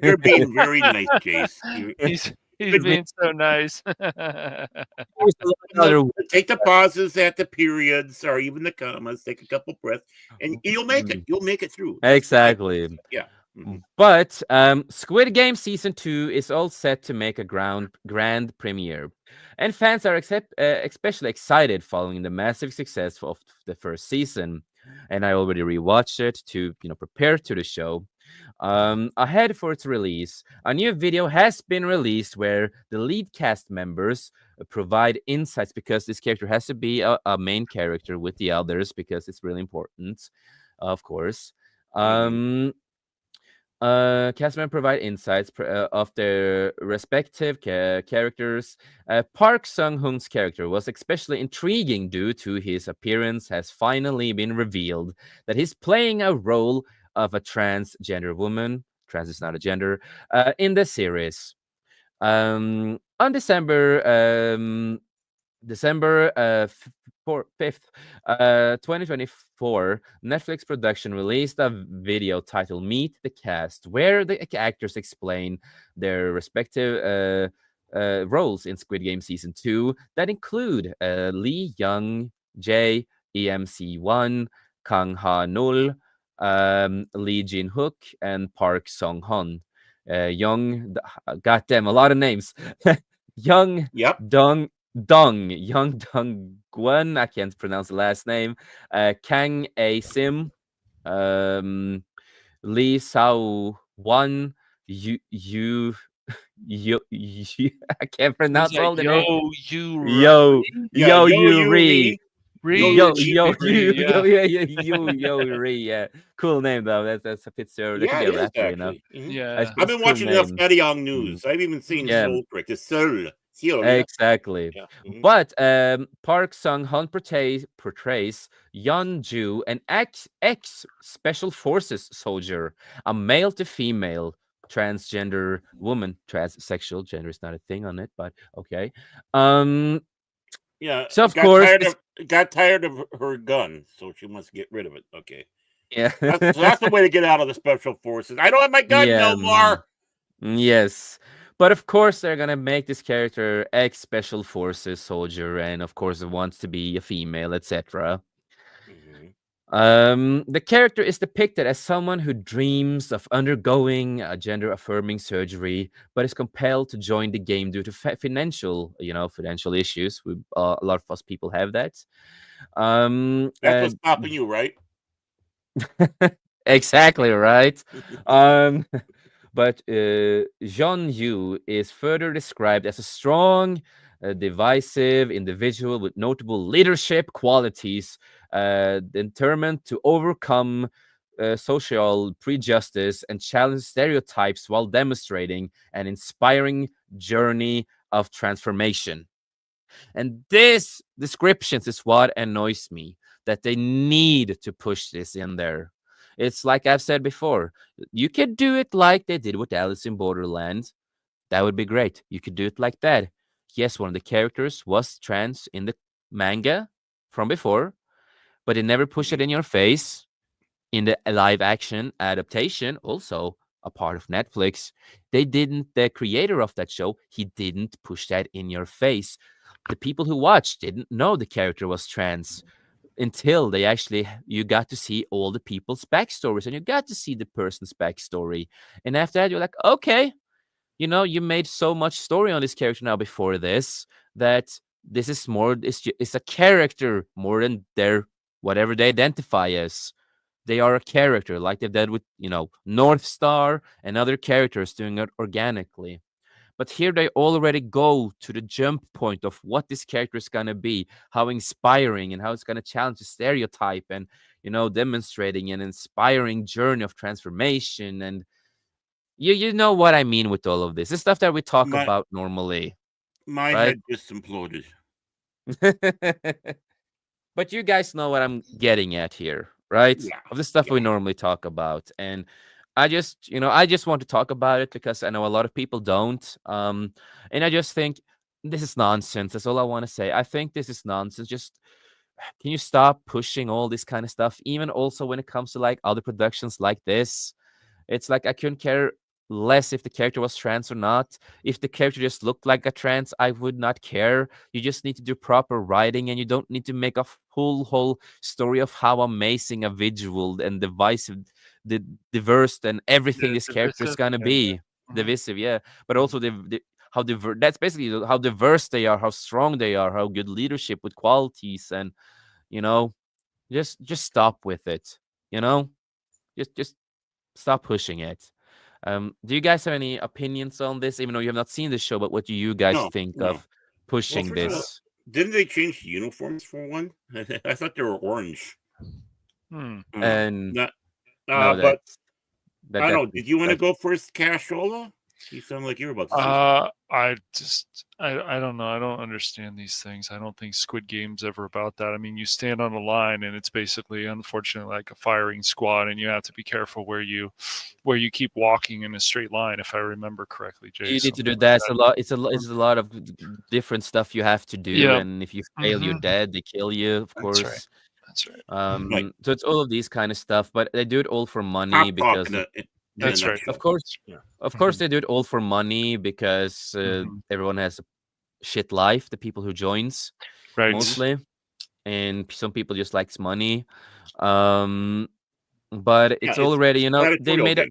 you're being very nice, Jace. He's Good man. being so nice. There's a lot of other Take the pauses at the periods or even the commas. Take a couple breaths, and you'll make it. Mm, You'll make it through. That's the idea. exactly. Yeah. Hmm. But Squid Game season 2 is all set to make a grand premiere, and fans are especially excited following the massive success of the first season. and I already rewatched it to prepare to the show. Ahead for its release, a new video has been released where the lead cast members provide insights because this character has to be a main character with the others because it's really important, of course. Mhm. Um, Castmen provide insights of their respective characters. Park Sung Hoon's character was especially intriguing due to his appearance has finally been revealed that he's playing a role of a transgender woman. Trans is not a gender in the series. On December 5th, 2024, Netflix production released a video titled Meet the Cast, where the actors explain their respective roles in Squid Game Season 2 that include Lee Young Jae, EMC1, Kang Ha Nul, Lee Jin Hook, and Park Song Hon. Goddamn, a lot of names. Young Yep. Young Dong Gwen, I can't pronounce the last name. Kang A Sim, um, Lee Sao Wan, you I can't Was pronounce that all the names. You Yo, Ri? Yeah. yo, Yo, you you, re. Lee. Yo, you, Yo, cheap yo, it, Lee. yo, Yeah. yeah, yeah, yo, re, yeah. Cool name though. That's a fits there. That could Yeah, be it a is rapper, Yeah. I've It's been cool watching enough name. Eddie Young Mhm. news. I've even seen Yeah, Soul Prick. The Soul. Soul, yeah. exactly. Yeah. But Park Sung Han portrays Yeon Ju, an ex special forces soldier, a male to female transgender woman. Transsexual gender is not a thing on it, but okay. Um, Yeah. so of course this, Got tired of her gun, so she wants to get rid of it. Okay. yeah, That's the way to get out of the special forces. I don't have my gun yeah, no more. yes. But of course, they're gonna make this character ex special forces soldier, and of course, it wants to be a female, etc. Mhm. The character is depicted as someone who dreams of undergoing a gender affirming surgery, but is compelled to join the game due to financial issues. A lot of us people have that. That's what's stopping you, right? Exactly right. Um, but Jean Yu is further described as a strong, divisive individual with notable leadership qualities, determined to overcome social prejudice and challenge stereotypes while demonstrating an inspiring journey of transformation. And this descriptions is what annoys me that they need to push this in there. It's like I've said before, you could do it like they did with Alice in Borderland. That would be great. You could do it like that. Yes, one of the characters was trans in the manga from before, but they never push it Mhm. in your face in the live action adaptation, also a part of Netflix. The creator of that show, he didn't push that in your face. The people who watched didn't know the character was trans until you got to see all the people's backstories and you got to see the person's backstory. And after that, you're like, okay, you made so much story on this character now before this that this is more, it's a character more than their whatever they identify as. They are a character like they've done with, North Star and other characters doing it organically. But here they already go to the jump point of what this character is going to be, how inspiring and how it's going to challenge the stereotype and, demonstrating an inspiring journey of transformation. And you know what I mean with all of this. It's stuff that we talk My about normally, my right? head just imploded. But you guys know what I'm getting at here, right? Yeah. Of the stuff Yeah. we normally talk about. And I just want to talk about it because I know a lot of people don't. And I just think this is nonsense. That's all I want to say. I think this is nonsense. Just can you stop pushing all this kind of stuff? Even also when it comes to like other productions like this, it's like I couldn't care less if the character was trans or not. If the character just looked like a trans, I would not care. You just need to do proper writing and you don't need to make a whole story of how amazing a visual and divisive, diverse and everything Yeah, this character is divisive. gonna Yeah. be. Mhm. Divisive, yeah. But Mhm. also how diverse, that's basically how diverse they are, how strong they are, how good leadership with qualities and you know Just stop with it. You know, just stop pushing it. Do you guys have any opinions on this? Even though you have not seen the show, but what do you guys No, think no. of Well, pushing first of all, this? didn't they change the uniforms for one? I thought they were orange. Hmm. And Not, no, but I that don't know. Did you want to like go first, Cashola? You sound like you're about to say something. I don't know. I don't understand these things. I don't think Squid Game's ever about that. I mean, you stand on a line, and it's basically, unfortunately, like a firing squad, and you have to be careful where you keep walking in a straight line, if I remember correctly, Jay. you need to Something do like that. that. It's a lot of different stuff you have to do, Yeah. and if you fail, you're Hmm. dead. They kill you, of That's right. course. That's right. Like So it's all of these kind of stuff, but they do it all for money pop talk because, in a That's right. of nutshell. course, Yeah. Hmm. they do it all for money because Hmm. everyone has a shit life. The people who joins Mhm. Right. mostly, and some people just likes money. Um, but Yeah, it's it's already, they gladiatorial made game.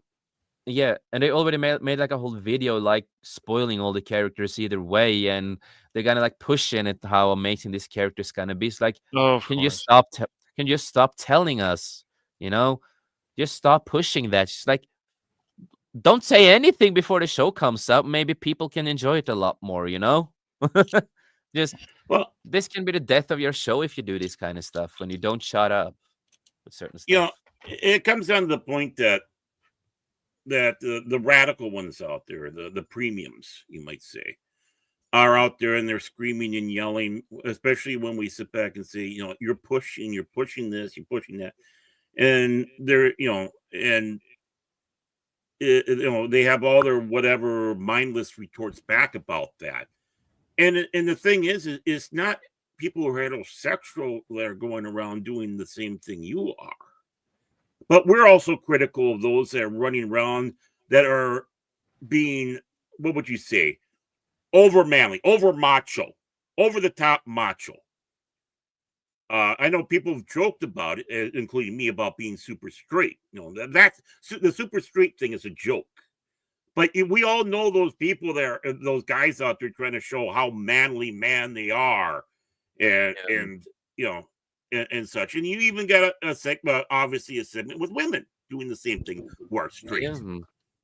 yeah, and they already made like a whole video like spoiling all the characters either way, and they're gonna like pushing it how amazing this character is gonna be. It's like, Oh, of can you course. stop? Can you stop telling us? You know, just stop pushing that. Just like, don't say anything before the show comes out. Maybe people can enjoy it a lot more. Just Well, this can be the death of your show if you do this kind of stuff when you don't shut up with certain you stuff. know, it comes down to the point that the radical ones out there, the premiums, you might say, are out there and they're screaming and yelling, especially when we sit back and say, you're pushing this, you're pushing that, and they're, and they have all their whatever mindless retorts back about that. And the thing is, it's not people who are heterosexual that are going around doing the same thing you are. But we're also critical of those that are running around that are being, what would you say, over manly, over macho, over the top macho. I know people have joked about it, including me, about being super straight. That's the super straight thing is a joke. But we all know those people there, those guys out there trying to show how manly man they are, and Yeah. and you know, and such. And you even got a segment, obviously a segment with women doing the same thing who are straight, Yeah.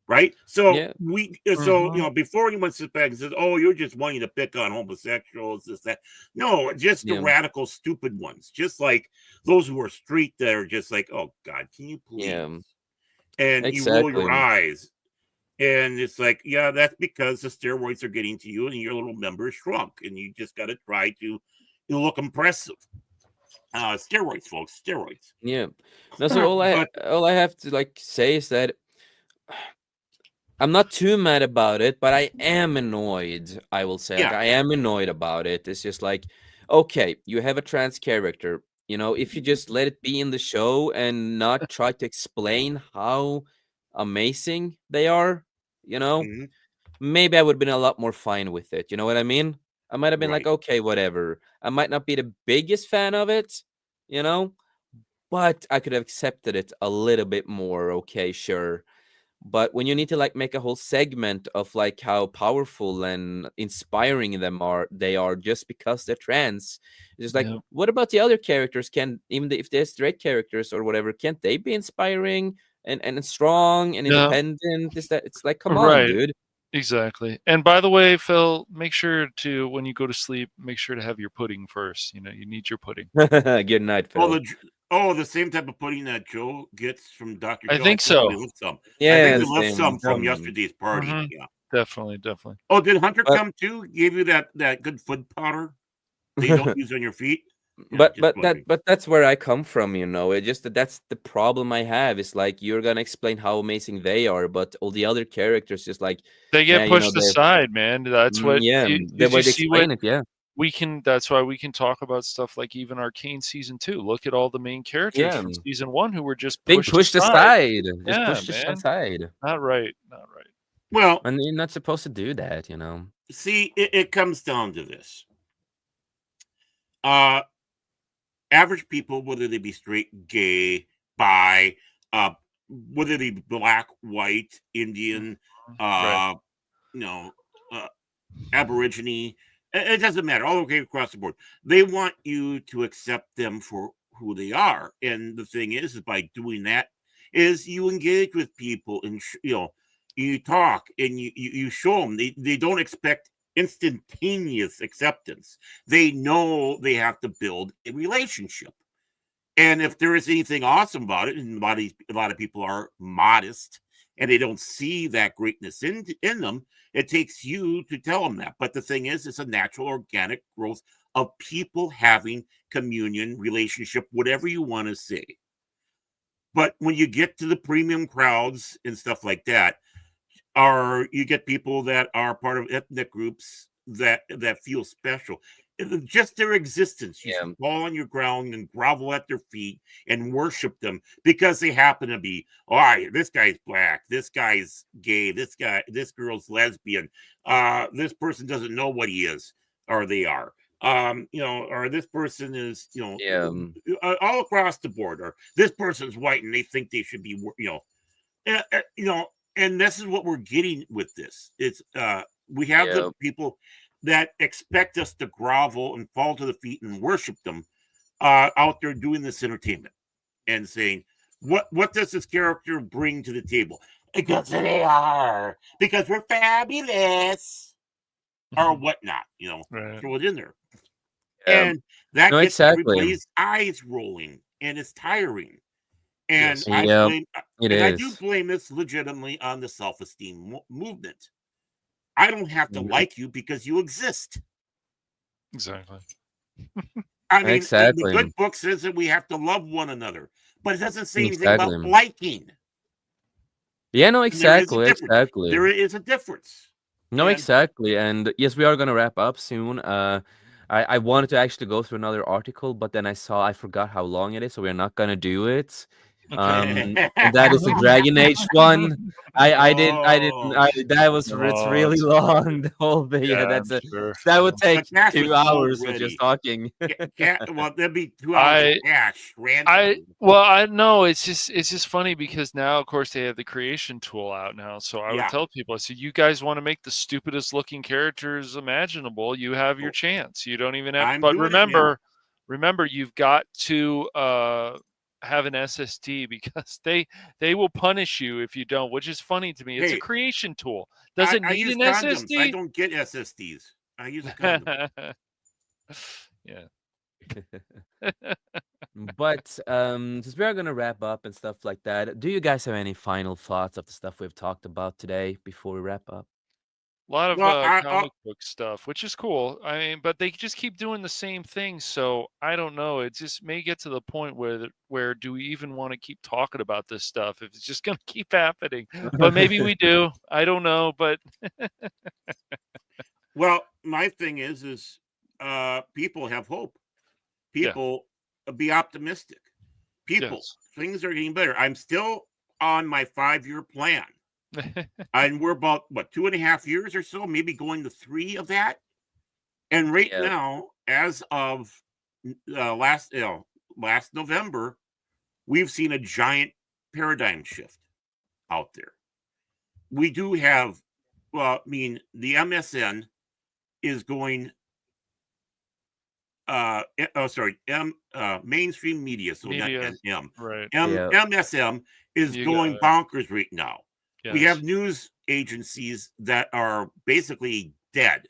right? So Yeah. Hmm. before anyone sits back and says, "Oh, you're just wanting to pick on homosexuals," this that, no, just the Yeah. radical, stupid ones, just like those who are straight that are just like, "Oh God, can you please?" Yeah. And you roll your Exactly. eyes, and it's like, yeah, that's because the steroids are getting to you, and your little member is shrunk, and you just got to try to look impressive. Steroids, folks, steroids. Yeah. No, so But all I have to like say is that I'm not too mad about it, but I am annoyed. I will say, like, yeah, I am annoyed about it. It's just like, okay, you have a trans character. If you just let it be in the show and not try to explain how amazing they are, you know, mhm, maybe I would have been a lot more fine with it. You know what I mean? I might have been like, right. okay, whatever. I might not be the biggest fan of it, you know, but I could have accepted it a little bit more. Okay, sure. But when you need to like make a whole segment of like how powerful and inspiring they are just because they're trans, it's just like, Yeah. what about the other characters? Can even if they're straight characters or whatever, can't they be inspiring and strong and Yeah. independent? Is that it's like, come on, Right. dude. Exactly. And by the way, Phil, make sure to, when you go to sleep, make sure to have your pudding first. You need your pudding. Good night, Oh, Phil. the same type of pudding that Joe gets from Dr. I Joe. I think think we so. left some. I think Yeah, we left same. some from yesterday's party. Hmm. Yeah. Definitely, definitely. Oh, did Hunter But come too? Gave you that good foot powder that you don't use on your feet? Yeah, But just but that wondering. but that's where I come from, you know. It just that's the problem I have. Is like you're gonna explain how amazing they are, but all the other characters just like, They get yeah, pushed they aside, man. That's what yeah, the did way you they see what explain it, yeah. we can that's why we can talk about stuff like even Arcane season 2. Look at all the main characters Yeah. from season 1 who were just Being pushed pushed aside. aside. Just Yeah, pushed man. aside. Not right. Not right. Well, And you're not supposed to do that, you know. see, it comes down to this. Uh Average people, whether they be straight, gay, bi, uh, whether they be black, white, Indian, Mhm. Right. uh, you know, uh, Aborigine, it doesn't matter. All okay across the board. They want you to accept them for who they are. And the thing is by doing that is you engage with people and you talk and you show them they don't expect instantaneous acceptance. They know they have to build a relationship. And if there is anything awesome about it, and a lot of people are modest and they don't see that greatness in them, it takes you to tell them that. But the thing is, it's a natural, organic growth of people having communion, relationship, whatever you want to say. But when you get to the premium crowds and stuff like that, you get people that are part of ethnic groups that feel special. Just their existence, you should fall on your ground and grovel at their feet and worship them because they happen to be, this guy's black, this guy's gay, this girl's lesbian, this person doesn't know what he is or they are, or this person is, all across the board, or this person's white and they think they should be, and this is what we're getting with this. It's we have the people that expect us to grovel and fall to the feet and worship them out there doing this entertainment and saying, what does this character bring to the table? Because they are, because we're fabulous or whatnot, Right. throw it in there. And that gets everybody's eyes rolling and it's tiring. And I do blame this legitimately on the self-esteem movement. I don't have to like you because you exist. Exactly. I mean, the good book says that we have to love one another, but it doesn't say anything about liking. Yeah, no, exactly. There is a difference. No, exactly. And yes, we are going to wrap up soon. I wanted to actually go through another article, but then I forgot how long it is, so we're not going to do it. And that is the Dragon Age one. It's really long. The whole thing. Yeah, that would take 2 hours for just talking. Well, that'd be 2 hours of cash. I know it's just funny because now, of course, they have the creation tool out now. So I would tell people, I said, you guys want to make the stupidest looking characters imaginable, you have your chance. You don't even have. But remember, you've got to have an SSD because they will punish you if you don't, which is funny to me. It's a creation tool. Does it need an condoms. SSD? I don't get SSDs. I use a condom. Yeah. But since we are gonna wrap up and stuff like that, do you guys have any final thoughts of the stuff we've talked about today before we wrap up? A lot of comic book stuff, which is cool. I mean, but they just keep doing the same thing. So I don't know. It just may get to the point where do we even want to keep talking about this stuff if it's just going to keep happening? But maybe we do. I don't know. But well, my thing is people have hope. People be optimistic. People, things are getting better. I'm still on my 5-year plan. And we're about 2.5 years or so, maybe going to 3 of that. And right now, as of last November, we've seen a giant paradigm shift out there. We do have, the MSN is going. Mainstream media, so not NM. Right. MSM is going bonkers right now. Yes. We have news agencies that are basically dead.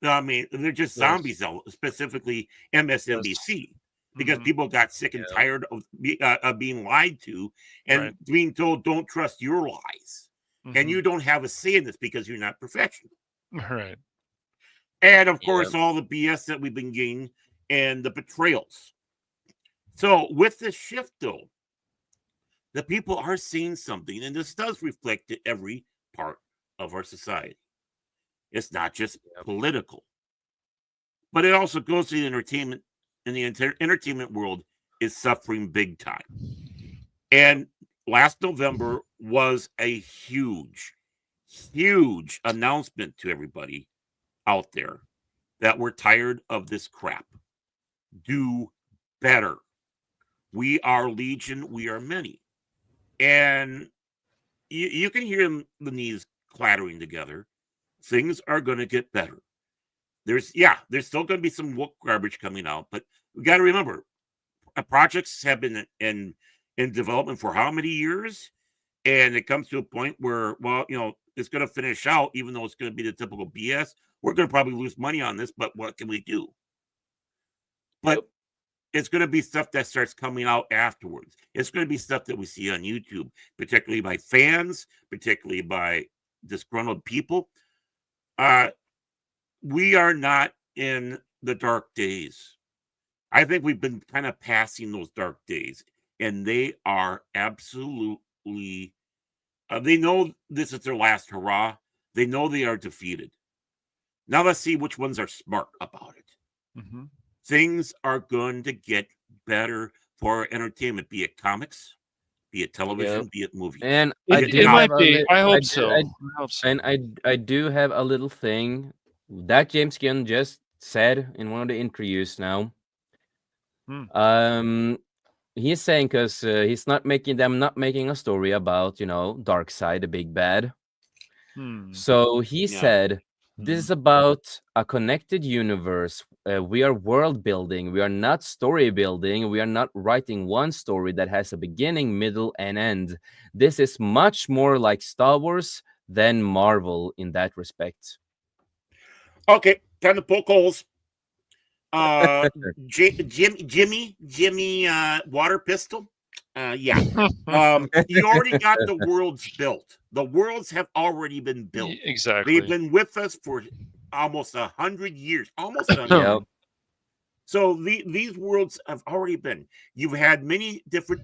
I mean, they're just zombies, specifically MSNBC, because people got sick and tired of being lied to and being told, don't trust your lies. And you don't have a say in this because you're not professional. Right. And of course, all the BS that we've been getting and the betrayals. So with this shift, though, the people are seeing something, and this does reflect to every part of our society. It's not just political, but it also goes to the entertainment, and the entertainment world is suffering big time. And last November was a huge, huge announcement to everybody out there that we're tired of this crap. Do better. We are legion. We are many. And you can hear the knees clattering together. Things are going to get better. There's still going to be some woke garbage coming out, but we got to remember, projects have been in development for how many years, and it comes to a point where, well, it's going to finish out, even though it's going to be the typical BS. We're going to probably lose money on this, but what can we do? But Yep. it's going to be stuff that starts coming out afterwards. It's going to be stuff that we see on YouTube, particularly by fans, particularly by disgruntled people. We are not in the dark days. I think we've been kind of passing those dark days, and they are absolutely. They know this is their last hurrah. They know they are defeated. Now let's see which ones are smart about it. Mhm. Things are going to get better for entertainment, be it comics, be it television, Yep. be it movies. And Be I it do It have might a be. li- I I hope do, so. I, I hope so. and I do have a little thing that James Gunn just said in one of the interviews now. Hmm. He's saying because he's not making a story about Darkseid, the big bad. Hmm. So he Yeah. said, this is about a connected universe. We are world building. We are not story building. We are not writing one story that has a beginning, middle, and end. This is much more like Star Wars than Marvel in that respect. Okay, time to poke holes. Jimmy, water pistol. Yeah. You already got the worlds built. The worlds have already been built. They've Exactly. been with us for almost 100 years. Almost 100 Yep. years. So these worlds have already been. You've had many different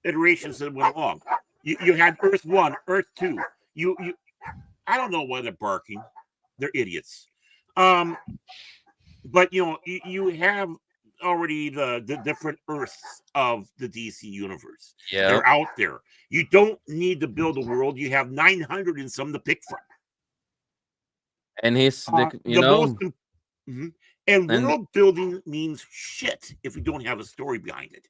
iterations that went along. You had Earth 1, Earth 2. You I don't know why they're barking. They're idiots. But you have already the different Earths of the DC universe. Yep. They're out there. You don't need to build a world. You have 900 and some to pick from. And he's And and world building means shit if you don't have a story behind it.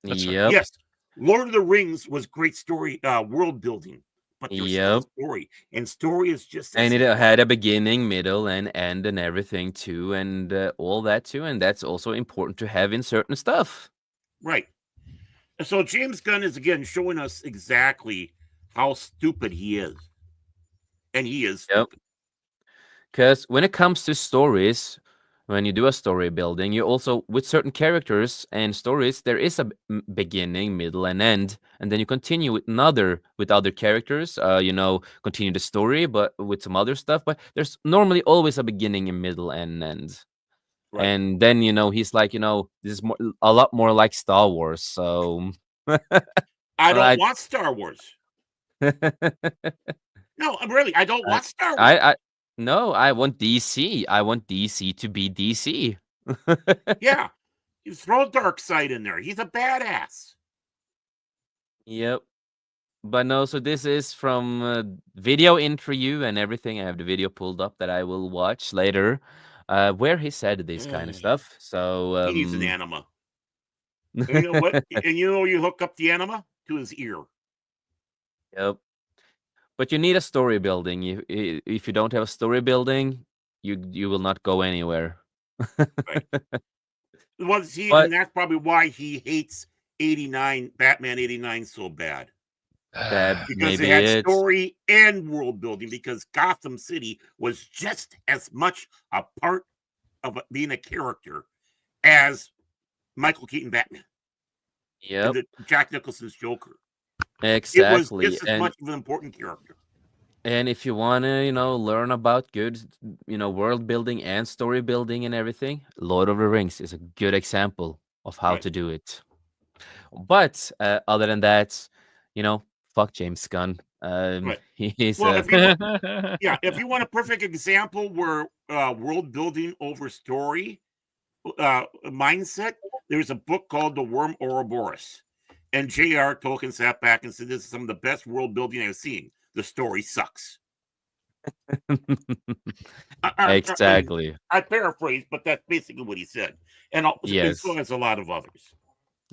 That's right. yep. Yes, Lord of the Rings was great story, world building, but there's still a Yep. story, and story is just And as it had a beginning, middle, and end, and everything too, and all that too, and that's also important to have in certain stuff. right. So James Gunn is again showing us exactly how stupid he is, and he is Yep. stupid. Because when it comes to stories, when you do a story building, you also, with certain characters and stories, there is a beginning, middle, and end, and then you continue with other characters. Continue the story, but with some other stuff. But there's normally always a beginning, a middle, and end. Right. And then he's like, this is a lot more like Star Wars. So I don't I, want Star Wars. No, really, I don't I, want Star Wars. I, no, I want DC. I want DC to be DC. Yeah, you throw Darkseid in there. He's a badass. Yep. But no, so this is from video interview and everything. I have the video pulled up that I will watch later, where he said this kind of stuff. So He needs an anima. And you know what? And you hook up the anima to his ear. Yep. But you need a story building. If you don't have a story building, you will not go anywhere. Right. Well, see, But and that's probably why he hates Batman 89 so bad. that Because maybe it had it's story and world building, because Gotham City was just as much a part of being a character as Michael Keaton Batman yep, and Jack Nicholson's Joker. exactly. It was just as much of an important character. And if you want to, learn about good, world building and story building and everything, Lord of the Rings is a good example of how Right. to do it. But other than that, fuck James Gunn. Right. He's Well, if you want a perfect example where world building over story mindset, there's a book called The Worm Ouroboros. And J.R. Tolkien sat back and said, this is some of the best world building I've seen. The story sucks. exactly. I paraphrase, but that's basically what he said. And so Yes. has a lot of others.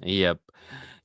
Yep.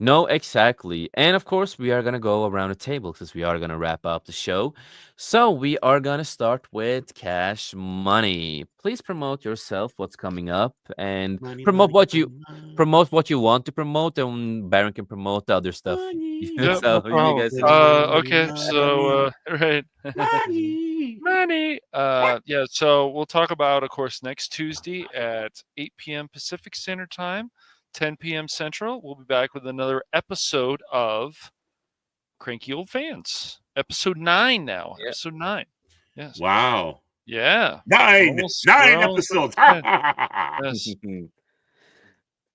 No, exactly. And of course, we are going to go around the table because we are going to wrap up the show. So we are going to start with Cash Money. Please promote yourself, what's coming up, and Money, promote money, what you money, money, want to promote, and Baron can promote the other stuff. money, Yep, no So you problem. guys money, money, money, Okay, so right. money. Money. Yeah, so we'll talk about, of course, next Tuesday at 8 p.m. Pacific Standard Time, 10 p.m. Central. We'll be back with another episode of Cranky Old Fans. Episode 9 now. Yeah. Episode 9. Yes. Wow. Yeah. Nine We're almost episodes. yeah, yes. Yep.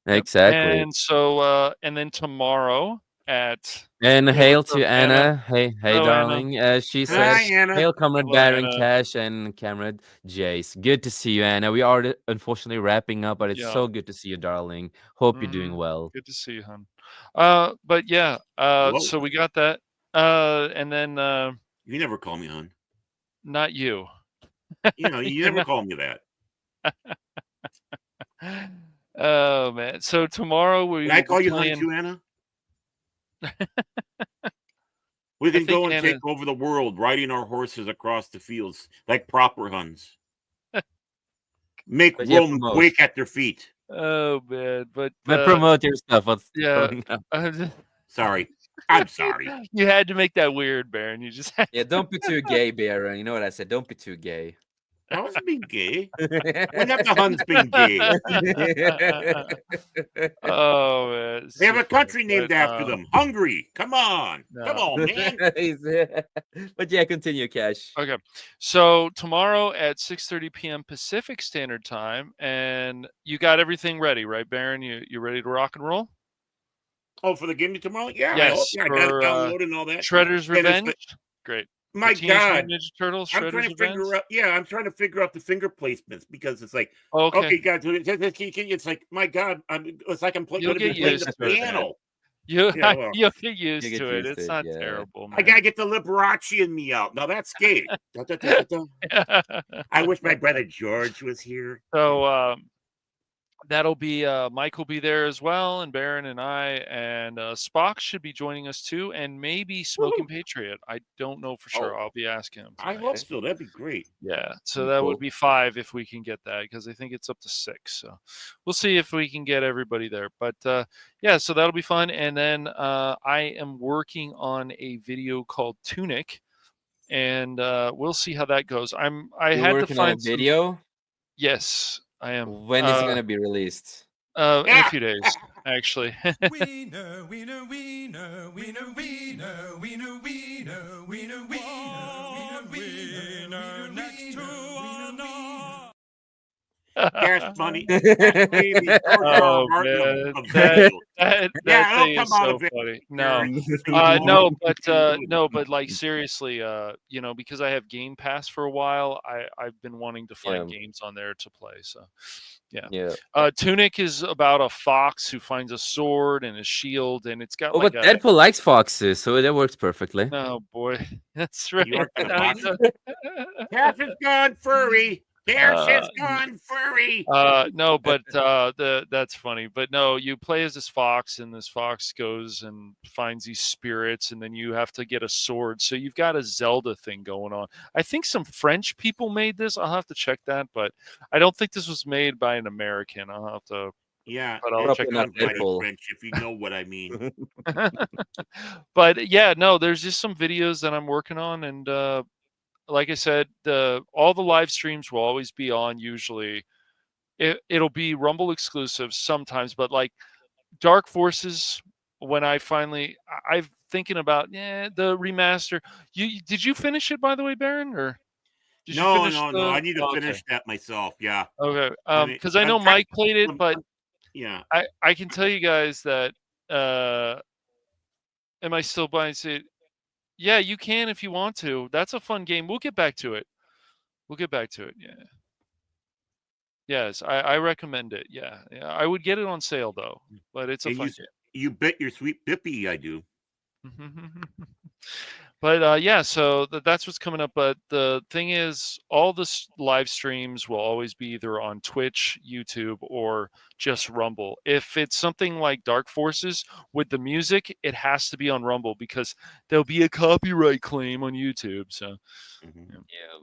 Exactly. And so and then tomorrow at And hey, what's hail up, to Anna? Anna. Hey, hey, Hello, Anna. darling. She Hi, said, Yes. Anna. hail, Comrade Hello, Baron Anna. Cash and Comrade Jace. Good to see you, Anna. We are unfortunately wrapping up, but it's Yeah. so good to see you, darling. Hope you're doing well. Good to see you, hon. But yeah, Whoa. so we got that. And then You never call me hon. not you. You know, you never call me that. Oh man. So tomorrow we Did I will call be you hon playing. too, Anna? We I can think go and Anna. take over the world riding our horses across the fields like proper huns. Make But yeah, Rome promote. quake at their feet. Oh man, but promote your stuff. What's yeah. going on? Sorry. I'm sorry. You had to make that weird, Baron. You just had Yeah, don't be too gay, Baron. You know what I said? Don't be too gay. I wasn't being gay. When have the Huns been gay? Oh man. it's They have too a country funny, named after them. Hungary. Come on. Come no. on, man. But yeah, continue, Cash. Okay. So tomorrow at 6:30 p.m. Pacific Standard Time, and you got everything ready, right, Baron? You ready to rock and roll? Oh, for the game tomorrow? Yeah, I hope. Yes, Yeah, I got it for downloaded and all that. Shredder's And it's Revenge. like, Great. my Teenage God. Mutant Ninja Turtles. I'm trying Shredder's to Revenge. figure out. Yeah, I'm trying to figure out the finger placements because it's like, Okay. okay, guys, it's like, my God, it's like I'm You'll going to be get playing used the to it, man. piano. You Yeah, well, you'll get used get to it. used It's to it, not yeah. terrible, I man. gotta get the Liberace in me out. Now that's gay. Da, da, da, da, da. I wish my brother George was here. So that'll be Mike will be there as well, and Baron and I, and Spock should be joining us too, and maybe Smoking Patriot. I don't know for sure. Oh, I'll be asking him I tonight. hope so. That'd be great. Yeah, so Be that cool. would be 5 if we can get that, because I think it's up to 6. So we'll see if we can get everybody there. But yeah, so that'll be fun. And then I am working on a video called Tunic, and we'll see how that goes. I You're had to working on a find some. video? Yes, I am. When is it gonna be released? In a few days, actually. Wiener, wiener, wiener, wiener, wiener, wiener, wiener, wiener, wiener, wiener, next to another. Cash money. Cash baby. George R. Oh R. Martin man, of that Vail. that Yeah, thing it'll is come out so of it. funny. No, No, no, but like seriously, you know, because I have Game Pass for a while, I've been wanting to find Yeah. games on there to play. So, yeah. Yeah. Tunic is about a fox who finds a sword and a shield, and it's got Oh, like but a. Deadpool likes foxes, so that works perfectly. Oh boy, that's right. You aren't gonna I box know. Cash is gone furry. Cash is gone furry. No, but that's funny. But no, you play as this fox, and this fox goes and finds these spirits, and then you have to get a sword. So you've got a Zelda thing going on. I think some French people made this. I'll have to check that, but I don't think this was made by an American. I'll have to. Yeah, But I'll it's check Probably not it out. bloody Deadpool. French, if you know what I mean. But yeah, no, there's just some videos that I'm working on, and like I said, all the live streams will always be on. Usually, it'll be Rumble exclusive sometimes, but like Dark Forces, when I'm thinking about the remaster. Did you finish it, by the way, Baron, or did you No, finish no. I need to oh, okay. finish that myself. Yeah. Okay, I mean, because I know I'm trying- Mike played it, but yeah. I can tell you guys that am I still buying it? Yeah, you can if you want to. That's a fun game. We'll get back to it. We'll get back to it. Yeah. Yes, I recommend it. Yeah, yeah. I would get it on sale though, but it's a And fun you bet your sweet bippy I do. game. But yeah, so that's what's coming up. But the thing is, all the live streams will always be either on Twitch, YouTube, or just Rumble. If it's something like Dark Forces with the music, it has to be on Rumble because there'll be a copyright claim on YouTube. So, Mhm. yeah. Yeah.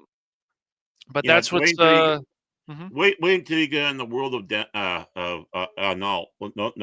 But Yeah, that's wait what's until you mhm. wait until you get in the world of no,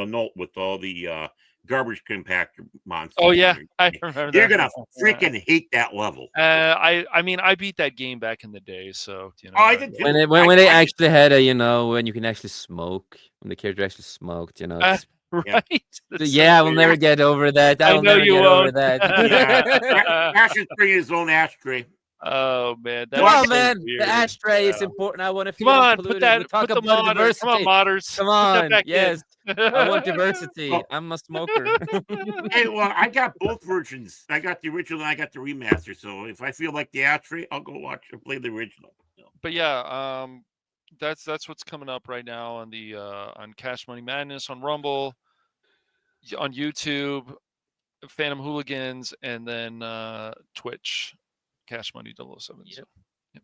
no, with all the garbage compactor Oh monsters in yeah, there. I remember You're that. gonna Yeah. freaking hate that level. I mean I beat that game back in the day, so Oh, I did When too. they when, when they actually had a, when you can actually smoke, when the character actually smoked, uh, it's Yeah. right. That's so yeah, I will weird. never get over that. I I will know never you get over won't. that. Yeah, Ash is bringing his own ashtray. Oh man, Come that is on, so man. The weird. ashtray Yeah. is important. I want to Come feel on, put included. We that, talk put the about modder. Come on, diversity. modders, Come put that on. back in. Yes. I want diversity. Oh, I'm a smoker. hey, well, I got both versions. I got the original and I got the remaster. So if I feel like the ashtray, I'll go watch or play the original. But yeah, that's what's coming up right now on the on Cash Money Madness on Rumble, on YouTube, Phantom Hooligans, and then Twitch, Cash Money 007. Yep. So, yep.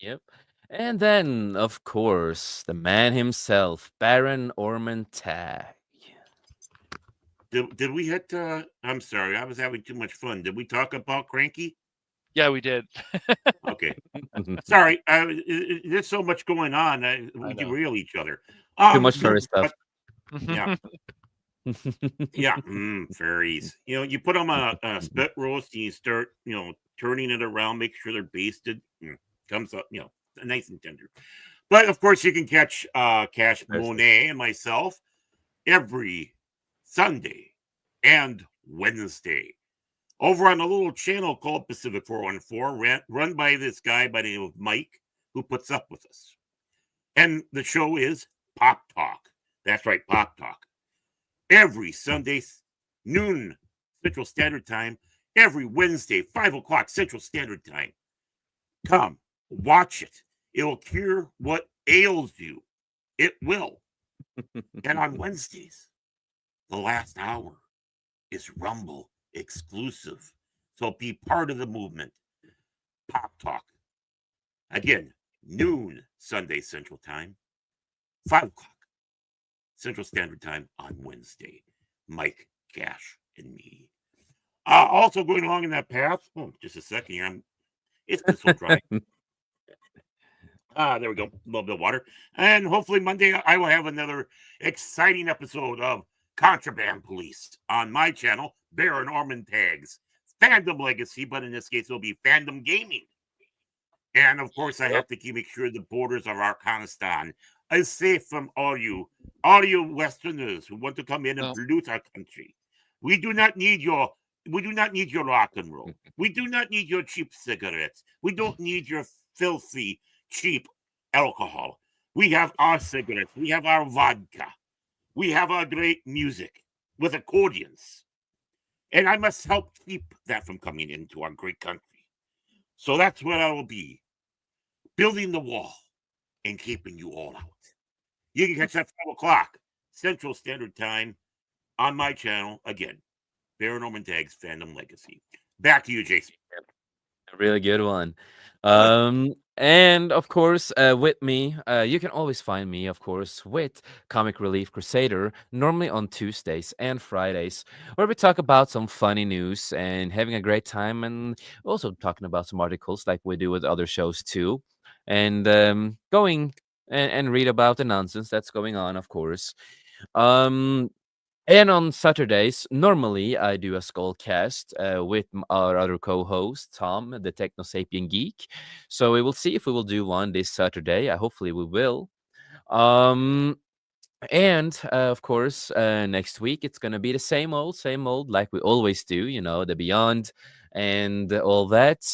Yep. And then, of course, the man himself, Baron Ormond Tag. Did we hit? I'm sorry, I was having too much fun. Did we talk about Cranky? Yeah, we did. Okay, sorry. There's so much going on. I We know. derail each other. Too much furry But stuff. yeah, yeah, fairies. You put them on a spit roast and you start, turning it around, make sure they're basted. Comes up, nice and tender. But of course, you can catch Cash Monet and myself every Sunday and Wednesday over on a little channel called Pacific 414, run by this guy by the name of Mike, who puts up with us. And the show is Pop Talk. That's right, Pop Talk. Every Sunday, noon Central Standard Time, every Wednesday, 5 o'clock Central Standard Time. Come, watch it. It will cure what ails you. It will. And on Wednesdays, the last hour is Rumble exclusive. So be part of the movement. Pop Talk. Again, noon Sunday Central Time, 5 o'clock Central Standard Time on Wednesday. Mike, Cash, and me. Also going along in that path. Oh, just a second here. It's been so dry. There we go. A little bit of water. And hopefully Monday I will have another exciting episode of Contraband Police on my channel, Baron Ormond Tags. Fandom Legacy, but in this case it'll be Fandom Gaming. And of course I have to make sure the borders of Arkanistan is safe from all you Westerners who want to come in and pollute our country. We do not need your rock and roll. We do not need your cheap cigarettes. We don't need your filthy, cheap alcohol. We have our cigarettes. We have our vodka. We have our great music with accordions. And I must help keep that from coming into our great country. So that's what I will be. Building the wall and keeping you all out. You can catch that 5 o'clock Central Standard Time on my channel. Again, Baron Norman Tags Fandom Legacy. Back to you, Jason. A really good one. Good. And of course, with me, you can always find me, of course, with Comic Relief Crusader, normally on Tuesdays and Fridays, where we talk about some funny news and having a great time, and also talking about some articles like we do with other shows too, and going and read about the nonsense that's going on, of course. Um, and on Saturdays, normally I do a skull cast with our other co-host, Tom, the Techno Sapien Geek. So we will see if we will do one this Saturday. Hopefully we will. Um, and of course, next week it's gonna be the same old, like we always do. The Beyond and all that.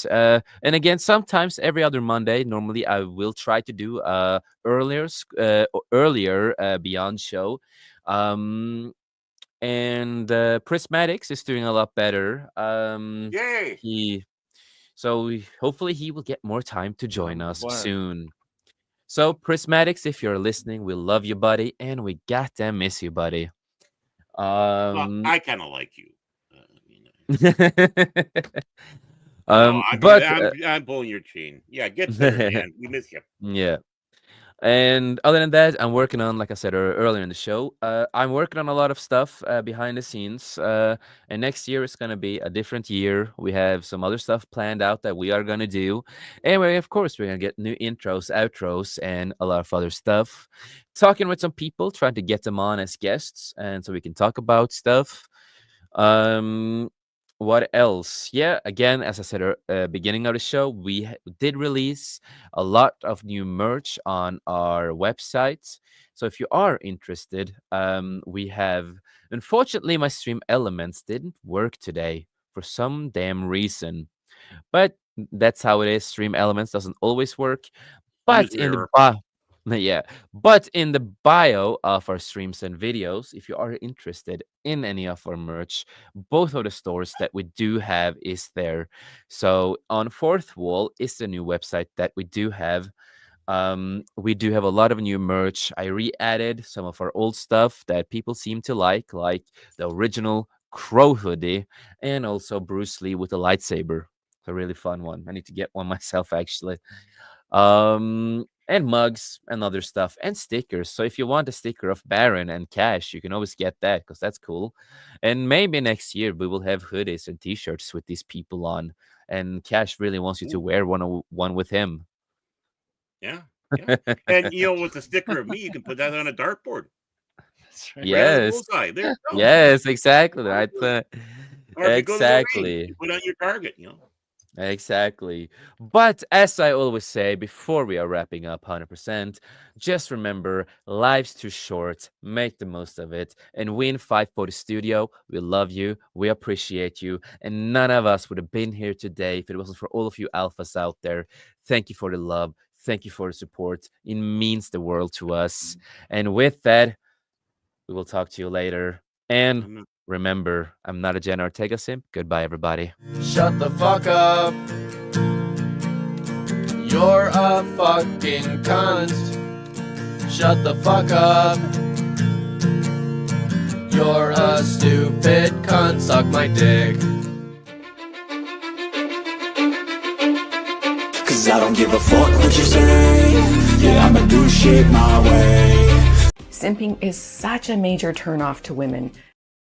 And again, sometimes every other Monday. Normally, I will try to do earlier Beyond show. Um, and Prismatics is doing a lot better. Yay! Hopefully he will get more time to join us What? soon. So Prismatics, if you're listening, we love you, buddy, and we goddamn miss you, buddy. Well, I kind of like you. No, But I'm pulling your chain. Yeah, get better, man. We miss you. yeah. And other than that, I'm working on, like I said earlier in the show, I'm working on a lot of stuff behind the scenes. And next year is going to be a different year. We have some other stuff planned out that we are going to do. And of course, we're going to get new intros, outros, and a lot of other stuff. Talking with some people, trying to get them on as guests, and so we can talk about stuff. Um, what else? Yeah, again, as I said, beginning of the show, we did release a lot of new merch on our website. So if you are interested, we have. Unfortunately, my stream elements didn't work today for some damn reason, but that's how it is. Stream elements doesn't always work. But User in the error. yeah, but in the bio of our streams and videos, if you are interested in any of our merch, both of the stores that we do have is there. So on Fourth Wall is the new website that we do have. We do have a lot of new merch. I re-added some of our old stuff that people seem to like the original Crow hoodie and also Bruce Lee with a lightsaber. It's a really fun one. I need to get one myself actually. And mugs and other stuff and stickers. So if you want a sticker of Baron and Cash, you can always get that because that's cool. And maybe next year we will have hoodies and t-shirts with these people on. And Cash really wants you to wear one with him. Yeah, yeah. And with the sticker of me, you can put that on a dartboard. That's right. Right on the Yes. bullseye. There you go. Yes, exactly. Right. Or if you go to the range, Exactly. you put on your target. Exactly. But as I always say before we are wrapping up 100%, just remember life's too short. Make the most of it. And we in 540 Studio, we love you. We appreciate you. And none of us would have been here today if it wasn't for all of you alphas out there. Thank you for the love. Thank you for the support. It means the world to us. And with that, we will talk to you later. And remember, I'm not a Jen Ortega simp. Goodbye, everybody. Shut the fuck up. You're a fucking cunt. Shut the fuck up. You're a stupid cunt. Suck my dick. Cause I don't give a fuck what you say. Yeah, I'ma do shit my way. Simping is such a major turnoff to women.